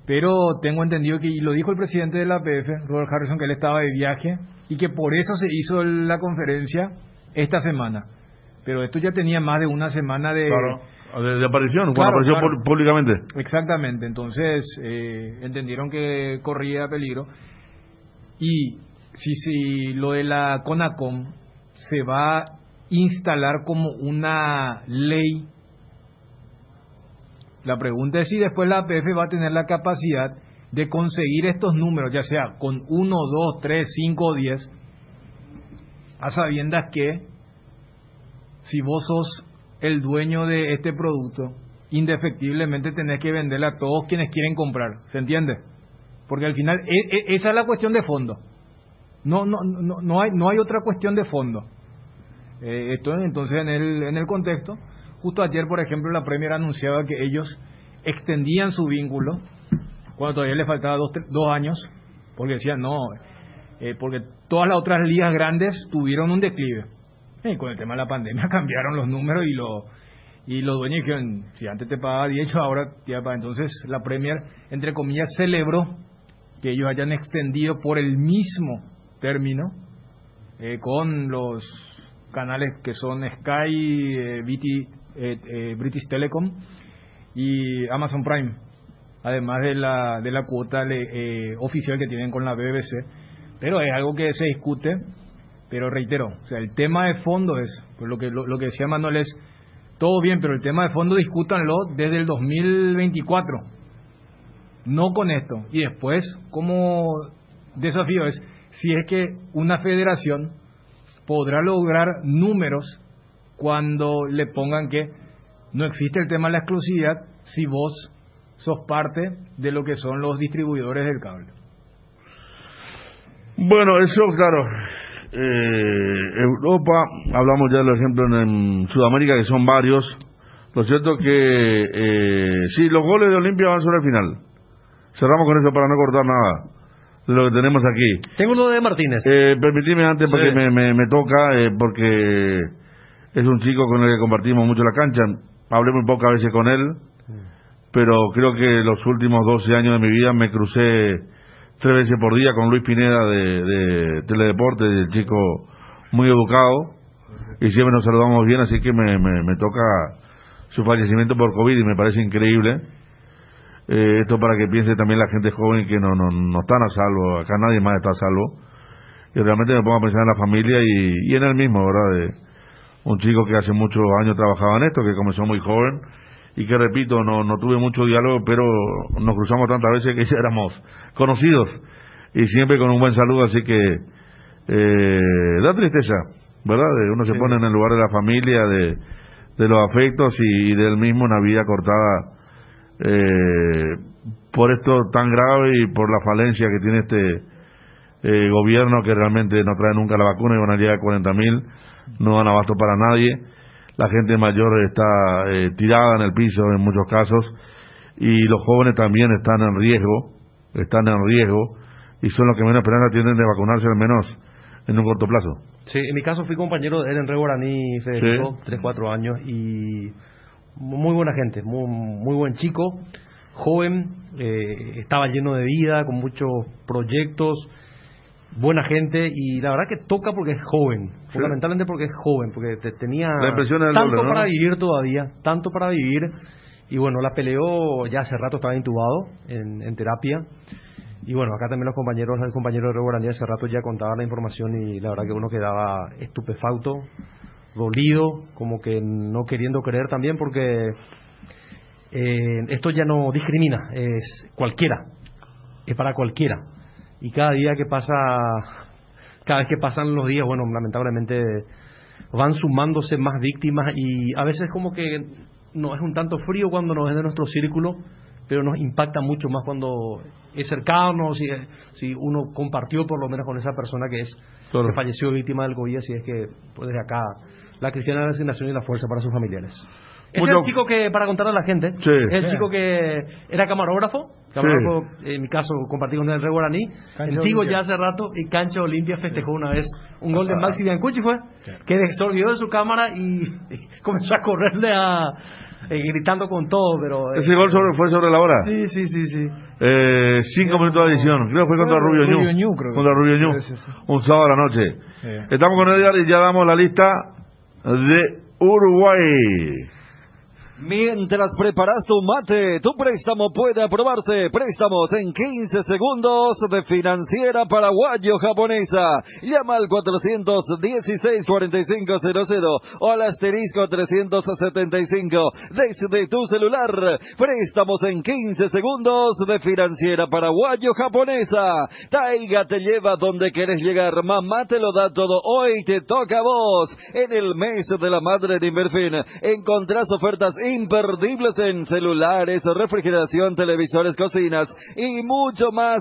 Pero tengo entendido que, y lo dijo el presidente de la APF, Robert Harrison, que él estaba de viaje y que por eso se hizo la conferencia esta semana. Pero esto ya tenía más de una semana de... Claro, de aparición, cuando apareció públicamente. Exactamente, entonces entendieron que corría peligro. Y si lo de la CONACOM se va a instalar como una ley, la pregunta es si después la APF va a tener la capacidad de conseguir estos números, ya sea con 1, 2, 3, 5 o 10, a sabiendas que si vos sos el dueño de este producto, indefectiblemente tenés que venderle a todos quienes quieren comprar, ¿se entiende? Porque al final esa es la cuestión de fondo. No hay otra cuestión de fondo. Entonces en el contexto, justo ayer, por ejemplo, la Premier anunciaba que ellos extendían su vínculo cuando todavía le faltaba 2 años, porque decían porque todas las otras ligas grandes tuvieron un declive. Y con el tema de la pandemia cambiaron los números y los dueños dijeron, si antes te pagaba 10, ahora te paga. Entonces la Premier, entre comillas, celebró que ellos hayan extendido por el mismo término con los canales que son Sky, British Telecom y Amazon Prime, además de la cuota oficial que tienen con la BBC. Pero es algo que se discute. Pero reitero, o sea, el tema de fondo es, pues lo que decía Manuel es, todo bien, pero el tema de fondo discútanlo desde el 2024, no con esto. Y después, como desafío es, si es que una federación podrá lograr números cuando le pongan que no existe el tema de la exclusividad si vos sos parte de lo que son los distribuidores del cable. Bueno, eso, claro. Europa, hablamos ya de los ejemplos en Sudamérica, que son varios. Lo cierto que sí, los goles de Olimpia van sobre el final. Cerramos con eso para no cortar nada de lo que tenemos aquí. Tengo uno de Martínez. Permitime antes, porque sí. me toca, porque es un chico con el que compartimos mucho la cancha. Hablé muy pocas veces con él, pero creo que los últimos 12 años de mi vida me crucé 3 veces por día con Luis Pineda de Teledeporte, el chico muy educado, y siempre nos saludamos bien, así que me toca su fallecimiento por COVID y me parece increíble. Esto para que piense también la gente joven que no están a salvo, acá nadie más está a salvo, y realmente me pongo a pensar en la familia y en él mismo, ¿verdad? De un chico que hace muchos años trabajaba en esto, que comenzó muy joven, y que repito, no tuve mucho diálogo, pero nos cruzamos tantas veces que ya éramos conocidos y siempre con un buen saludo, así que da tristeza, ¿verdad? Uno se pone en el lugar de la familia, de los afectos y del mismo, una vida cortada por esto tan grave y por la falencia que tiene este gobierno, que realmente no trae nunca la vacuna y van a llegar a 40.000, no dan abasto para nadie. La gente mayor está tirada en el piso en muchos casos y los jóvenes también están en riesgo y son los que menos esperanza tienen de vacunarse, al menos en un corto plazo. Sí, en mi caso fui compañero de él en Red Guaraní, Federico, 3-4 años, y muy buena gente, muy buen chico, joven, estaba lleno de vida, con muchos proyectos, buena gente, y la verdad que toca porque es joven, fundamentalmente porque es joven, porque tenía tanto doble, ¿no? Para vivir todavía, tanto para vivir, y bueno, la peleó, ya hace rato estaba intubado en terapia, y bueno, acá también el compañero de Red Guaraní hace rato ya contaban la información, y la verdad que uno quedaba estupefacto, dolido, como que no queriendo creer también, porque esto ya no discrimina, es cualquiera, es para cualquiera. y cada vez que pasan los días, bueno, lamentablemente van sumándose más víctimas, y a veces como que no es un tanto frío cuando nos es de nuestro círculo, pero nos impacta mucho más cuando es cercano, si uno compartió por lo menos con esa persona que falleció víctima del COVID. Así es que, pues, desde acá, la cristiana resignación y la fuerza para sus familiares. Este es el chico que, para contarle a la gente, es el chico que era camarógrafo, en mi caso compartí con el Rey Guaraní, antiguo ya hace rato, y Cancha Olimpia festejó una vez un gol de Maxi Biancucci, que se olvidó de su cámara y comenzó a correrle gritando con todo, pero... ¿Ese gol fue sobre la hora? Sí. 5 minutos de adición, creo que fue contra Rubio Ñu. Contra Rubio Ñu, un sábado a la noche. Estamos con Edgar y ya damos la lista de Uruguay. Mientras preparas tu mate, tu préstamo puede aprobarse. Préstamos en 15 segundos de Financiera Paraguayo-Japonesa. Llama al 416-4500 o al asterisco 375 desde tu celular. Préstamos en 15 segundos de Financiera Paraguayo-Japonesa. Taiga te lleva donde quieres llegar. Mamá te lo da todo. Hoy te toca a vos. En el mes de la madre de Inverfin encontrás ofertas imperdibles en celulares, refrigeración, televisores, cocinas y mucho más.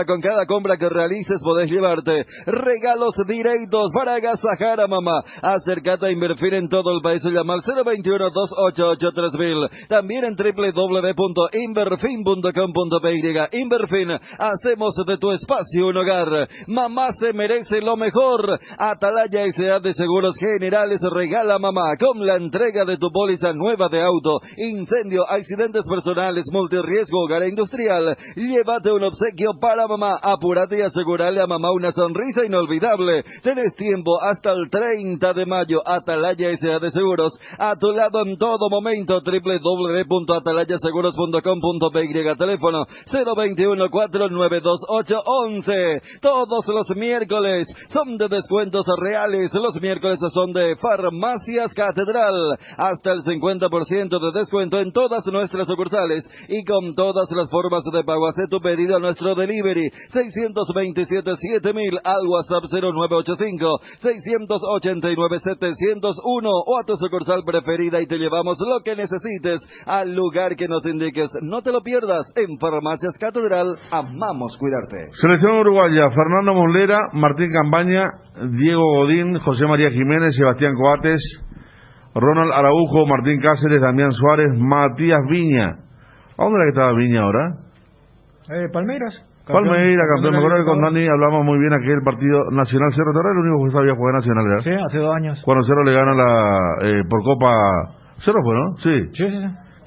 Con cada compra que realices podés llevarte regalos directos para agasajar a mamá. Acércate a Inverfin en todo el país o llama al 021-288-3000. También en www.inverfin.com.py. Inverfin, hacemos de tu espacio un hogar. Mamá se merece lo mejor. Atalaya S.A. de Seguros Generales regala a mamá con la entrega de tu póliza nueva de auto, incendio, accidentes personales, multirriesgo, hogar industrial. Llévate un obsequio para mamá. Apúrate y asegurale a mamá una sonrisa inolvidable. Tenés tiempo hasta el 30 de mayo. Atalaya S.A. de Seguros, a tu lado en todo momento. www.atalayaseguros.com.py. Teléfono 021-492-811. Todos los miércoles son de descuentos reales. Los miércoles son de Farmacias Catedral. Hasta el 50% de descuento en todas nuestras sucursales y con todas las formas de pago. Haz tu pedido a nuestro delivery 627-7000 al WhatsApp 0985-689-701 o a tu sucursal preferida y te llevamos lo que necesites al lugar que nos indiques. No te lo pierdas. En Farmacias Catedral amamos cuidarte. Selección uruguaya: Fernando Moslera, Martín Campaña, Diego Godín, José María Jiménez, Sebastián Coates, Ronald Araujo, Martín Cáceres, Damián Suárez, Matías Viña. ¿A dónde era que estaba Viña ahora? Palmeiras, campeón. Me acuerdo que con Dani hablamos muy bien aquel partido Nacional Cerro. Era el único que sabía jugar Nacional, ¿verdad? Sí, hace 2 años. Cuando Cerro le gana por Copa. Cerro fue, ¿no? Sí.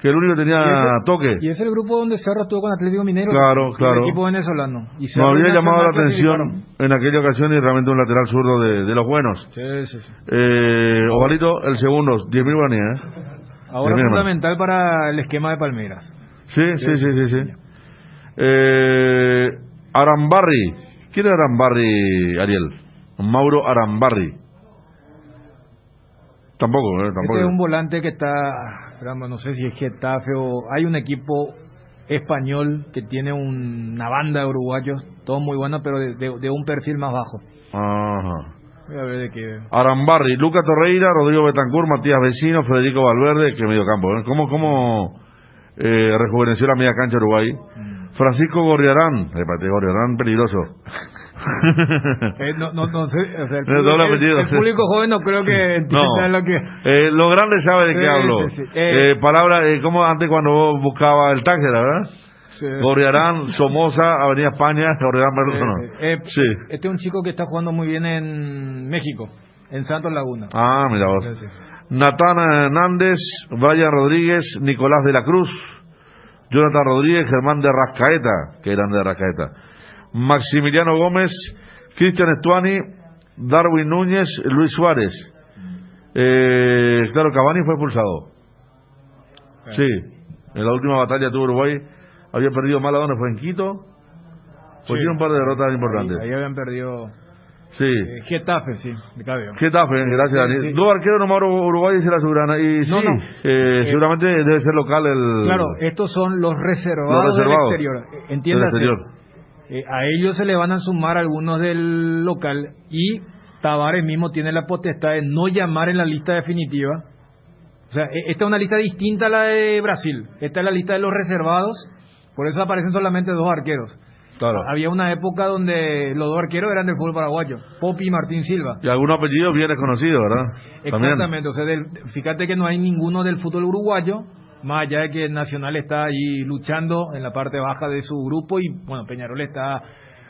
Que el único que tenía toque. Y es el grupo donde Cerro estuvo con Atlético Mineiro. Claro. El equipo venezolano. Y nos había llamado la atención en aquella ocasión y realmente un lateral zurdo de los buenos. Sí. Ovalito, el segundo, 10.000 guaraníes. Ahora es fundamental para el esquema de Palmeiras. Sí. Arambarri. ¿Quién es Arambarri, Ariel? Mauro Arambarri. Tampoco. Este es un volante que está, no sé si es Getafe o... Hay un equipo español que tiene una banda de uruguayos, todos muy buenos, pero de un perfil más bajo. Ajá. Voy a ver de qué... Arambarri, Luca Torreira, Rodrigo Betancourt, Matías Vecino, Federico Valverde, que medio campo. ¿Cómo rejuveneció la media cancha Uruguay? Francisco Gorriarán, peligroso. No sé, o sea, el público joven no creo que entienda lo que... Los grandes saben de qué hablo. Palabra, como antes cuando vos buscaba el taxi, ¿verdad? Sí. Gorriarán, Somoza, Avenida España, Gorriarán, Este es un chico que está jugando muy bien en México, en Santos Laguna. Ah, mira vos. Sí. Natán Hernández, Brian Rodríguez, Nicolás de la Cruz, Jonathan Rodríguez, Germán de Rascaeta, que eran de Rascaeta, Maximiliano Gómez, Cristian Estuani, Darwin Núñez, Luis Suárez. Claro, Cavani fue expulsado. Sí, en la última batalla tuvo Uruguay. Había perdido mal, ¿a dónde fue? ¿En Quito? Pues tiene un par de derrotas importantes. Ahí habían perdido. Sí. Getafe, sí. Getafe, gracias, Dani. Sí. 2 arqueros nomás Uruguay, dice la Soberana. Y seguramente debe ser local el... Claro, estos son los reservados del exterior. Entiéndase. A ellos se le van a sumar algunos del local y Tavares mismo tiene la potestad de no llamar en la lista definitiva. O sea, esta es una lista distinta a la de Brasil. Esta es la lista de los reservados, por eso aparecen solamente 2 arqueros. Claro. Había una época donde los 2 arqueros eran del fútbol paraguayo, Popi y Martín Silva. Y algunos apellidos bien desconocidos, ¿verdad? Exactamente, o sea, fíjate que no hay ninguno del fútbol uruguayo, más allá de que Nacional está ahí luchando en la parte baja de su grupo y, bueno, Peñarol está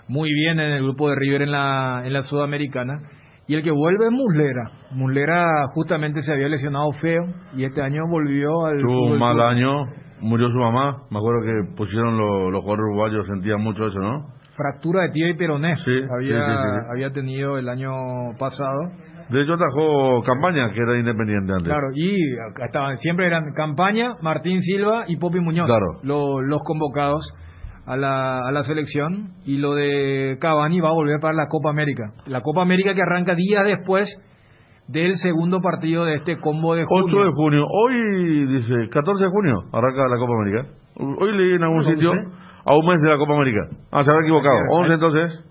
muy bien en el grupo de River en la Sudamericana. Y el que vuelve es Muslera. Muslera justamente se había lesionado feo y este año volvió al... Tuvo un mal año, murió su mamá. Me acuerdo que pusieron los jugadores uruguayos, sentían mucho eso, ¿no? Fractura de tibia y peroné. Sí, había tenido el año pasado. De hecho, atajó Campaña, que era independiente antes. Claro, y siempre eran Campaña, Martín Silva y Popi Muñoz, claro, los convocados a la selección. Y lo de Cavani va a volver para la Copa América. La Copa América que arranca días después del segundo partido de este combo de junio. 8 de junio. Hoy, dice, 14 de junio, arranca la Copa América. Hoy leí en algún sitio, a un mes de la Copa América. Se habrá equivocado. 11 entonces.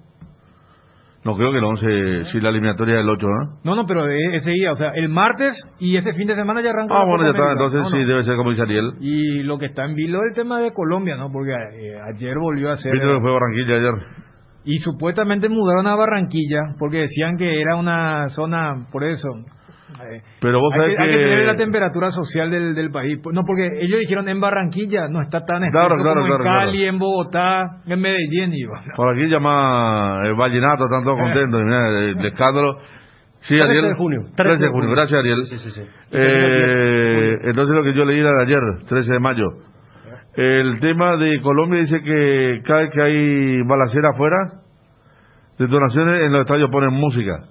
No, creo que el 11, si la eliminatoria del 8, ¿no? No, pero ese día, o sea, el martes y ese fin de semana ya arranca. Bueno, ya está, entonces sí, debe ser como dice Ariel. Y lo que está en vilo es el tema de Colombia, ¿no? Porque ayer volvió a ser... Viste que fue Barranquilla ayer. Y supuestamente mudaron a Barranquilla porque decían que era una zona, por eso... Pero vos sabés hay que tener la temperatura social del país. No, porque ellos dijeron en Barranquilla, no está tan claro, como en Cali, en Bogotá, en Medellín. Y bueno. Por aquí llama el Vallenato, están todos contentos. Mira, el escándalo. Sí, 13 Ariel. 13 de junio, gracias Ariel. Sí. Entonces lo que yo leí era de ayer, 13 de mayo. El tema de Colombia dice que cada vez que hay balacera afuera, detonaciones en los estadios ponen música.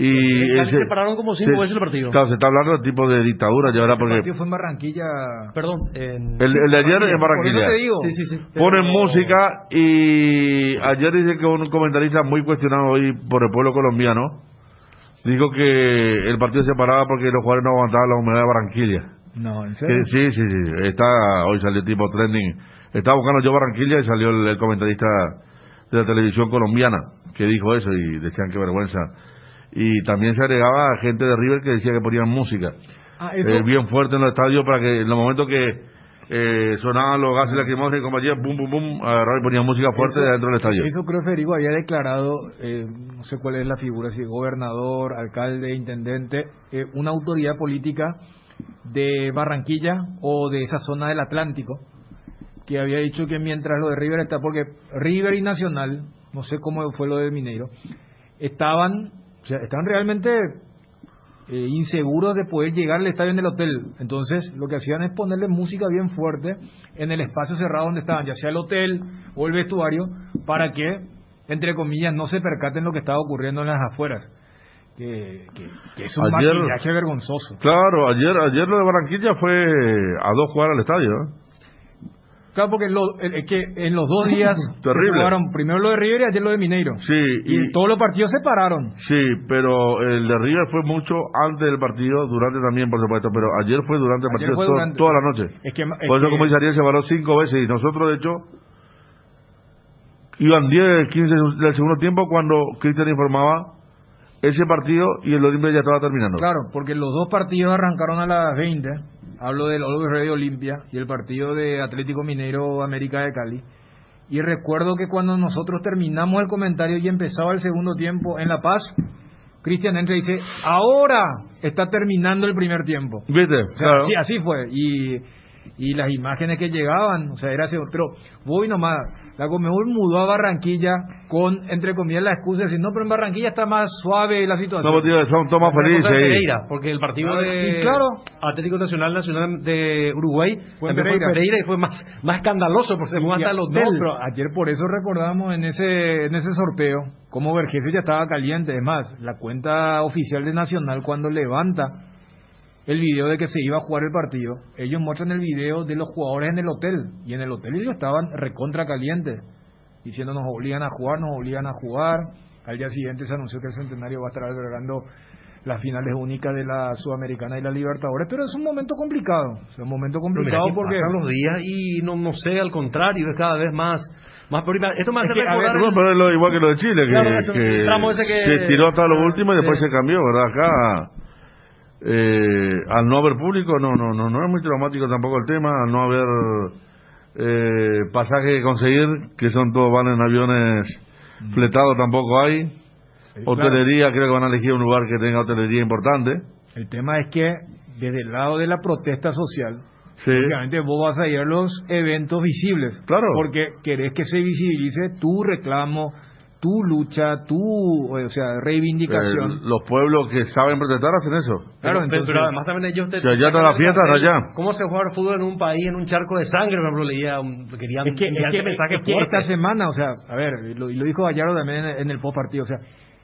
Y se separaron como 5 veces el partido. Claro, se está hablando de tipo de dictadura ya, ¿verdad? Porque el partido fue en Barranquilla. Perdón. El de ayer en Barranquilla. Te digo. Sí. Ponen música y ayer dice que un comentarista muy cuestionado hoy por el pueblo colombiano dijo que el partido se paraba porque los jugadores no aguantaban la humedad de Barranquilla. No, ¿en serio? Sí. Hoy salió tipo trending. Estaba buscando yo Barranquilla y salió el comentarista de la televisión colombiana que dijo eso y decían que vergüenza. Y también se agregaba gente de River que decía que ponían música bien fuerte en los estadios para que en los momentos que sonaban los gases lacrimógenos y compañía, bum, agarraban y ponían música fuerte dentro del estadio. Eso creo que Federico había declarado, no sé cuál es la figura, si gobernador, alcalde, intendente, una autoridad política de Barranquilla o de esa zona del Atlántico, que había dicho que mientras lo de River está, porque River y Nacional, no sé cómo fue lo del Mineiro, estaban realmente inseguros de poder llegar al estadio en el hotel. Entonces lo que hacían es ponerle música bien fuerte en el espacio cerrado donde estaban, ya sea el hotel o el vestuario, para que, entre comillas, no se percaten lo que estaba ocurriendo en las afueras. Que es un maquillaje vergonzoso. Claro, ayer lo de Barranquilla fue a 2 jugar al estadio, Claro, porque en los 2 días terrible. Se jugaron primero lo de River y ayer lo de Mineiro. Sí. Y todos los partidos se pararon. Sí, pero el de River fue mucho antes del partido, durante también, por supuesto, pero ayer fue durante el partido, toda la noche. Por eso, como dice Ariel, se paró 5 veces y nosotros, de hecho, iban 10, 15 del segundo tiempo cuando Cristian informaba ese partido y el Olimpia ya estaba terminando. Claro, porque los 2 partidos arrancaron a las 20. Hablo del Always Ready Olimpia y el partido de Atlético Mineiro América de Cali. Y recuerdo que cuando nosotros terminamos el comentario y empezaba el segundo tiempo en La Paz, Cristian entra y dice, ahora está terminando el primer tiempo. ¿Viste? O sea, claro. Sí, así fue. Y las imágenes que llegaban, o sea, era así. Pero voy nomás, la Conmebol mudó a Barranquilla con, entre comillas, la excusa de decir, no, pero en Barranquilla está más suave la situación. No, tío, son tomas felices ahí. Pereira, porque el partido de Atlético Nacional de Uruguay fue en Pereira y fue más escandaloso porque se fue hasta el hotel. No, pero ayer por eso recordamos en ese sorteo cómo Vergesio ya estaba caliente. Es más, la cuenta oficial de Nacional cuando levanta el video de que se iba a jugar el partido, ellos muestran el video de los jugadores en el hotel, y en el hotel ellos estaban recontra calientes, diciendo nos obligan a jugar. Al día siguiente se anunció que el Centenario va a estar albergando las finales únicas de la Sudamericana y la Libertadores, pero es un momento complicado, es un momento complicado porque pasan los días y no sé, al contrario, es cada vez más esto me hace recordar pero es igual que lo de Chile, que se tiró hasta lo último y después se cambió, ¿verdad? Acá al no haber público no es muy traumático tampoco el tema, al no haber pasaje que conseguir, que son todos van en aviones fletados, tampoco hay. Hotelería, creo que van a elegir un lugar que tenga hotelería importante. El tema es que desde el lado de la protesta social, obviamente vos vas a ir a los eventos visibles, claro, porque querés que se visibilice tu reclamo, tu lucha, tu reivindicación. Los pueblos que saben protestar hacen eso. Claro, pero además también ellos allá está la fiesta, allá. ¿Cómo se juega el fútbol en un país, en un charco de sangre? Por ejemplo, querían mensajes que esta semana, a ver, lo dijo Gallardo también en el post partido,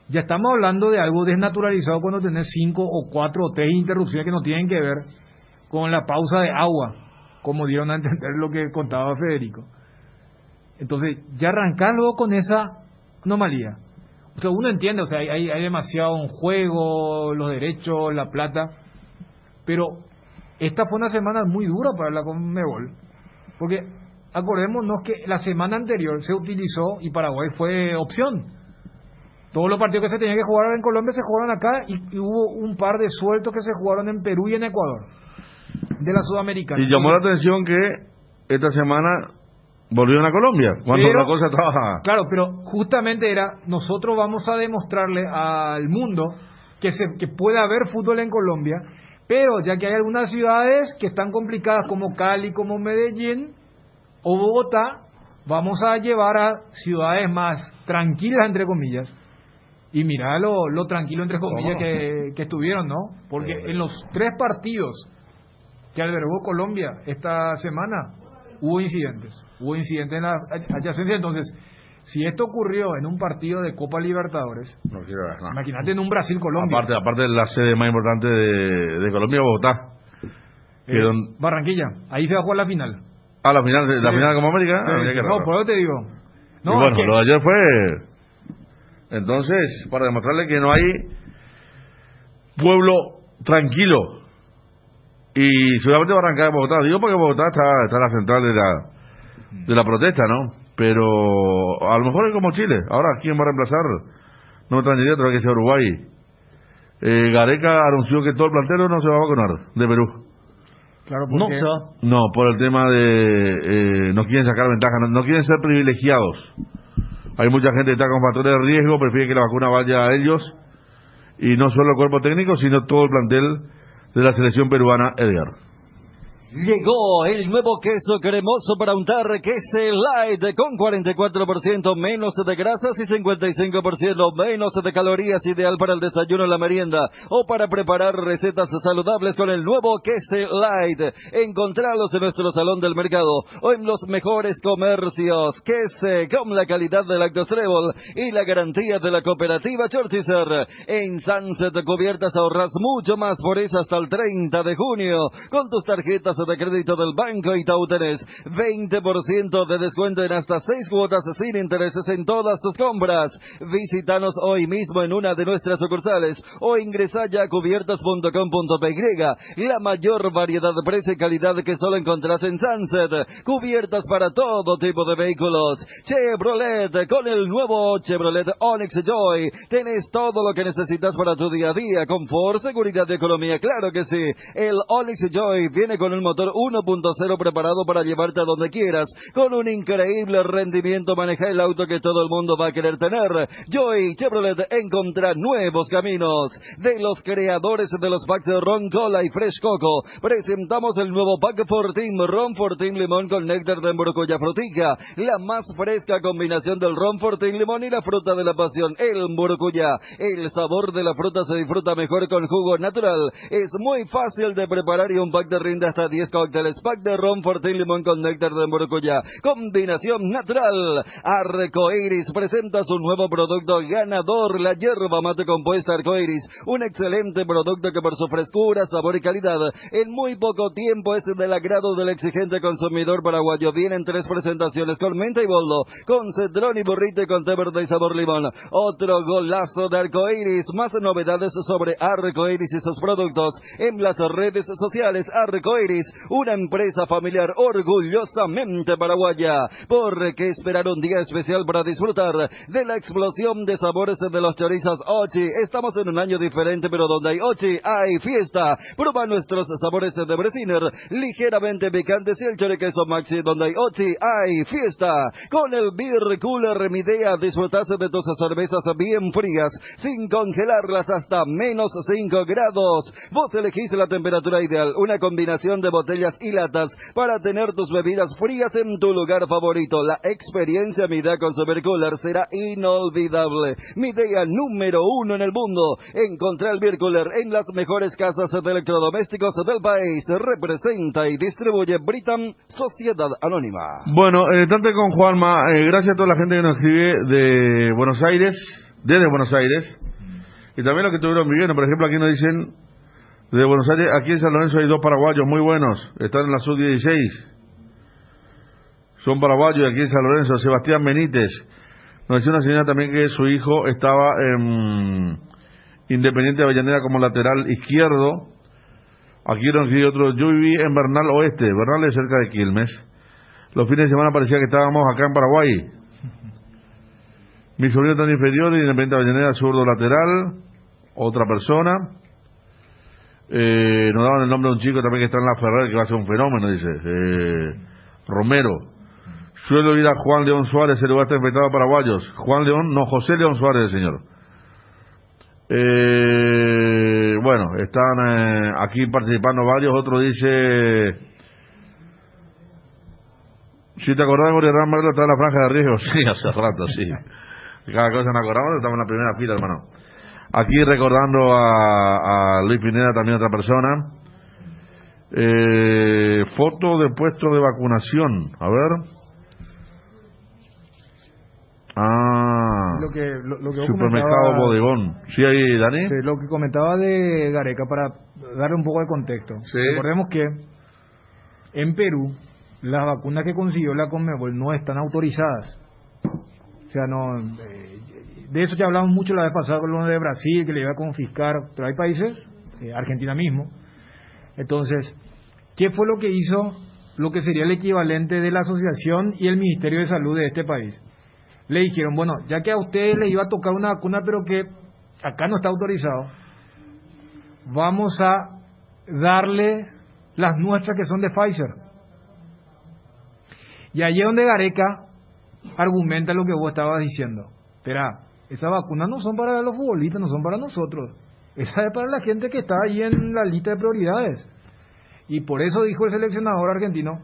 ya estamos hablando de algo desnaturalizado cuando tenés 5 o 4 o 3 interrupciones que no tienen que ver con la pausa de agua, como dieron a entender lo que contaba Federico. Entonces, ya arrancás luego con esa anomalía. Uno entiende, hay demasiado en juego, los derechos, la plata, pero esta fue una semana muy dura para la Conmebol, porque acordémonos que la semana anterior se utilizó y Paraguay fue opción. Todos los partidos que se tenían que jugar en Colombia se jugaron acá y hubo un par de sueltos que se jugaron en Perú y en Ecuador de la Sudamericana. Y llamó la atención que esta semana volvieron a Colombia cuando la cosa estaba... Claro, pero justamente nosotros vamos a demostrarle al mundo que puede haber fútbol en Colombia, pero ya que hay algunas ciudades que están complicadas como Cali, como Medellín o Bogotá, vamos a llevar a ciudades más tranquilas, entre comillas. Y mirá lo tranquilo, entre comillas, que estuvieron, ¿no? Porque en los 3 partidos que albergó Colombia esta semana hubo incidentes en la adyacencia. Entonces, si esto ocurrió en un partido de Copa Libertadores, imagínate en un Brasil-Colombia. Aparte de la sede más importante de Colombia, Bogotá. Barranquilla, ahí se va a jugar la final. La final de Copa América. Por eso te digo. Y bueno, lo de ayer fue... Entonces, para demostrarle que no hay pueblo tranquilo. Y seguramente va a arrancar Bogotá. Digo porque Bogotá está la central de la protesta, ¿no? Pero a lo mejor es como Chile. Ahora, ¿quién va a reemplazar? No me extrañaría, tendrá que ser Uruguay. Gareca anunció que todo el plantel no se va a vacunar de Perú. Claro, porque... No, por el tema de... no quieren sacar ventaja, no quieren ser privilegiados. Hay mucha gente que está con factores de riesgo, prefiere que la vacuna vaya a ellos, y no solo el cuerpo técnico, sino todo el plantel de la selección peruana, Edgar. Llegó el nuevo queso cremoso para untar, Queso Light, con 44% menos de grasas y 55% menos de calorías, ideal para el desayuno, la merienda o para preparar recetas saludables con el nuevo Queso Light. Encontralos en nuestro salón del mercado o en los mejores comercios. Queso con la calidad de Lactos Trébol y la garantía de la cooperativa Chortizer. En Sunset Cubiertas ahorras mucho más, por eso hasta el 30 de junio con tus tarjetas de crédito del Banco Itaú tenés 20% de descuento en hasta 6 cuotas sin intereses en todas tus compras. Visítanos hoy mismo en una de nuestras sucursales o ingresa ya a cubiertas.com.py. La mayor variedad de precio y calidad que solo encontrás en Sunset. Cubiertas para todo tipo de vehículos. Chevrolet, con el nuevo Chevrolet Onix Joy tenés todo lo que necesitas para tu día a día. Confort, seguridad y economía, claro que sí. El Onix Joy viene con un motor 1.0 preparado para llevarte a donde quieras, con un increíble rendimiento. Maneja el auto que todo el mundo va a querer tener. Joy Chevrolet encontrá nuevos caminos. De los creadores de los packs de Ron Cola y Fresh Coco, presentamos el nuevo pack Fortín, Ron Fortín Limón con néctar de Mburucuyá Frutica, la más fresca combinación del Ron Fortín Limón y la fruta de la pasión, el Mburucuyá. El sabor de la fruta se disfruta mejor con jugo natural. Es muy fácil de preparar y un pack te rinde hasta 10 cócteles, pack de ron, Fortín, limón con néctar de maracuyá, combinación natural. Arcoiris presenta su nuevo producto ganador, la yerba mate compuesta Arcoiris, un excelente producto que por su frescura, sabor y calidad, en muy poco tiempo es del agrado del exigente consumidor paraguayo. Vienen 3 presentaciones con menta y boldo, con cedrón y burrito y con té verde y sabor limón. Otro golazo de Arcoiris. Más novedades sobre Arcoiris y sus productos en las redes sociales. Arcoiris, una empresa familiar orgullosamente paraguaya. ¿Por qué esperar un día especial para disfrutar de la explosión de sabores de los chorizos Ochi? Estamos en un año diferente, pero donde hay Ochi hay fiesta. Prueba nuestros sabores de Bresiner, ligeramente picantes, y el choriqueso Maxi. Donde hay Ochi hay fiesta. Con el Beer Cooler Midea disfrutas de tus cervezas bien frías, sin congelarlas hasta menos 5 grados. Vos elegís la temperatura ideal, una combinación de botellas y latas para tener tus bebidas frías en tu lugar favorito. La experiencia Midea con su Beer Cooler será inolvidable. Midea número 1 en el mundo. Encontrá el Beer Cooler en las mejores casas de electrodomésticos del país. Representa y distribuye Britam Sociedad Anónima. Bueno, tanto con Juanma, gracias a toda la gente que nos escribe de Buenos Aires, desde Buenos Aires, y también los que estuvieron viviendo. Por ejemplo, aquí nos dicen de Buenos Aires, aquí en San Lorenzo hay 2 paraguayos muy buenos, están en la sub-16, son paraguayos aquí en San Lorenzo. Sebastián Benítez nos decía una señora también que su hijo estaba en Independiente de Avellaneda como lateral izquierdo. Aquí nos escribe otro: yo viví en Bernal Oeste, Bernal es cerca de Quilmes. Los fines de semana parecía que estábamos acá en Paraguay. Mi sobrino tan inferior, Independiente de Avellaneda, zurdo lateral. Otra persona. Nos daban el nombre de un chico también que está en la Ferrer, que va a ser un fenómeno, dice. Romero. Suelo ir a Juan León Suárez, el lugar está enfrentado a paraguayos. Juan León, no, José León Suárez, el señor. Bueno, están aquí participando varios. Otro dice: si te acordás de Goriarán Marelo, está en la franja de riesgo. Sí, hace rato, sí. Cada cosa nos acordamos, estamos en la primera fila, hermano. Aquí recordando a Luis Pineda, también otra persona. Foto de puesto de vacunación, a ver. Lo que supermercado Bodegón. Sí, ahí, Dani. Sí, lo que comentaba de Gareca, para darle un poco de contexto. Sí. Recordemos que en Perú las vacunas que consiguió la Conmebol no están autorizadas. O sea, no. De eso ya hablamos mucho la vez pasada con lo de Brasil, que le iba a confiscar, pero hay países, Argentina mismo. Entonces, ¿qué fue lo que hizo lo que sería el equivalente de la asociación y el Ministerio de Salud de este país? Le dijeron, bueno, ya que a ustedes les iba a tocar una vacuna, pero que acá no está autorizado, vamos a darles las nuestras que son de Pfizer. Y allí es donde Gareca argumenta lo que vos estabas diciendo. Espera, esas vacunas no son para los futbolistas, no son para nosotros. Esa es para la gente que está ahí en la lista de prioridades. Y por eso dijo el seleccionador argentino,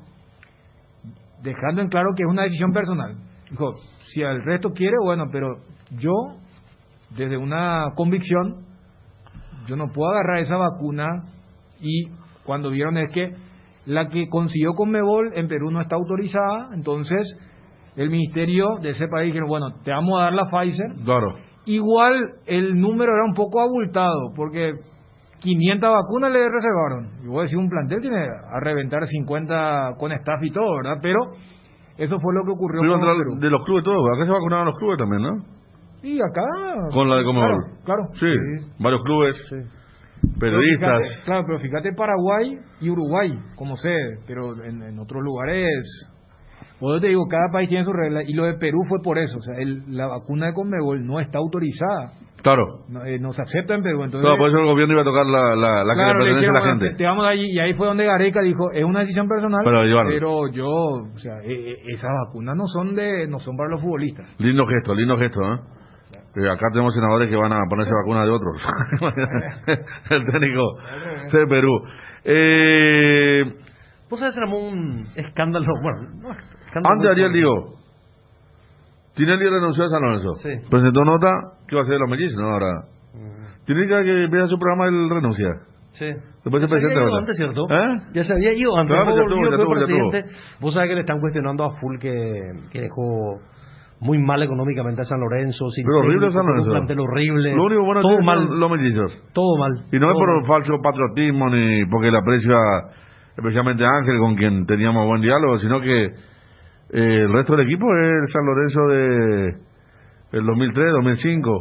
dejando en claro que es una decisión personal. Dijo, si el resto quiere, bueno, pero yo, desde una convicción, yo no puedo agarrar esa vacuna. Y cuando vieron es que la que consiguió Conmebol en Perú no está autorizada, entonces el ministerio de ese país dijeron, bueno, te vamos a dar la Pfizer. Claro. Igual el número era un poco abultado, porque 500 vacunas le reservaron. Y voy a decir, un plantel tiene a reventar 50 con staff y todo, ¿verdad? Pero eso fue lo que ocurrió con Perú. De los clubes todos, acá se vacunaban los clubes también, ¿no? Y acá... Con la de Conmebol. Claro. Sí, varios clubes, periodistas. Pero fíjate Paraguay y Uruguay, como sede, pero en otros lugares... Pues yo te digo, cada país tiene sus reglas, y lo de Perú fue por eso, o sea, la vacuna de Conmebol no está autorizada. Claro. No se acepta en Perú, entonces... Claro, por eso el gobierno iba a tocar la que le pertenece a la gente. Te vamos allí, y ahí fue donde Gareca dijo, es una decisión personal, pero yo, o sea, esas vacunas no son para los futbolistas. Lindo gesto, ¿eh? Acá tenemos senadores que van a ponerse vacunas de otros. El técnico de Perú. ¿Vos sabés, era un escándalo? Bueno, no, antes de Ariel digo, Tinelli renunció a San Lorenzo. Sí. Presentó nota que va a ser de los mellizos, ¿no? Ahora. Tinelli, cada que empieza su programa, él renuncia. Sí. Después se presenta, ¿verdad? Antes, ¿cierto? ¿Eh? Ya se había ido antes. Claro, ya tuvo. Presidente. Vos sabés que le están cuestionando a full que dejó muy mal económicamente a San Lorenzo. Pero horrible San Lorenzo. Un plantel horrible. Lo único bueno todo es mal. los mellizos. Todo mal. Y no todo es por mal. falso patriotismo ni porque le aprecio especialmente a Ángel, con quien teníamos buen diálogo, sino que el resto del equipo es el San Lorenzo del 2003, 2005.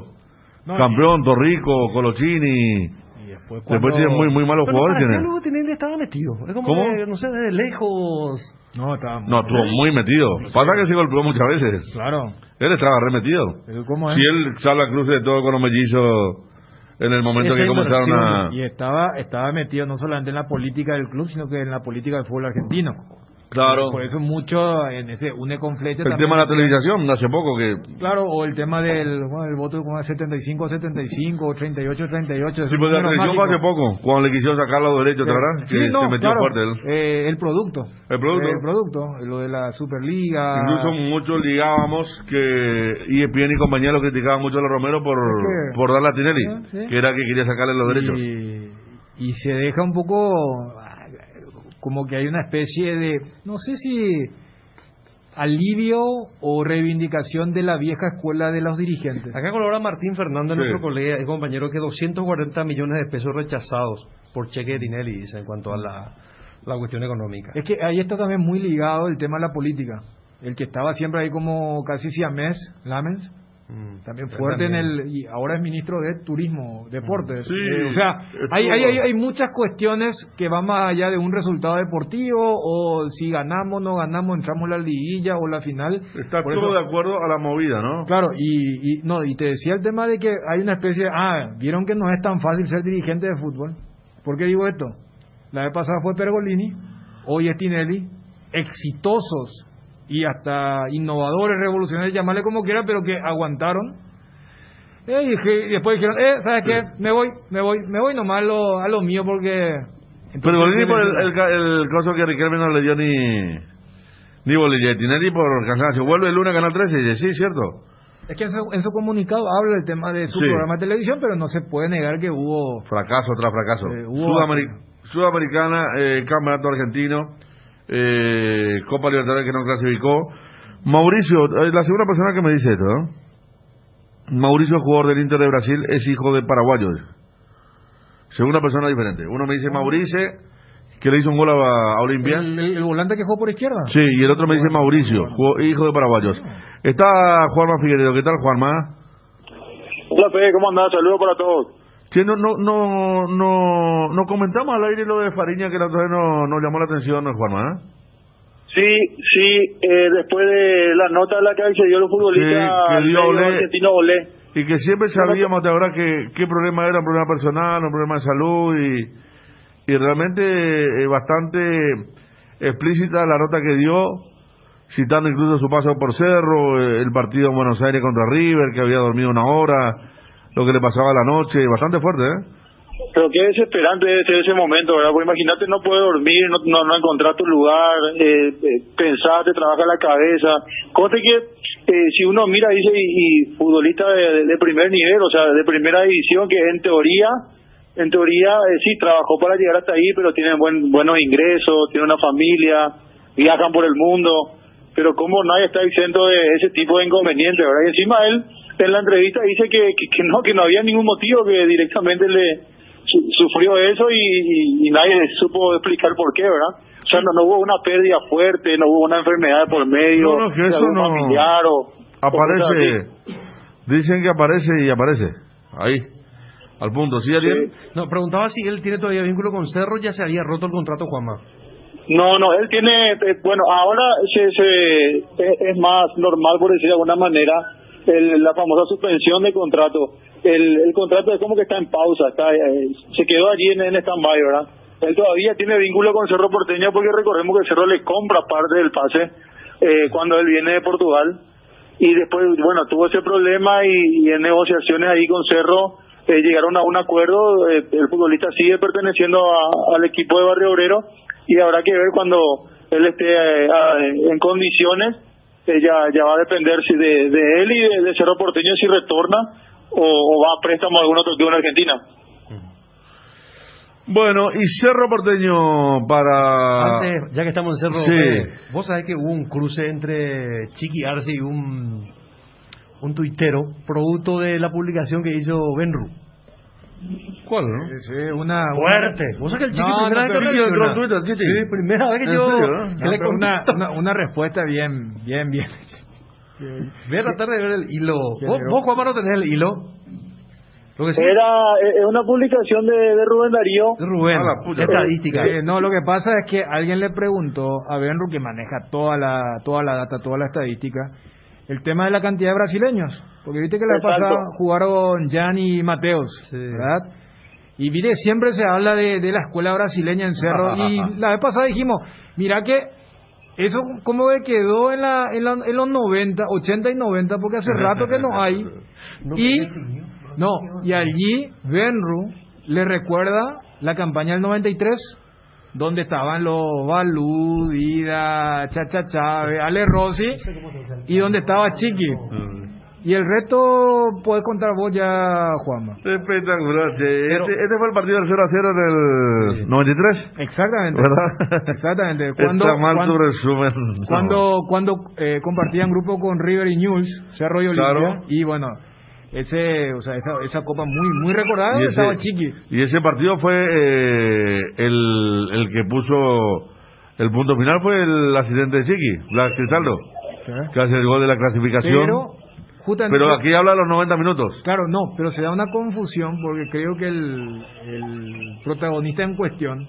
No, campeón, Torrico, Colochini. Después tiene muy malos jugadores. Luego Tinelli estaba metido. Es como ¿Cómo? que, no sé, desde lejos. No, estaba No, estuvo muy metido. Pasa que se golpeó muchas veces. Claro. Él estaba remetido. ¿Cómo es? Si él sale a cruce de todo con los mellizos en el momento que comenzaron a... Y estaba metido no solamente en la política del club, sino que en la política del fútbol argentino. Claro. Por eso mucho en ese une con Flecha. El tema de la televisación, hace poco que... Claro, o el tema del el voto como 75-75 o 38-38. Sí, pues la televisión fue hace poco, cuando le quisieron sacar los derechos, ¿te verdad? Sí, que no, se metió claro, fuerte él. El producto. El producto. El producto, lo de la Superliga. Incluso muchos ligábamos que ESPN y compañía lo criticaban mucho a los Romero por darle a Tinelli, ¿sí? que era que quería sacarle los derechos. Y se deja un poco... como que hay una especie de, no sé si alivio o reivindicación de la vieja escuela de los dirigentes. Acá colabora Martín Fernández, nuestro colega y compañero, que 240 millones de pesos rechazados por cheque de Tinelli, dice, en cuanto a la cuestión económica. Es que ahí está también muy ligado el tema de la política. El que estaba siempre ahí como casi siamés, Lamens, también fuerte también. Y ahora es ministro de Turismo, Deportes. Sí, o sea, hay muchas cuestiones que van más allá de un resultado deportivo, o si ganamos, no ganamos, entramos en la liguilla o la final. Está todo de acuerdo a la movida, ¿no? Claro, y te decía el tema de que hay una especie de, vieron que no es tan fácil ser dirigente de fútbol. ¿Por qué digo esto? La vez pasada fue Pergolini, hoy es Tinelli, exitosos y hasta innovadores, revolucionarios, llamarle como quiera, pero que aguantaron. Y después dijeron, ¿sabes qué? Me voy nomás a lo mío, porque... Pero Bolini por el caso que Riquelme no le dio ni bolilla. Tinelli por cansancio. Vuelve el lunes a Canal 13 y dice, sí, cierto. Es que en su comunicado habla del tema de su programa de televisión, pero no se puede negar que hubo... Fracaso tras fracaso. Sudamericana, Campeonato Argentino, Copa Libertadores que no clasificó. Mauricio, la segunda persona que me dice esto, ¿no? Mauricio, jugador del Inter de Brasil, es hijo de paraguayos. Segunda persona diferente. Uno me dice Mauricio, que le hizo un gol a Olimpia. ¿El volante que jugó por izquierda? Sí, y el otro me dice Mauricio, hijo de paraguayos. Está Juanma Figueredo. ¿Qué tal, Juanma? Hola, Fede, ¿cómo andás? Saludos para todos. Sí, no comentamos al aire lo de Fariña, que la otra vez nos llamó la atención, ¿no, Juanma? Sí, después de la nota a la que accedió los futbolistas argentino Olé. Y que siempre sabíamos hasta ahora qué problema era, un problema personal, un problema de salud, y realmente bastante explícita la nota que dio, citando incluso su paso por Cerro, el partido en Buenos Aires contra River, que había dormido una hora, lo que le pasaba la noche, bastante fuerte, Pero qué desesperante debe ser ese momento, ¿verdad? Porque imagínate, no puedes dormir, no encontrar tu lugar, pensar, te trabaja la cabeza. Conste que si uno mira, dice, y futbolista de primer nivel, o sea, de primera división, que en teoría sí trabajó para llegar hasta ahí, pero tienen buenos ingresos, tienen una familia, viajan por el mundo, pero como nadie está exento de ese tipo de inconvenientes, ¿verdad? Y encima él en la entrevista dice que no había ningún motivo, que directamente le sufrió eso y nadie supo explicar por qué, ¿verdad? O sea, no hubo una pérdida fuerte, no hubo una enfermedad por medio, que eso no familiar aparece, dicen que aparece y aparece ahí al punto. ¿Sí, Ariel? No, preguntaba si él tiene todavía vínculo con Cerro. Ya se había roto el contrato, Juanma. No, él tiene, ahora es más normal, por decir de alguna manera, la famosa suspensión de contrato. El contrato es como que está en pausa, se quedó allí en stand-by, ¿verdad? Él todavía tiene vínculo con Cerro Porteño, porque recordemos que Cerro le compra parte del pase cuando él viene de Portugal, y después, tuvo ese problema y en negociaciones ahí con Cerro llegaron a un acuerdo. El futbolista sigue perteneciendo al equipo de Barrio Obrero, y habrá que ver cuando él esté en condiciones. Ya va a depender de él y de Cerro Porteño si retorna o va a préstamo a algún otro club en Argentina. Bueno, y Cerro Porteño para... Antes, ya que estamos en Cerro, Sí. vos sabés que hubo un cruce entre Chiqui Arce y un tuitero, producto de la publicación que hizo Benru. ¿Cuál, no? Sí, una Fuerte. Vos sabés que el Chiqui No, primera no, vez que pero- reacciona. Twitter, Chiqui. Sí, primera vez que ¿En yo... serio? que No, le pero contesto. una respuesta bien. Voy a tratar de ver el hilo. ¿Qué ¿Vos, leo? Juanma, no tenés el hilo? Lo que sí, Es una publicación de Rubén Darío. Rubén, A la puta. estadística. No, lo que pasa es que alguien le preguntó a Benru, que maneja toda la data, toda la estadística, el tema de la cantidad de brasileños. Porque viste que la vez Exacto. pasada jugaron Gianni y Mateos, Sí. ¿verdad? Y viste, siempre se habla de la escuela brasileña en Cerro. Y la vez pasada dijimos, mira que eso como que quedó en los 90, 80 y 90, porque hace rato que no hay. Y allí Benru le recuerda la campaña del 93, donde estaban los Balú, Dida, Chacha Chávez, Ale Rossi, y donde estaba Chiqui. Y el resto puedes contar vos ya, Juanma. Espectacular. Che. Este fue el partido del 0-0 del 93. Exactamente. ¿Verdad? Exactamente. Está mal tu resumen. Cuando compartían grupo con River y News, Cerro y Olimpia, Claro. y bueno, esa copa muy recordada, Y estaba Chiqui. y ese partido fue el que puso el punto final, fue el asistente de Chiqui, Blas Cristaldo, que hace el gol de la clasificación. Justamente, Pero aquí habla de los 90 minutos. claro, no, pero se da una confusión porque creo que el protagonista en cuestión,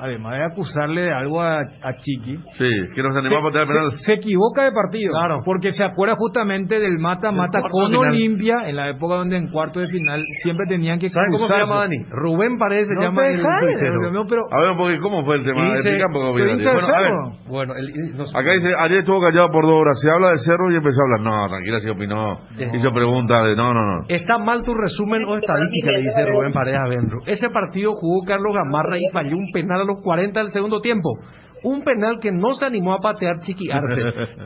además de acusarle de algo a Chiqui, Sí, que nos animó a patear penal. se equivoca de partido, Claro. porque se acuerda justamente del mata-mata cuarto con de final. Olimpia, en la época donde en cuarto de final siempre tenían que ¿Sabes cómo se cruzarse. llama, Dani? Rubén Paredes se No llama te el dejes, tuitero. no, pero A ver un poco, ¿cómo fue el tema? Dice- Explica un poco, pero Vidal. hincha de Bueno, a ver, Cerro. bueno, no sé. Acá dice, ayer estuvo callado por 2 horas. Se habla de Cerro y empezó a hablar. No, tranquila, se opinó. Hizo preguntas de no. Está mal tu resumen o estadística, le dice Rubén Paredes a Benro. Ese partido jugó Carlos Gamarra y falló un penal a los 40 del segundo tiempo. Un penal que no se animó a patear Chiqui Arce.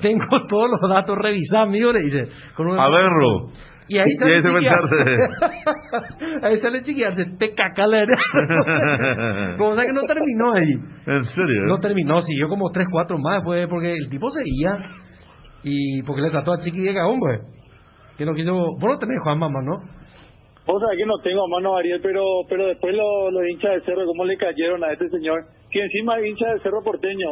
Tengo todos los datos revisados, amigo, le dice. A verlo. Y ahí sale se Chiqui Arce. pensarse. Ahí sale Chiqui Arce, te caca la cosa que no terminó ahí. ¿En serio? No terminó, siguió como 3-4 más después, porque el tipo seguía. Y porque le trató a Chiqui de cagón, pues. Que no quiso. Vos no tenés Juan Mamá, ¿no? Vos sabés que no tengo a mano, Ariel, pero después los hinchas de Cerro, cómo le cayeron a este señor, que encima es hincha del Cerro Porteño,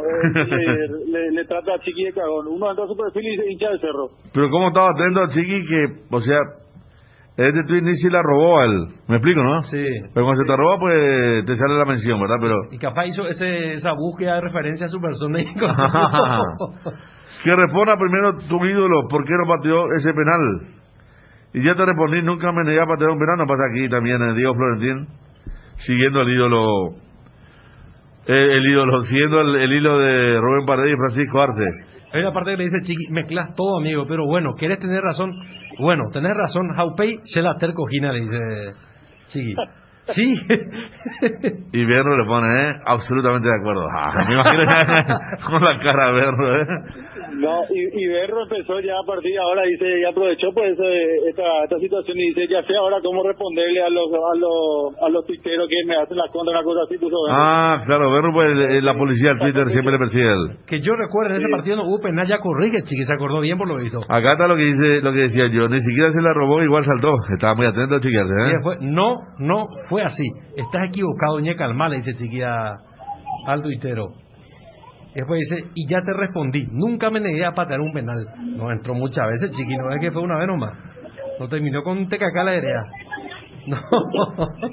le trata a Chiqui de cagón. Uno entra a su perfil y dice hincha del Cerro. Pero cómo estaba atento a Chiqui que, o sea, este tweet ni si la robó a él. ¿Me explico, no? Sí. Pero cuando se te roba, pues te sale la mención, ¿verdad? Pero Y capaz hizo esa búsqueda de referencia a su persona y que responda primero tu ídolo, ¿por qué no pateó ese penal? Y ya te respondí, nunca me negué a patear un penal. No pasa aquí también Diego Florentín, siguiendo el ídolo, siguiendo el hilo de Rubén Paredes y Francisco Arce. Hay una parte que le dice Chiqui, mezclas todo, amigo, pero bueno, ¿querés tener razón? Bueno, tenés razón, Jaupey, se la tercojina, le dice Chiqui. Sí. Y Berro le pone, absolutamente de acuerdo. Me imagino ya con la cara de Berro, No, y Berro empezó ya a partir de ahora, dice, y aprovechó pues esta situación y dice, ya sé ahora cómo responderle a los tuiteros que me hacen las contra, una cosa así, puso Berro. Ah, claro, Berro, pues la policía del Twitter siempre le persigue a él. Que yo recuerdo, en ese partido no hubo penal, ya corrige, Chiqui, se acordó bien por lo visto. Acá está lo que decía yo, ni siquiera se la robó, igual saltó. Estaba muy atento a Chiqui Arce, Y después, no fue así. Estás equivocado, ñe, calma, le dice Chiqui al tuitero. Y después dice, y ya te respondí, nunca me negué a patear un penal. No entró muchas veces, Chiqui, no es que fue una vez nomás. No terminó con Tecacá la idea. No.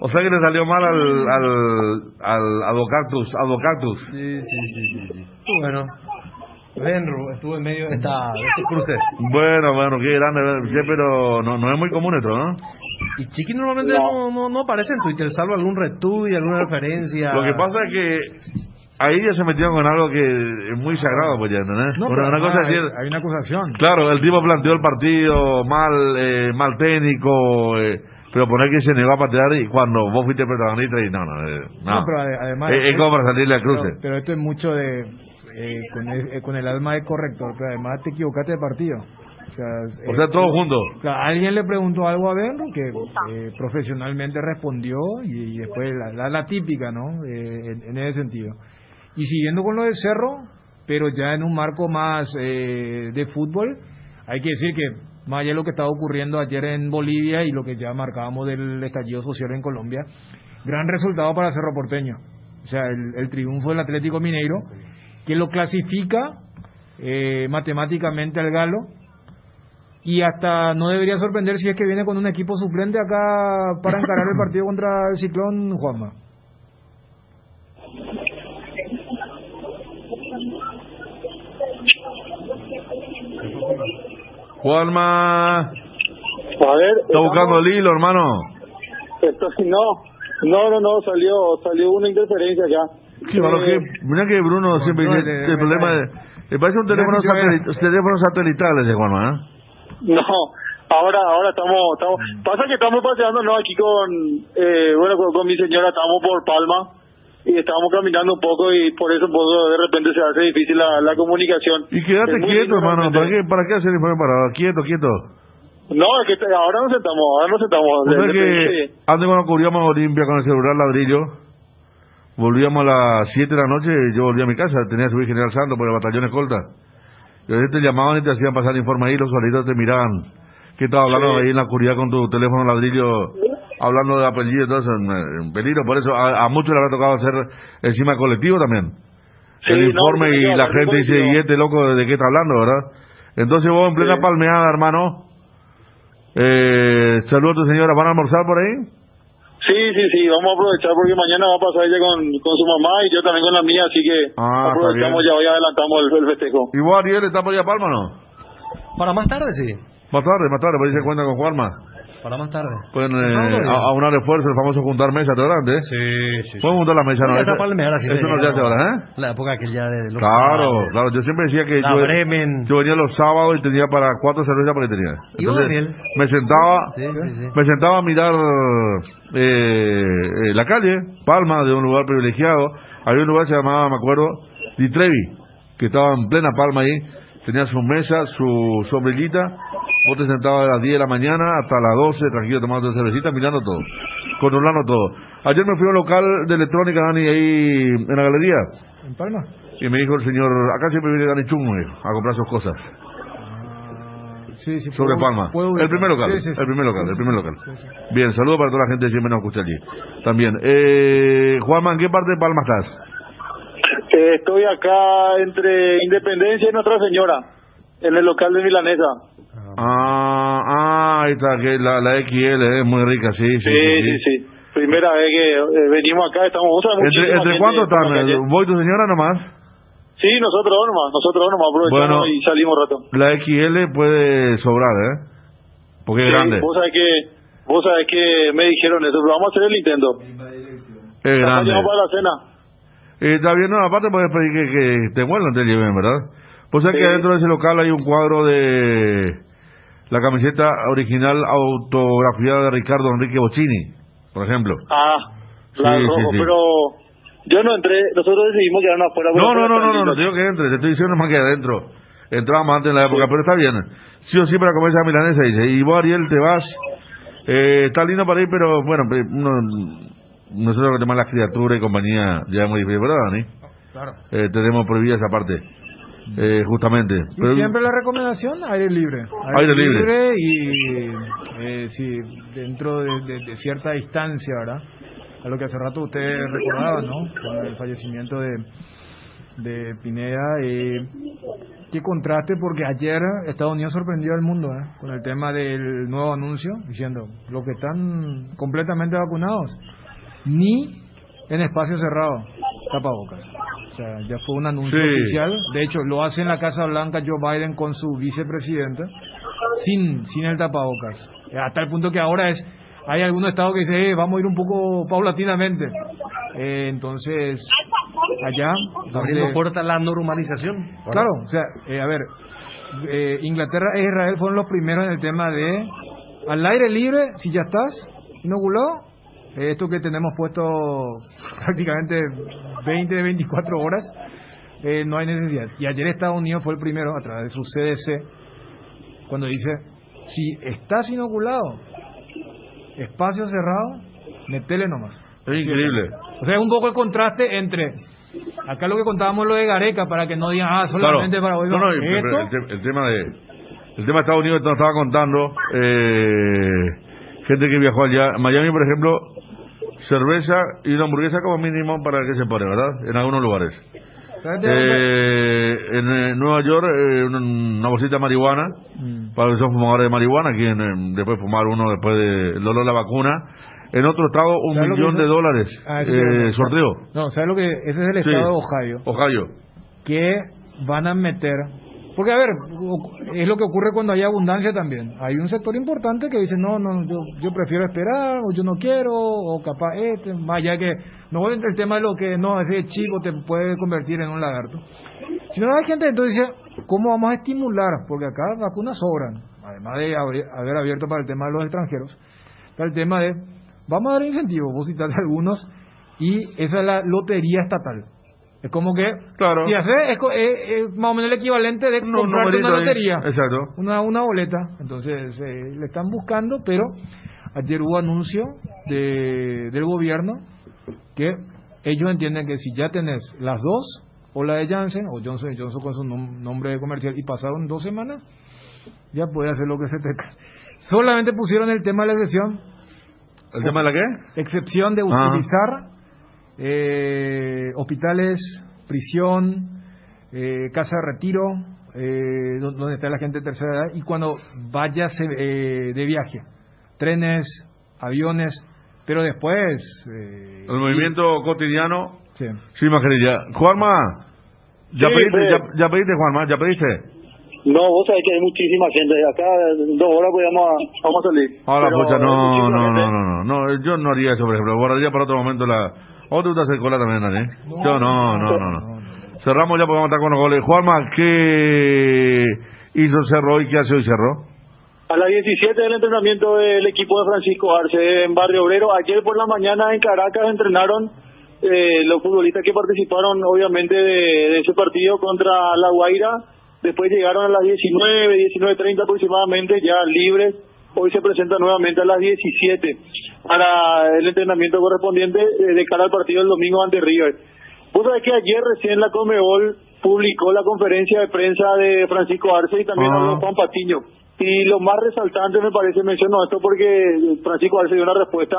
O sea que le salió mal al Advocactus. Sí. Bueno, Benru estuvo en medio de este cruce. Bueno, qué grande, pero no es muy común esto, ¿no? Y Chiqui normalmente no aparece en Twitter, salvo algún retweet, alguna referencia. Lo que pasa es que ahí ya se metieron con algo que es muy sagrado, pues ya, ¿entendés? No, una cosa hay, así, hay una acusación. claro, el tipo planteó el partido mal técnico, pero poner que se negó a patear y cuando vos fuiste protagonista y no. Pero además es como para salirle al cruce. Pero esto es mucho de con el alma de corrector, pero además te equivocaste de partido. O sea, todos juntos. Claro, alguien le preguntó algo a Benro que profesionalmente respondió y después la típica, ¿no? En ese sentido. Y siguiendo con lo de Cerro, pero ya en un marco más de fútbol, hay que decir que más allá de lo que estaba ocurriendo ayer en Bolivia y lo que ya marcábamos del estallido social en Colombia, gran resultado para Cerro Porteño. O sea, el triunfo del Atlético Mineiro, que lo clasifica matemáticamente al Galo, y hasta no debería sorprender si es que viene con un equipo suplente acá para encarar el partido contra el Ciclón, Juanma. Juanma, a ver, está buscando el hilo, hermano. No, salió una interferencia ya. Mira que Bruno siempre dice el problema me parece un teléfono satelital ese, Juanma, ¿eh? No, ahora estamos pasa que estamos paseándonos aquí con mi señora, estamos por Palma y estábamos caminando un poco y por eso de repente se hace difícil la comunicación. Y quédate quieto, hermano, ¿para qué hacer informe parado? Quieto. No, es que ahora nos sentamos. O sea que antes cuando cubríamos Olimpia con el celular ladrillo, volvíamos a las 7 de la noche, yo volvía a mi casa, tenía que subir General Santos por el batallón escolta. Y a veces te llamaban y te hacían pasar informe ahí, los solitos te miraban. ¿Qué estabas hablando ahí en la oscuridad con tu teléfono ladrillo, hablando de apellido y todo eso? En peligro, por eso a muchos le habrá tocado hacer encima colectivo también. Sí, el informe y la gente dice, ¿y este loco de qué está hablando, verdad? Entonces vos en plena palmeada, hermano, saludos a tu señora, ¿van a almorzar por ahí? Sí, vamos a aprovechar porque mañana va a pasar ella con su mamá y yo también con la mía, así que aprovechamos ya hoy adelantamos el festejo. ¿Y vos, Ariel, estás por allá a Palma o no? Para más tarde, sí. Más tarde, por ahí se cuenta con Juanma. Para más tarde. Pueden aunar esfuerzo, el famoso juntar mesa, ¿te acuerdas? Sí. Pueden juntar la mesa, ¿no? Esa palmera, sí. Eso no se hace ahora, ¿eh? La época aquella de los... Claro, yo siempre decía que yo venía los sábados y tenía para 4 cervezas porque tenía. Entonces, me sentaba a mirar la calle, Palma, de un lugar privilegiado. Había un lugar que se llamaba, me acuerdo, Di Trevi, que estaba en plena Palma ahí. Tenía su mesa, su sombrillita. Vos te sentabas a las 10 de la mañana hasta las 12, tranquilo, tomando tu cervecita, mirando todo, controlando todo. Ayer me fui a un local de electrónica, Dani, ahí en la galería. ¿En Palma? Y me dijo el señor, acá siempre viene Dani Chung a comprar sus cosas. Sí, sobre Palma. El primer local. El primer local. Sí. Bien, saludos para toda la gente que siempre nos escucha allí. También. Juanma, ¿en qué parte de Palma estás? Estoy acá entre Independencia y Nuestra Señora, en el local de Milanesa. Ahí está, que la XL es muy rica, sí. Primera vez que venimos acá, estamos ¿Entre cuántos están? ¿Vos y tu señora nomás? Sí, nosotros nomás aprovechamos y salimos un rato. La XL puede sobrar, porque es grande. Vos sabés que me dijeron eso, pero vamos a hacer el intento. Es grande. Para la cena. Está bien, no, aparte puedes pedir que te vuelvan, te lleven, ¿verdad? Pues es que dentro de ese local hay un cuadro de la camiseta original autografiada de Ricardo Enrique Bocchini, por ejemplo. Rojo, pero yo no entré, nosotros decidimos quedarnos afuera. No, te digo que entre, te estoy diciendo más que adentro. Entrábamos antes en la época, pero está bien. Sí o sí para comer esa milanesa, dice. Y vos, Ariel, te vas. Está lindo para ir, pero bueno, nosotros que tenemos las criaturas y compañía ya muy difícil, ¿verdad, Dani? Claro. Tenemos prohibida esa parte. Justamente. Y siempre la recomendación, aire libre. Aire libre y si dentro de cierta distancia, ¿verdad? A lo que hace rato ustedes recordaban, ¿no? Con el fallecimiento de Pineda. Qué contraste, porque ayer Estados Unidos sorprendió al mundo, con el tema del nuevo anuncio, diciendo, los que están completamente vacunados, ni en espacio cerrado, tapabocas. O sea, ya fue un anuncio oficial. De hecho, lo hace en la Casa Blanca Joe Biden con su vicepresidenta, sin el tapabocas. Hasta el punto que ahora hay algunos estados que dicen, vamos a ir un poco paulatinamente. Entonces, allá... abriendo puerta a la normalización. Claro, o sea, Inglaterra e Israel fueron los primeros en el tema de al aire libre, si ya estás inoculado, esto que tenemos puesto prácticamente 24 horas, no hay necesidad. Y ayer Estados Unidos fue el primero, a través de su CDC, cuando dice, si estás inoculado, espacio cerrado, metele nomás. Es increíble. O sea, es un poco el contraste entre, acá lo que contábamos lo de Gareca, para que no digan, solamente claro. para hoy. No, el tema de Estados Unidos nos estaba contando, gente que viajó allá. Miami, por ejemplo, cerveza y una hamburguesa como mínimo para que se pone, ¿verdad? En algunos lugares. En Nueva York, una bolsita de marihuana para los que son fumadores de marihuana, aquí después fumar uno después del dolor de la vacuna. En otro estado, $1.000.000 sorteo. No, ¿sabes lo que? Ese es el estado de Ohio. Que van a meter. Porque, a ver, es lo que ocurre cuando hay abundancia también. Hay un sector importante que dice, no, yo prefiero esperar, o yo no quiero, o capaz más allá que, no voy a entrar el tema de lo que, no, ese chico te puede convertir en un lagarto. Si no hay gente, entonces dice, ¿cómo vamos a estimular? Porque acá vacunas sobran, además de haber abierto para el tema de los extranjeros, para el tema de, vamos a dar incentivos, vos citaste algunos, y esa es la lotería estatal. Es como que, claro, si hace es más o menos el equivalente de comprarte una lotería. Exacto. Una boleta. Entonces, le están buscando, pero ayer hubo anuncio del gobierno que ellos entienden que si ya tenés las dos, o la de Janssen, o Johnson & Johnson con su nombre comercial, y pasaron 2 semanas, ya puedes hacer lo que se te... Solamente pusieron el tema de la excepción. ¿El tema de la qué? Excepción de utilizar... hospitales, prisión, casa de retiro, donde está la gente de tercera edad, y cuando vayas de viaje, trenes, aviones, pero después el movimiento cotidiano, sí, mascarilla. Juanma, ¿ya pediste, Juanma? ¿Ya pediste? No, vos sabés que hay muchísima gente. Acá en 2 horas pues vamos a salir. Ahora, pucha, no, yo no haría eso, por ejemplo. Guardaría para otro momento ¿O te gusta hacer cola también, Dani? Yo no. Cerramos ya porque vamos a estar con los goles. Juanma, ¿qué hizo Cerro y qué hace hoy Cerro? A las 17 del entrenamiento del equipo de Francisco Arce en Barrio Obrero. Ayer por la mañana en Caracas entrenaron los futbolistas que participaron obviamente de ese partido contra La Guaira. Después llegaron a las 19:30 aproximadamente, ya libres. Hoy se presenta nuevamente a las 17 para el entrenamiento correspondiente de cara al partido del domingo ante River. Vos sabés que ayer recién la Conmebol publicó la conferencia de prensa de Francisco Arce y también habló Juan Patiño. Y lo más resaltante me parece, menciono esto porque Francisco Arce dio una respuesta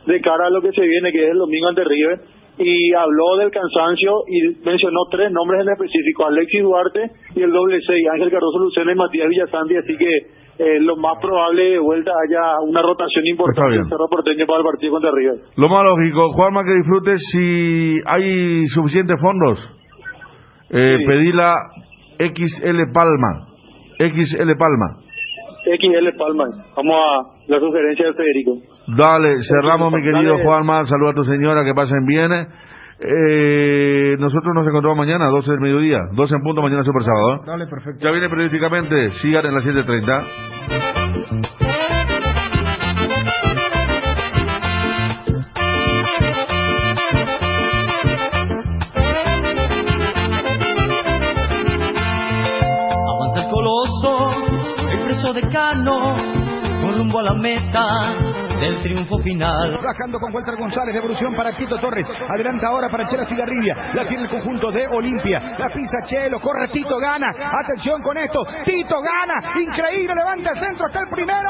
de cara a lo que se viene, que es el domingo ante River, y habló del cansancio y mencionó 3 nombres en específico: Alexis Duarte y el doble 6, Ángel Cardoso Lucena y Matías Villasanti. Así que lo más probable de vuelta haya una rotación importante en Cerro Porteño para el partido contra River. Lo más lógico, Juanma, que disfrutes. Si hay suficientes fondos, pedila XL Palma. Vamos a la sugerencia de Federico. Dale, cerramos, mi querido Juanma. Saluda a tu señora, que pasen bien. Nosotros nos encontramos mañana, 12 del mediodía, 12 en punto, mañana Super Sábado. Dale, perfecto. Ya viene periodísticamente, sigan en las 7:30. Avanza el coloso, expreso decano, con rumbo a la meta del triunfo final. Bajando con Walter González, devolución para Tito Torres. Adelanta ahora para Chelo Estigarribia. La tiene el conjunto de Olimpia. La pisa Chelo, corre Tito, gana. Atención con esto. Tito gana. Increíble, levanta el centro, está el primero.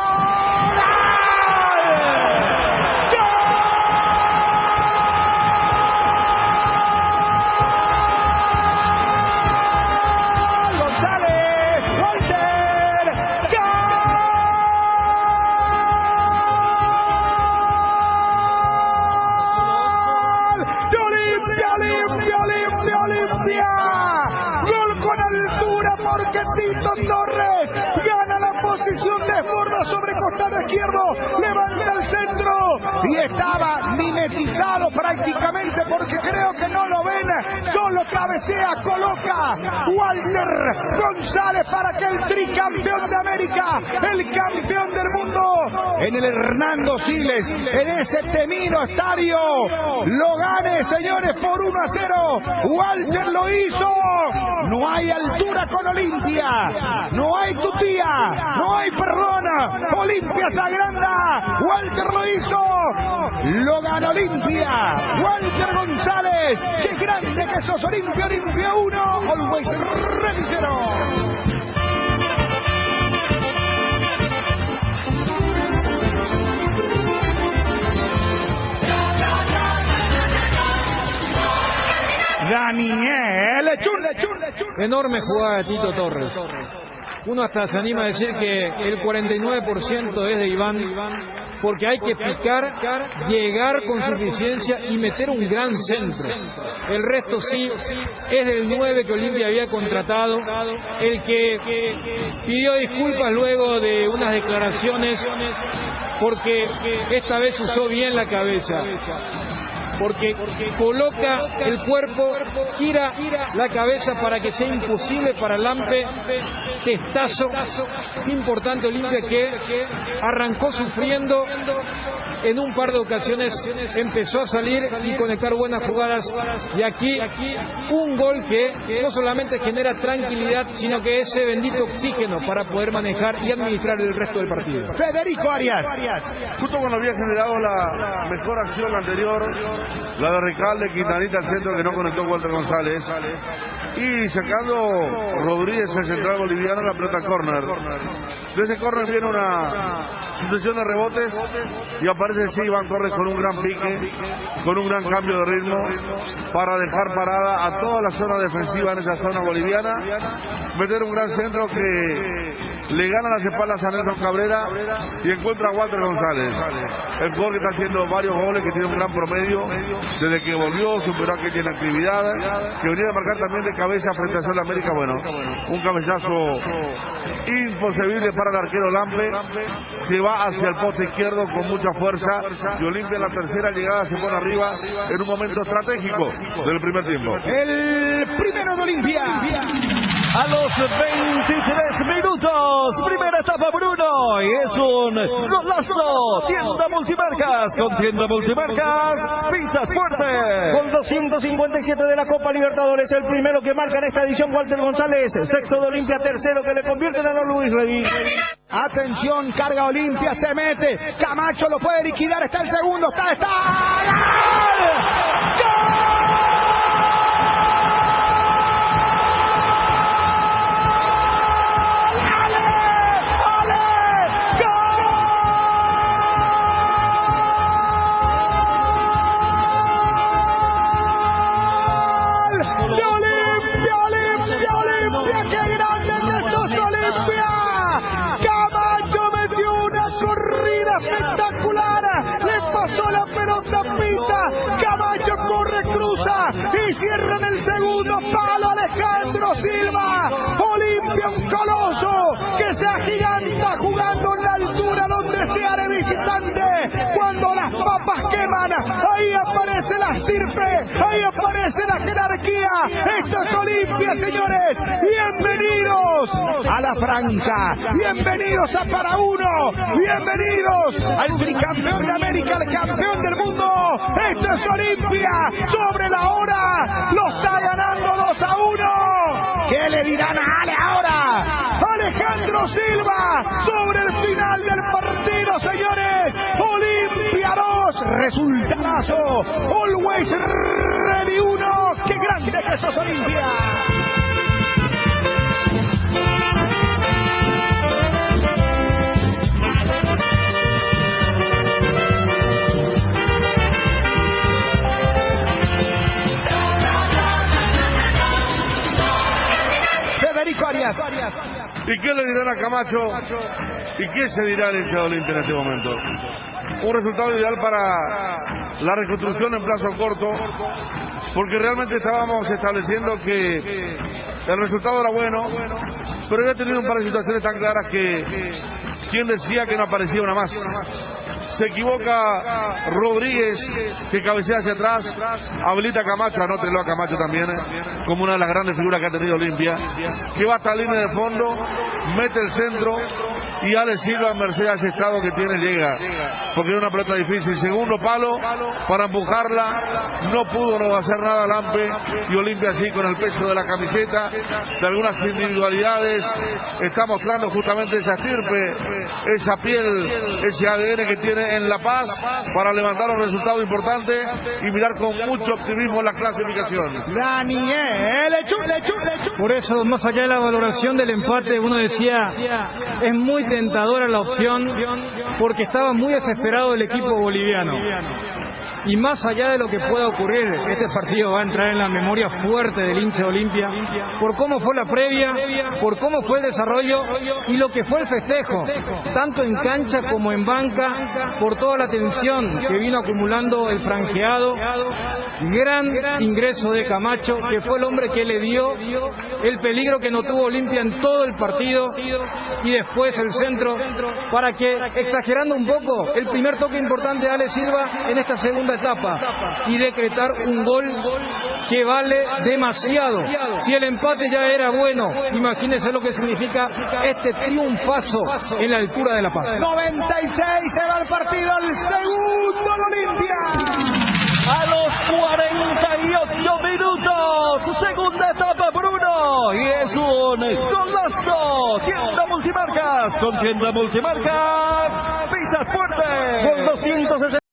¡Gol! Tito Torres gana la posición de forma sobre costado izquierdo, levanta el centro, cabecea, coloca Walter González para que el tricampeón de América, el campeón del mundo, en el Hernando Siles, en ese temido estadio, lo gane, señores, por 1-0. Walter lo hizo. No hay altura con Olimpia, no hay tutía, no hay perdón. Olimpia se agranda. Walter lo hizo. Lo gana Olimpia. Walter González. Qué grande que sos, Olimpia. Olimpia 1, Always Ready 0. Daniel Churle. Enorme jugada de Tito Torres. Uno hasta se anima a decir que el 49% es de Iván, porque hay que picar, llegar con suficiencia y meter un gran centro. El resto sí es del 9 que Olimpia había contratado, el que pidió disculpas luego de unas declaraciones, porque esta vez usó bien la cabeza. Porque coloca el cuerpo, gira la cabeza para que sea imposible para Lampe. Testazo importante Olimpia, que arrancó sufriendo en un par de ocasiones, empezó a salir y conectar buenas jugadas, y aquí un gol que no solamente genera tranquilidad, sino que ese bendito oxígeno para poder manejar y administrar el resto del partido. Federico Arias. Justo cuando había generado la mejor acción anterior, la de Recalde, Quintanita al centro que no conectó Walter González, y sacando Rodríguez, el central boliviano, la pelota córner. De ese córner viene una sucesión de rebotes y aparece sí Iván Torres con un gran pique, con un gran cambio de ritmo para dejar parada a toda la zona defensiva en esa zona boliviana, meter un gran centro que le gana las espaldas a Nelson Cabrera y encuentra a Walter González, el jugador que está haciendo varios goles, que tiene un gran promedio desde que volvió, superó aquella inactividad, que venía a marcar también de cabeza frente a Sol América. Bueno, un cabezazo imposible para el arquero Lampe, que va hacia el poste izquierdo con mucha fuerza, y Olimpia en la tercera llegada se pone arriba en un momento estratégico del primer tiempo. El primero de Olimpia. A los 23 minutos, primera etapa Bruno, y es un golazo. Tienda Multimarcas, con Tienda Multimarcas, pisas fuerte. Gol 257 de la Copa Libertadores, el primero que marca en esta edición Walter González, sexto de Olimpia, tercero que le convierten a Luis Ready. Atención, carga Olimpia, se mete, Camacho lo puede liquidar, está el segundo, está. ¡Gol! Y cierran el segundo palo Alejandro Silva. Olimpia, un coloso que se agiganta jugando en la altura donde sea de visitante. Cuando las papas queman, ahí aparece la sirpe, ahí aparece la jerarquía. Esto es Olimpia, señores. Bienvenidos a la Franca, bienvenidos a Para Uno, bienvenidos al tricampeón de América, el campeón del mundo. Esto es Olimpia, sobre la hora, lo está ganando 2-1. ¿Qué le dirán a Ale ahora? Alejandro Silva, sobre el final del partido, señores. Olimpia 2, resultadazo. Always Ready 1. ¡Qué grande que sos, Olimpia! Federico Arias. ¿Y qué le dirán a Camacho? ¿Y qué se dirá al hincha de Olimpia en este momento? Un resultado ideal para la reconstrucción en plazo corto, porque realmente estábamos estableciendo que el resultado era bueno, pero había tenido un par de situaciones tan claras que quien decía que no aparecía una más. se equivoca Rodríguez, que cabecea hacia atrás, habilita a Camacho, anótelo a Camacho también, como una de las grandes figuras que ha tenido Olimpia, que va hasta la línea de fondo, mete el centro, y Ale Silva, merced a ese estado que tiene, llega, porque era una pelota difícil. Segundo palo para empujarla, no pudo no hacer nada Lampe, y Olimpia así con el peso de la camiseta, de algunas individualidades, está mostrando justamente esa estirpe, esa piel, ese ADN que tiene en La Paz, para levantar un resultado importante y mirar con mucho optimismo la clasificación. Daniel, por eso, más allá de la valoración del empate, uno decía, es muy tentadora la opción, porque estaba muy desesperado el equipo boliviano. Y más allá de lo que pueda ocurrir, este partido va a entrar en la memoria fuerte del hincha de Olimpia, por cómo fue la previa, por cómo fue el desarrollo y lo que fue el festejo, tanto en cancha como en banca, por toda la tensión que vino acumulando el franjeado. Gran ingreso de Camacho, que fue el hombre que le dio el peligro que no tuvo Olimpia en todo el partido, y después el centro, para que, exagerando un poco, el primer toque importante de Ale Silva en esta segunda etapa, y decretar un gol que vale demasiado. Si el empate ya era bueno, imagínense lo que significa este triunfazo en la altura de La Paz. 96 se va el partido, el segundo de Olimpia. A los 48 minutos, segunda etapa, Bruno, y es un golazo. Tienda Multimarcas, con Tienda Multimarcas, pisas fuerte. Gol 260.